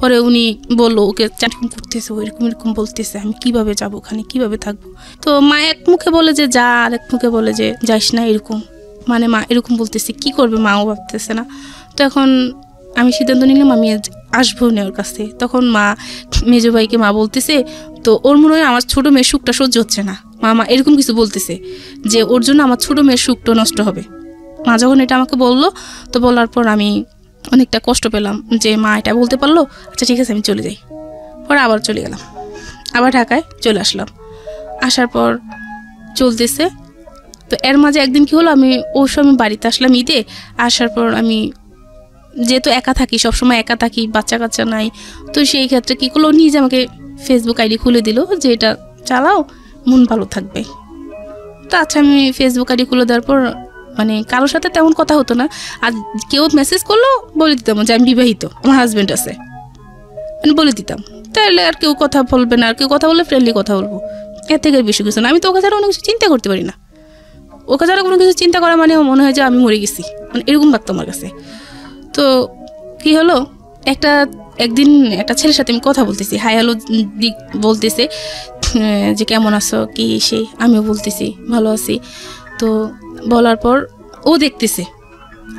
পরে উনি বললো ওকে এরকম করতেছে, ও এরকম এরকম বলতেছে, আমি কিভাবে যাবো ওখানে, কিভাবে থাকবো। তো মা এক মুখে বলে যে যা, আর এক মুখে বলে যে যাইস না, এরকম মানে মা এরকম বলতেছে, কি করবে মাও ভাবতেছে না। তো এখন আমি সিদ্ধান্ত নিলাম আমি আসবো না ওর কাছে। তখন মা মেজো ভাইকে মা বলতেছে, তো ওর মনে হয় আমার ছোটো মেয়ের সুখটা সহ্য হচ্ছে না, মা এরকম কিছু বলতেছে যে ওর জন্য আমার ছোটো মেয়ের সুখটা নষ্ট হবে। মা যখন এটা আমাকে বললো, তো বলার পর আমি অনেকটা কষ্ট পেলাম যে মা এটা বলতে পারলো, আচ্ছা ঠিক আছে আমি চলে যাই। পরে আবার চলে গেলাম, আবার ঢাকায় চলে আসলাম। আসার পর চলতেছে, তো এর মাঝে একদিন কি হলো, আমি ওর সময় বাড়িতে আসলাম ঈদে। আসার পর আমি যেহেতু একা থাকি, সবসময় একা থাকি, বাচ্চা কাচ্চা নাই, তো সেই ক্ষেত্রে কী করলো, নিজে আমাকে ফেসবুক আইডি খুলে দিল যে এটা চালাও, মন ভালো থাকবে। তো আচ্ছা আমি ফেসবুক আইডি খুলে দেওয়ার পর মানে কারোর সাথে তেমন কথা হতো না, আর কেউ মেসেজ করলো বলে দিতাম যে আমি বিবাহিত, আমার হাজব্যান্ড আছে, মানে বলে দিতাম। তাহলে আর কেউ কথা বলবে না, আর কেউ কথা বললে ফ্রেন্ডলি কথা বলবো, এর থেকে বেশি কিছু না। আমি তো ওকে ছাড়া অন্য কিছু চিন্তা করতে পারি না, ওকে ছাড়া কোনো কিছু চিন্তা করা মানে মনে হয় যে আমি মরে গেছি, মানে এরকম লাগতো আমার কাছে। তো কি হলো, একদিন একটা ছেলের সাথে আমি কথা বলতেছি, হাই হ্যালো বলতেছে যে কেমন আছো কি সে, আমিও বলতেছি ভালো আছি। তো বলার পর ও দেখতেছে,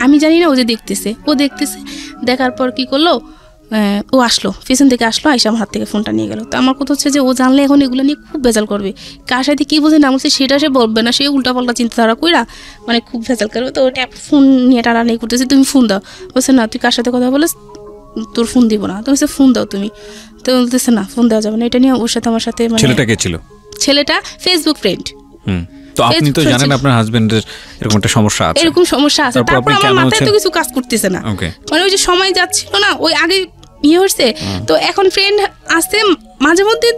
আমি জানি না ও যে দেখতেছে, ও দেখতেছে। দেখার পর কি করলো, ও আসলো, পেছন থেকে আসলো, আইসা আমার হাত থেকে ফোনটা নিয়ে গেল। তো আমার কথা হচ্ছে যে ও জানলে এখন এগুলো নিয়ে খুব ভেজাল করবে, কার সাথে কী বোঝে না বলছে সেটা সে বলবে না, সে উল্টাপাল্টা চিন্তাধারা কইরা মানে খুব ভেজাল করবে। তো ওটা ফোন নিয়ে টানাটানি করতেছে, তুমি ফোন দাও। বলছে না তুই কার সাথে কথা বলে তোর ফোন দিব না, তো বলছে ফোন দাও তুমি। তো বলতেছে না ফোন দেওয়া যাবে না। এটা নিয়ে ওর সাথে আমার সাথে মানে ছেলেটা কে ছিল? ছেলেটা ফেসবুক ফ্রেন্ড। তো আপনি তো জানেন আপনার হাজবেন্ডের এরকম একটা সমস্যা আছে, এরকম সমস্যা আছে, তারপর আমার মাথায় তো কিছু কাজ করতেছে না, মানে ওই যে সময় যাচ্ছিল না, ওই আগে হচ্ছে। তো এখন ফ্রেন্ড আসতে মাঝে মধ্যে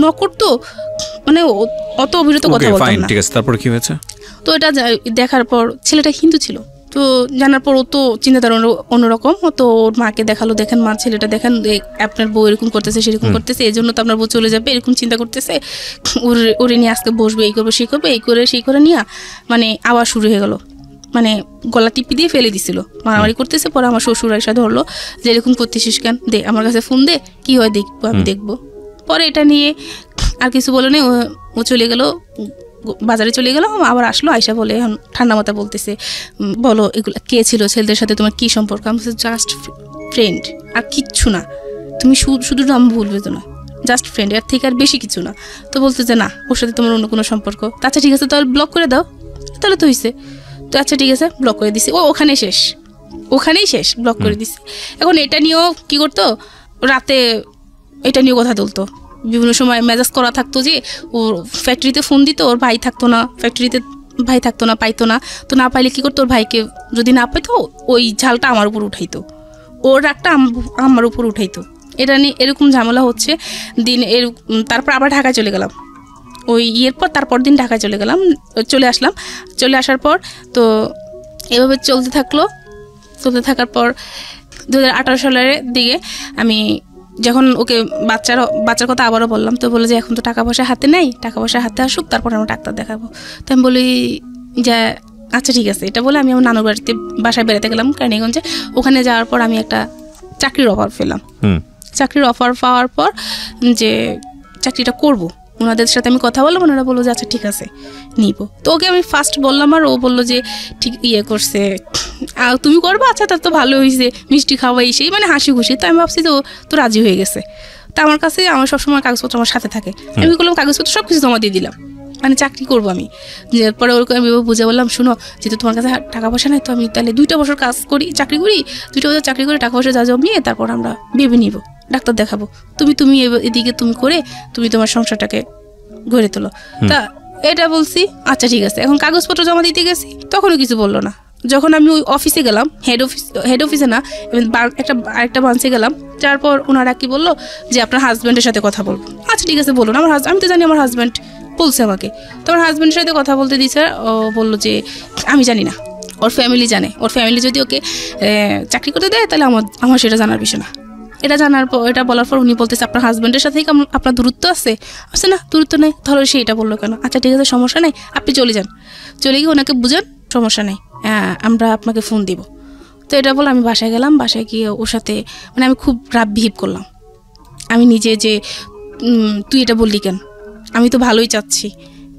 নক করতো, মানে অত অবিরত কথা বলতো না। ঠিক আছে, তারপর কি হয়েছে? তো এটা দেখার পর ছেলেটা হিন্দু ছিল, তো জানার পর ও তো চিন্তাধারা অন্যরকম। তো ওর মাকে দেখালো, দেখেন মা ছেলেটা দেখেন আপনার বউ এরকম করতেছে সেরকম করতেছে, এই জন্য তো আপনার বউ চলে যাবে, এরকম চিন্তা করতেছে, ওরে নিয়ে আজকে বসবে, এই করবে সেই করবে, সেই করে নিয়ে মানে আবার শুরু হয়ে গেল, মানে গলা টিপি দিয়ে ফেলে দিছিল, মারামারি করতেছে। পরে আমার শ্বশুর এসে ধরলো যে এরকম করতেছিস কেন, দে আমার কাছে ফোন দে, কি হয় দেখবো, আমি দেখবো। পরে এটা নিয়ে আর কিছু বলে নেই, ও চলে গেল, বাজারে চলে গেল, আবার আসলো, আয়সা বলে এখন ঠান্ডা মাথা বলতেছে, বলো এগুলো কে ছিল, ছেলেদের সাথে তোমার কি সম্পর্ক? আমি বলছি জাস্ট ফ্রেন্ড, আর কিচ্ছু না, তুমি শুধু নাম ভুলবে তো না, জাস্ট ফ্রেন্ড, এর থেকে আর বেশি কিছু না। তো বলতেছে না ওর সাথে তোমার অন্য কোনো সম্পর্ক। তো আচ্ছা ঠিক আছে, তাহলে ব্লক করে দাও। তাহলে তো হয়েছে, তো আচ্ছা ঠিক আছে ব্লক করে দিছি। ওখানেই শেষ, ব্লক করে দিছি। এখন এটা নিয়েও কি করতো, রাতে এটা নিয়েও কথা তুলতো, বিভিন্ন সময় মেজাজ করা থাকতো যে ওর ফ্যাক্টরিতে ফোন দিত, ওর ভাই থাকতো না ফ্যাক্টরিতে, ভাই থাকতো না, পাইতো না। তো না পাইলে কী করতো, ওর ভাইকে যদি না পাইতো ওই ঝালটা আমার উপর উঠাইতো, ওর রাগটা আমার উপর উঠাইতো। এটা নিয়ে এরকম ঝামেলা হচ্ছে দিন। তারপর আবার ঢাকায় চলে গেলাম। ওই ইয়ের পর তারপর দিন ঢাকায় চলে আসলাম। চলে আসার পর তো এভাবে চলতে থাকার পর 2018 সালের দিকে আমি যখন ওকে বাচ্চার কথা আবারও বললাম, তো বলে যে এখন তো টাকা পয়সা হাতে নেই, টাকা পয়সা হাতে আসুক তারপর আমরা ডাক্তার দেখাবো। তো আমি বলি যে আচ্ছা ঠিক আছে। এটা বলে আমি আমার নানুর বাসায় বেড়াতে গেলাম কেরানীগঞ্জে। ওখানে যাওয়ার পর আমি একটা চাকরির অফার পেলাম। চাকরির অফার পাওয়ার পর যে চাকরিটা করব, ওনাদের সাথে আমি কথা বললাম, ওনারা বললো যে আচ্ছা ঠিক আছে নিব। তো ওকে আমি ফার্স্ট বললাম, আর ও বললো যে ঠিক করছে, তুমি করবো, আচ্ছা তার তো ভালো হয়েছে, মিষ্টি খাওয়াই সেই মানে হাসি খুশি। তো আমি ভাবছি তো রাজি হয়ে গেছে। তো আমার কাছে আমার সবসময় কাগজপত্র আমার সাথে থাকে। আমি করলাম কাগজপত্র সব কিছু জমা দিয়ে দিলাম, মানে চাকরি করবো আমি। পরে ওরকম আমি বুঝে বললাম, শুনো যেহেতু তোমার কাছে টাকা পয়সা নেই, তো আমি তাহলে 2টা বছর চাকরি করি, 2টা বছর চাকরি করে টাকা পয়সা যা জমিয়ে তারপর আমরা ভেবে নিব, ডাক্তার দেখাবো। তুমি এদিকে তুমি করে তুমি তোমার সংসারটাকে গড়ে তোলো। তা এটা বলছি, আচ্ছা ঠিক আছে। এখন কাগজপত্র জমা দিতে গেছি, তখনও কিছু বললো না। যখন আমি ওই অফিসে গেলাম, হেড অফিসে না, আরেকটা ব্রাঞ্চে গেলাম, তারপর ওনারা কি বললো যে আপনার হাজব্যান্ডের সাথে কথা বলবো। আচ্ছা ঠিক আছে বলুন। আমি তো জানি আমার হাজব্যান্ড বলছে আমাকে। তো আমার হাজব্যান্ডের সাথে কথা বলতে দিয়েছে। ও বললো যে আমি জানি না, ওর ফ্যামিলি জানে, ওর ফ্যামিলি যদি ওকে চাকরি করতে দেয় তাহলে আমার সেটা জানার বিষয় না। এটা বলার পর উনি বলতেছে আপনার হাজব্যান্ডের সাথে আপনার দূরত্ব আছে? আচ্ছা না, দূরত্ব নেই। তাহলে সে এটা বললো কেন? আচ্ছা ঠিক আছে, সমস্যা নেই, আপনি চলে যান, চলে গিয়ে ওনাকে বুঝান, সমস্যা নেই, আমরা আপনাকে ফোন দিব। তো এটা বলে আমি বাসায় গেলাম। বাসায় গিয়ে ওর সাথে মানে আমি খুব রাব বিহেভ করলাম। আমি নিজে যে তুই এটা বললি কেন, আমি তো ভালোই চাচ্ছি,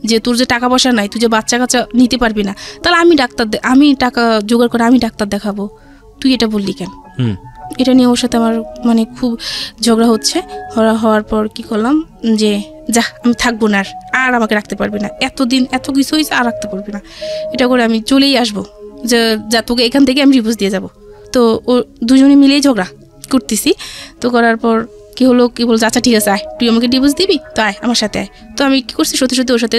যে তোর যে টাকা পয়সা নাই, তুই যে বাচ্চা কাচ্চা নিতে পারবি না, তাহলে আমি টাকা জোগাড় করে আমি ডাক্তার দেখাবো, তুই এটা বললি কেন? এটা নিয়ে ওর সাথে আমার মানে খুব ঝগড়া হওয়ার পর কি করলাম যে যা আমি থাকবো না, আর আমাকে রাখতে পারবি না, এতদিন এত কিছু হয়েছে, আর রাখতে পারবি না, এটা করে আমি চলেই আসবো, যে যা তোকে এখান থেকে আমি ডিভোর্স দিয়ে যাব। তো ও দুজনে মিলেই ঝগড়া করতেছি। তো করার পর কি হলো, কি বলছে আচ্ছা ঠিক আছে আয়, তুই আমাকে ডিভোর্স দিবি, তো আয় আমার সাথে আয়। তো আমি কি করছি, সত্যি সত্যি ওর সাথে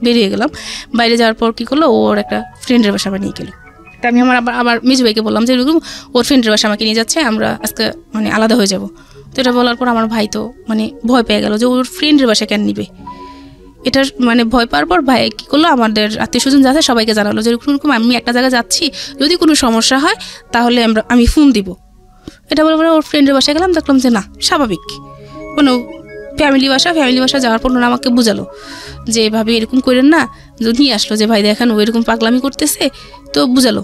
বেরিয়ে গেলাম। বাইরে যাওয়ার পর কি করলো, ওর একটা ফ্রেন্ডের বাসা আমার নিয়ে গেলো। তা আমি আবার মেজু ভাইকে বললাম যে এরকম ওর ফ্রেন্ডের বাসা আমাকে নিয়ে যাচ্ছে, আমরা আজকে মানে আলাদা হয়ে যাব। তো এটা বলার পর আমার ভাই তো মানে ভয় পেয়ে গেল যে ওর ফ্রেন্ডের বাসা কেন নিবে। এটা মানে ভয় পাওয়ার পর ভাই কী করলো, আমাদের আত্মীয় স্বজন যাচ্ছে সবাইকে জানালো যে এরকম আমি একটা জায়গায় যাচ্ছি, যদি কোনো সমস্যা হয় তাহলে আমি ফোন দিব। এটা বলে ওর ফ্রেন্ডের বাসায় গেলাম, দেখলাম যে না স্বাভাবিক কোনো ফ্যামিলি বাসা যাওয়ার পর ওরা আমাকে বুঝালো যে এভাবে এরকম করেন না। নিয়ে আসলো যে ভাই দেখেন ও এরকম পাগলামি করতেছে, তো বুঝালো।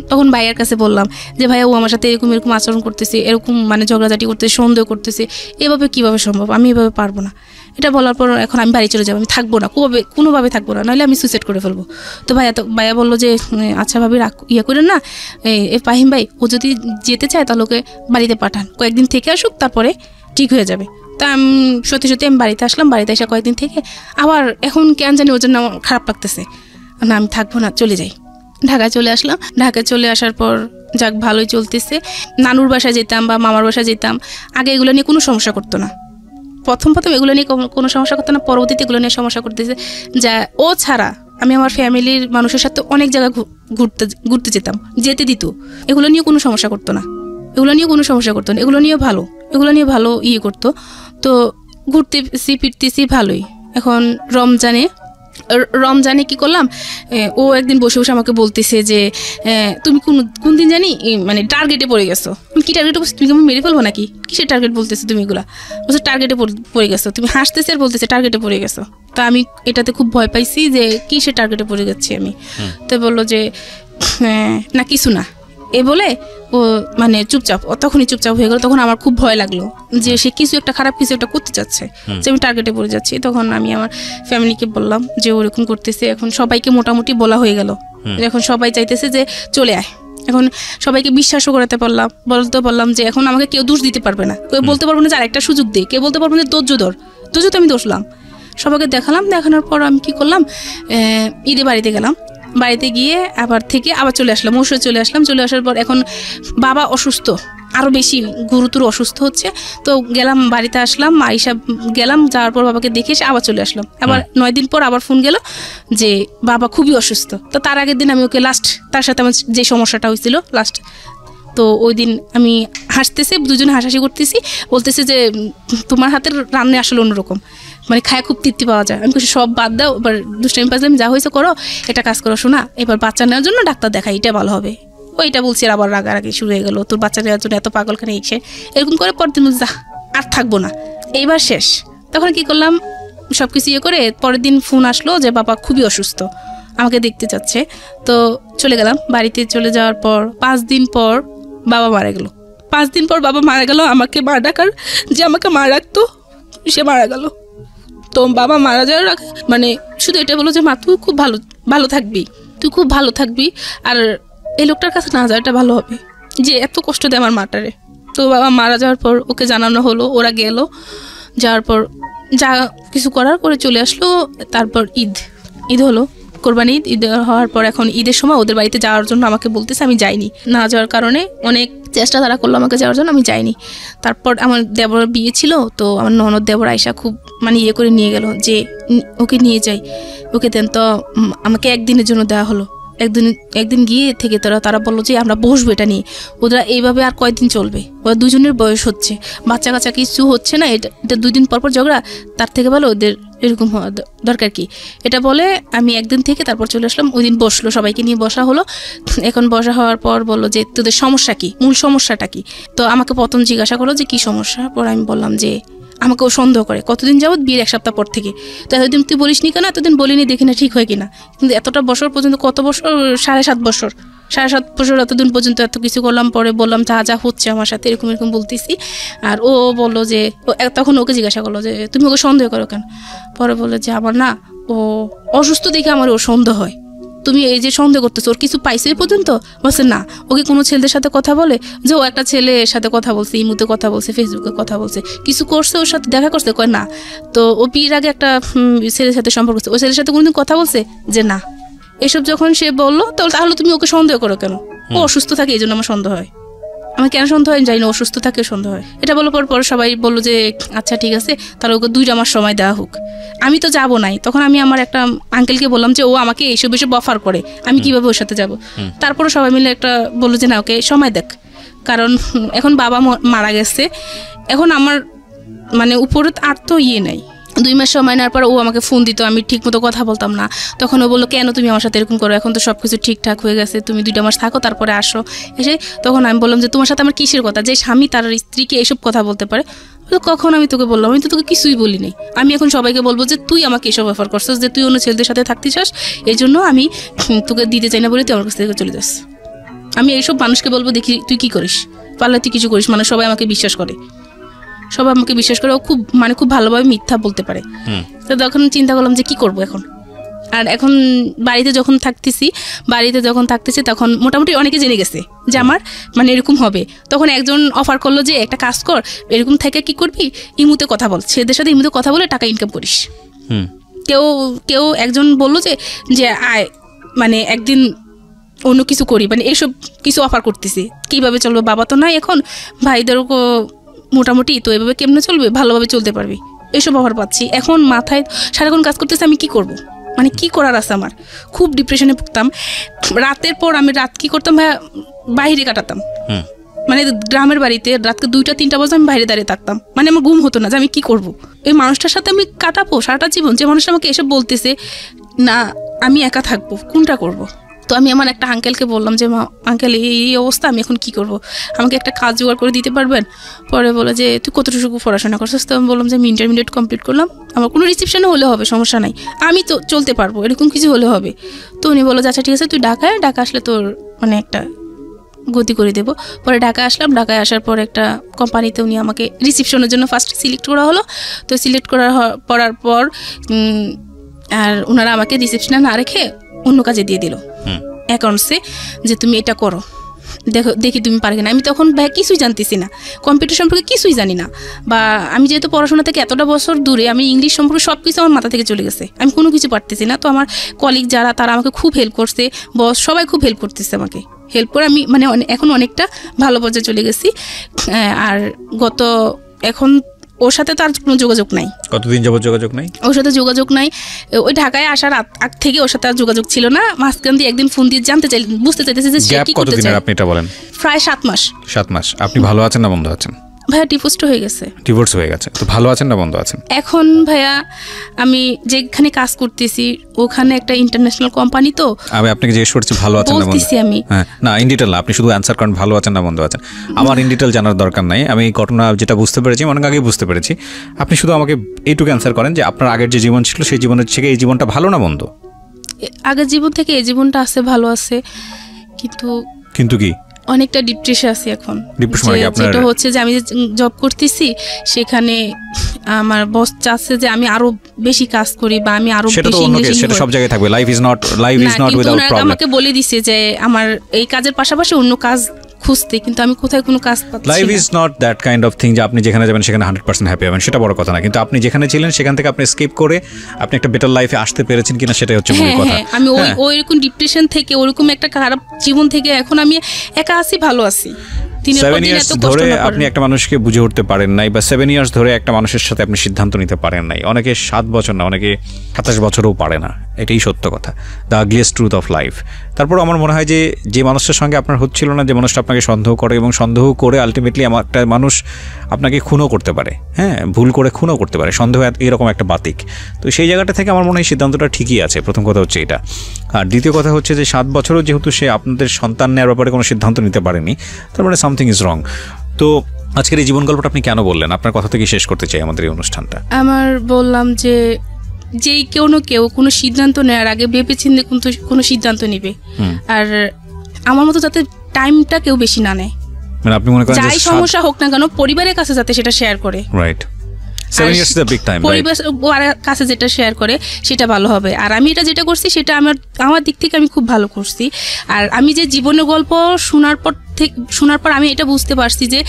তখন ভাইয়ের কাছে বললাম যে ভাইয়া ও আমার সাথে এরকম আচরণ করতেছে, এরকম মানে ঝগড়াঝাটি করতেছে, সন্দেহ করতেছে, এভাবে কীভাবে সম্ভব, আমি এভাবে পারবো না। এটা বলার পর এখন আমি বাড়ি চলে যাবো, আমি থাকবো না, কোনোভাবে থাকবো না, নাহলে আমি সুইসাইড করে ফেলবো। তো ভাইয়া বললো যে আচ্ছা ভাবি করেন না, ফাহিম ভাই ও যদি যেতে চায় তাহলে ওকে বাড়িতে পাঠান, কয়েকদিন থেকে আসুক, তারপরে ঠিক হয়ে যাবে। তা আমি সত্যি আমি বাড়িতে আসলাম। বাড়িতে এসে কয়েকদিন থেকে আবার এখন কেন জানি ওর জন্য আমার খারাপ লাগতেছে, না আমি থাকবো না, চলে যাই। ঢাকায় চলে আসলাম। ঢাকায় চলে আসার পর যাক ভালোই চলতেছে। নানুর বাসায় যেতাম বা মামার বাসায় যেতাম, আগে এগুলো নিয়ে কোনো সমস্যা করতো না। প্রথম এগুলো নিয়ে কোনো সমস্যা করতো না, পরবর্তীতে এগুলো নিয়ে সমস্যা করতেছে। যা ও ছাড়া আমি আমার ফ্যামিলির মানুষের সাথে অনেক জায়গায় ঘুরতে যেতে দিত, এগুলো নিয়ে কোনো সমস্যা করতো না, এগুলো নিয়ে ভালো করতো। তো ফিরতেছি ভালোই। এখন রমজানে কি করলাম, ও একদিন বসে আমাকে বলতেছে যে তুমি কোন দিন জানি মানে টার্গেটে পড়ে গেছো। কি টার্গেটে বলছো, তুমি মেরে ফেলবো নাকি, কিসের টার্গেট বলতেছো তুমি এগুলা? বলছো টার্গেটে পড়ে গেছো, তুমি হাসতেছে আর বলতেছে টার্গেটে পড়ে গেছো। তা আমি এটাতে খুব ভয় পাইছি যে কিসের টার্গেটে পড়ে যাচ্ছি আমি। তো বললো যে না কিছু না, এ বলে ও মানে তখনই চুপচাপ হয়ে গেল। তখন আমার খুব ভয় লাগলো যে সে খারাপ কিছু একটা করতে চাচ্ছে, যে আমি টার্গেটে পড়ে যাচ্ছি। তখন আমি আমার ফ্যামিলিকে বললাম যে ওরকম করতেছে। এখন সবাইকে মোটামুটি বলা হয়ে গেল, এখন সবাই চাইতেছে যে চলে আয়। এখন সবাইকে বিশ্বাসও করাতে বললাম যে এখন আমাকে কেউ দোষ দিতে পারবে না, কেউ বলতে পারবো না যে আরেকটা সুযোগ দে, কেউ বলতে পারবো না ধৈর্য তো আমি দোষলাম। সবাইকে দেখানোর পর আমি কি করলাম, ঈদে বাড়িতে গেলাম। বাড়িতে গিয়ে আবার চলে আসলাম, চলে আসার পর এখন বাবা অসুস্থ, আরও বেশি গুরুতর অসুস্থ হচ্ছে। তো গেলাম, বাড়িতে আসলাম, আইসা গেলাম, যাওয়ার পর বাবাকে দেখে এসে আবার চলে আসলাম। আবার 9 দিন পর আবার ফোন গেল যে বাবা খুবই অসুস্থ। তো তার আগের দিন আমি ওকে লাস্ট, তার সাথে আমার যে সমস্যাটা হয়েছিল লাস্ট, তো ওই দিন আমি হাসতেছে, দুজনে হাসাহাসি করতেছি, বলতেছে যে তোমার হাতের রান্না আসলে অন্যরকম, মানে খায় খুব তৃপ্তি পাওয়া যায়। আমি কিছু সব বাদ দাও, এবার দুষ্টাইম পাজলাম, যা হয়েছে করো, এটা কাজ করো শোনা, এবার বাচ্চা নেওয়ার জন্য ডাক্তার দেখাই, এটা ভালো হবে। ওইটা বলছি, আর আবার রাগারাগি শুরু হয়ে গেল, তোর বাচ্চা নেওয়ার জন্য এত পাগলখানে এসে এরকম করে। পরের দিন বলছি আর থাকবো না, এইবার শেষ। তখন কি করলাম, সব কিছু ইয়ে করে পরের দিন ফোন আসলো যে বাবা খুবই অসুস্থ, আমাকে দেখতে চাচ্ছে। তো চলে গেলাম, বাড়িতে চলে যাওয়ার পর 5 দিন পর বাবা মারা গেল। 5 দিন পর বাবা মারা গেল, আমাকে মা ডাকার যে আমাকে মা রাখতো সে মারা গেল। তো বাবা মারা যাওয়ার আগে মানে শুধু এটা বলো যে মা তুই খুব ভালো থাকবি, তুই খুব ভালো থাকবি, আর এই লোকটার কাছে না যাওয়াটা ভালো হবে, যে এত কষ্ট দেয় আমার মাটারে। তো বাবা মারা যাওয়ার পর ওকে জানানো হলো, ওরা গেল, যাওয়ার পর যা কিছু করার করে চলে আসলো। তারপর ঈদ হলো, কোরবানি ঈদ হওয়ার পর এখন ঈদের সময় ওদের বাড়িতে যাওয়ার জন্য আমাকে বলতেছে, আমি যাইনি। না যাওয়ার কারণে অনেক চেষ্টা তারা করলো আমাকে যাওয়ার জন্য, আমি যাইনি। তারপর আমার দেবর বিয়ে ছিল, তো আমার ননদ দেবর আয়সা খুব মানে ইয়ে করে নিয়ে গেল যে ওকে নিয়ে যাই, ওকে দেন। তো আমাকে একদিনের জন্য দেওয়া হলো, একদিন গিয়ে থেকে তারা বললো যে আমরা বসবো এটা নিয়ে। ওরা এইভাবে আর কয়েকদিন চলবে, ওরা দুজনের বয়স হচ্ছে, বাচ্চা কাচ্চা কিছু হচ্ছে না, এটা 2 দিন পর ঝগড়া, তার থেকে ভালো ওদের এরকম হওয়া দরকার কি। এটা বলে আমি একদিন থেকে তারপর চলে আসলাম। ওই দিন বসলো, সবাইকে নিয়ে বসা হলো। এখন বসা হওয়ার পর বললো যে তোদের সমস্যা কি, মূল সমস্যাটা কি। তো আমাকে প্রথম জিজ্ঞাসা করলো যে কি সমস্যা। পর আমি বললাম যে আমাকেও সন্দেহ করে কতদিন যাবত, বিয়ের 1 সপ্তাহ পর থেকে। তো এতদিন তুই বলিস নি কেন, এতদিন বলিনি, দেখি না ঠিক হয় কিনা। কিন্তু এতটা বছর পর্যন্ত, কত বছর, 7.5 বছর, 7.5 বছর এতদিন পর্যন্ত এত কিছু করলাম। পরে বললাম যা হচ্ছে আমার সাথে এরকম বলতেছি। আর ও বললো যে তখন ওকে জিজ্ঞাসা করলো যে তুমি ওকে সন্দেহ করো কেন। পরে বললো যে আমার না ও অসুস্থ দেখে আমার ও সন্দেহ হয়। তুমি এই যে সন্দেহ করতেছো, ওর কিছু পাইছে পর্যন্ত? বলছে না। ওকে কোনো ছেলেদের সাথে কথা বলে, যে ও একটা ছেলের সাথে কথা বলছে, ইমুতে কথা বলছে, ফেসবুকে কথা বলছে, কিছু করছে, ওর সাথে দেখা করছে? কয় না। তো ও বিয়ের আগে একটা ছেলের সাথে সম্পর্ক করছে, ওই ছেলের সাথে কোনোদিন কথা বলছে? যে না। এসব যখন সে বললো, তাহলে তুমি ওকে সন্দেহ করো কেন? ও অসুস্থ থাকে এই জন্য আমার সন্দেহ হয়। আমার কেন সন্দেহ হয় জানি না, অসুস্থ থাকে সন্দেহ হয়। এটা বলার পর সবাই বললো যে আচ্ছা ঠিক আছে, তাহলে ওকে 2 মাস সময় দেওয়া হোক। আমি তো যাবো নাই। তখন আমি আমার একটা আঙ্কেলকে বললাম যে ও আমাকে এইসব অফার করে, আমি কিভাবে ওর সাথে যাব। তারপরে সবাই মিলে একটা বললো যে না, ওকে সময় দেখ, কারণ এখন বাবা মারা গেছে, এখন আমার মানে উপরে আর তো ইয়ে নাই। 2 মাস সময় নেওয়ার পর ও আমাকে ফোন দিত, আমি ঠিক মতো কথা বলতাম না। তখন ও বললো কেন তুমি আমার সাথে এরকম করো, এখন তো সব কিছু ঠিকঠাক হয়ে গেছে, তুমি 2 মাস থাকো তারপরে আসো এসে। তখন আমি বললাম যে তোমার সাথে আমার কিসের কথা, যে স্বামী তার স্ত্রীকে এসব কথা বলতে পারে? কখন আমি তোকে বললাম, আমি তো তোকে কিছুই বলিনি। আমি এখন সবাইকে বলবো যে তুই আমাকে এসব অফার করছিস, যে তুই অন্য ছেলেদের সাথে থাকতে চাস, এই জন্য আমি তোকে দিতে চাই না বলে তুই আমার কাছ থেকে চলে যাস। আমি এইসব মানুষকে বলবো দেখি তুই কি করিস, পারলে তুই কিছু করিস। মানে সবাই আমাকে বিশ্বাস করে, ও খুব খুব ভালোভাবে মিথ্যা বলতে পারে। তো তখন চিন্তা করলাম যে কি করব এখন। আর এখন বাড়িতে যখন থাকতেছি তখন মোটামুটি অনেকে জেনে গেছে যে আমার এরকম হবে। তখন একজন অফার করলো যে একটা কাজ কর, এরকম থেকে কি করবি, ইমুতে কথা বল, ছেলেদের সাথে ইমুতে কথা বলে টাকা ইনকাম করিস। কেউ একজন বললো যে আয় একদিন অন্য কিছু করি, এইসব কিছু অফার করতেছি, কিভাবে চলবে, বাবা তো নাই এখন, ভাইদেরও মোটামুটি, তো এভাবে কেমনে চলবে, ভালোভাবে চলতে পারবি, এইসব অফার পাচ্ছি। এখন মাথায় সারাক্ষণ কাজ করতেছে, আমি কি করব, কি করার আছে আমার। খুব ডিপ্রেশনে ভুগতাম। রাতের পর আমি রাত কি করতাম, বাইরে কাটাতাম। গ্রামের বাড়িতে রাতকে 2টা-3টা বাজে আমি বাইরে দাঁড়িয়ে থাকতাম। আমার ঘুম হতো না যে আমি কি করব, এই মানুষটার সাথে আমি কাটাবো সারাটা জীবন, যে মানুষটা আমাকে এসব বলতেছে না আমি একা থাকবো, কোনটা করব। তো আমি আমার একটা আঙ্কেলকে বললাম যে আঙ্কেল এই অবস্থা, আমি এখন কি করব, আমাকে একটা কাজ জোগাড় করে দিতে পারবেন? পরে বলে যে তুই কতটুকু পড়াশোনা করছিস? তো আমি বললাম যে আমি ইন্টারমিডিয়েট কমপ্লিট করলাম, আমার কোনো রিসেপশনে হলে হবে, সমস্যা নাই, আমি তো চলতে পারবো, এরকম কিছু হলে হবে। তো উনি বললো যে আচ্ছা ঠিক আছে, তুই ঢাকা আসলে তোর একটা গতি করে দেবো। পরে ঢাকা আসলাম, ঢাকায় আসার পর একটা কোম্পানিতে উনি আমাকে রিসেপশনের জন্য ফার্স্ট সিলেক্ট করা হলো। তো সিলেক্ট করার পর আর ওনারা আমাকে রিসেপশনে না রেখে অন্য কাজে দিয়ে দিল, অ্যাকাউন্টসে, যে তুমি এটা করো, দেখি তুমি পারবে না। আমি তখন কিছুই জানতেছি না, কম্পিউটার সম্পর্কে কিছুই জানি না, বা আমি যেহেতু পড়াশোনা থেকে এতটা বছর দূরে, আমি ইংলিশ সম্পর্কে সব কিছু আমার মাথা থেকে চলে গেছে, আমি কোনো কিছু পারতেছি না। তো আমার কলিগ যারা, তারা আমাকে খুব হেল্প করছে, বস সবাই খুব হেল্প করতেছে আমাকে, হেল্প করে আমি মানে এখন অনেকটা ভালো পর্যায়ে চলে গেছি। আর এখন ওর সাথে তো আর কোনো যোগাযোগ নাই। কতদিন যাবত যোগাযোগ নাই? ওর সাথে যোগাযোগ নাই, ওই ঢাকায় আসার আগ থেকে ওর সাথে আর যোগাযোগ ছিল না। মাঝখান দিয়ে একদিন ফোন দিয়ে বুঝতে চাইতেছে যে সে কি করতে চায়। আপনি এটা বলেন। প্রায় 7 মাস। 7 মাস। আপনি ভালো আছেন না বন্ধ আছেন? ভাইয়া ডিভোর্স হয়ে গেছে। ডিভোর্স হয়ে গেছে, তো ভালো আছেন না বন্ধ আছেন? এখন ভাইয়া আমি যেখানে কাজ করতেছি ওখানে একটা ইন্টারন্যাশনাল কোম্পানি, তো আমি আপনাকে জিজ্ঞেস করছি ভালো আছেন না বন্ধ? আমি হ্যাঁ, না ইন ডিটেল না, আপনি শুধু অ্যান্সার করেন ভালো আছেন না বন্ধ আছেন। আমার ইন ডিটেল জানার দরকার নাই, আমি ঘটনা যেটা বুঝতে পেরেছি অনেক আগেই বুঝতে পেরেছি। আপনি শুধু আমাকে এইটুকু অ্যান্সার করেন যে আপনার আগের যে জীবন ছিল সেই জীবনের থেকে এই জীবনটা ভালো না বন্ধ? আগের জীবন থেকে এই জীবনটা আছে, ভালো আছে, কিন্তু কি অনেকটা ডিপ্রেশন আছে এখন। যেটা হচ্ছে যে আমি যে জব করতেছি সেখানে আমার বস চাচ্ছে যে আমি আরো বেশি কাজ করি বা আমি আরো বেশি ইংলিশ, সেটা সব জায়গায় থাকবে। Life is not without problem. আমাকে বলে দিছে যে আমার এই কাজের পাশাপাশি অন্য কাজ খুঁজতে, কিন্তু আমি কোথায় কোনো কাজ পাচ্ছি না। Life is not that kind of thing যে আপনি যেখানে যাবেন সেখানে 100% হ্যাপি হবেন, সেটা বড় কথা না। কিন্তু আপনি যেখানে ছিলেন সেখান থেকে আপনি এসকেপ করে আপনি একটা বেটার লাইফে আসতে পেরেছেন কিনা সেটাই হচ্ছে মূল কথা। আমি ওইরকম ডিপ্রেশন থেকে, ওইরকম একটা খারাপ জীবন থেকে এখন আমি একা আছি, ভালো আছি। 7 ইয়ার্স ধরে আপনি একটা মানুষকে বুঝে উঠতে পারেন নাই, বা 7 ইয়ার্স ধরে একটা মানুষের সাথে আপনি সিদ্ধান্ত নিতে পারেন নাই। অনেকে 7 বছর না, অনেকে 27 বছরও পারে না, এটাই সত্য কথা, the ugliest truth of life. তারপর আমার মনে হয় যে মানুষটার সঙ্গে আপনার হচ্ছিল না, যে মানুষটা আপনাকে সন্দেহ করে এবং সন্দেহ করে আলটিমেটলি একটা মানুষ আপনাকে খুনও করতে পারে, হ্যাঁ, ভুল করে খুনও করতে পারে। সন্দেহ এরকম একটা বাতিক। তো সেই জায়গাটা থেকে আমার মনে হয় সিদ্ধান্তটা ঠিকই আছে, প্রথম কথা হচ্ছে এটা। আর দ্বিতীয় কথা হচ্ছে যে 7 বছরও যেহেতু সে আপনাদের সন্তান নেওয়ার ব্যাপারে কোনো সিদ্ধান্ত নিতে পারেনি, তার মানে সামথিং ইজ রং। তো আজকের এই জীবন গল্পটা আপনি কেন বললেন? আপনার কথা থেকে শেষ করতে চাই আমাদের এই অনুষ্ঠানটা। আমার বললাম যে যেই কেউ কোনো সিদ্ধান্ত নেওয়ার আগে ভেবেচিন্তে কোনো সিদ্ধান্ত নিবে, আর আমার মতো যাতে টাইমটা কেউ বেশি না নেয়, মানে আপনি মনে করেন যাই সমস্যা হোক না কেন পরিবারের কাছে যাতে সেটা শেয়ার করে। Right, 7 years is a big time, পরিবারের কাছে যেটা শেয়ার করে সেটা ভালো হবে। আর আমি এটা যেটা করছি সেটা আমার দিক থেকে আমি খুব ভালো করছি। আর আমি যে জীবনের গল্প শোনার পর আমি এটা বুঝতে পারছি যে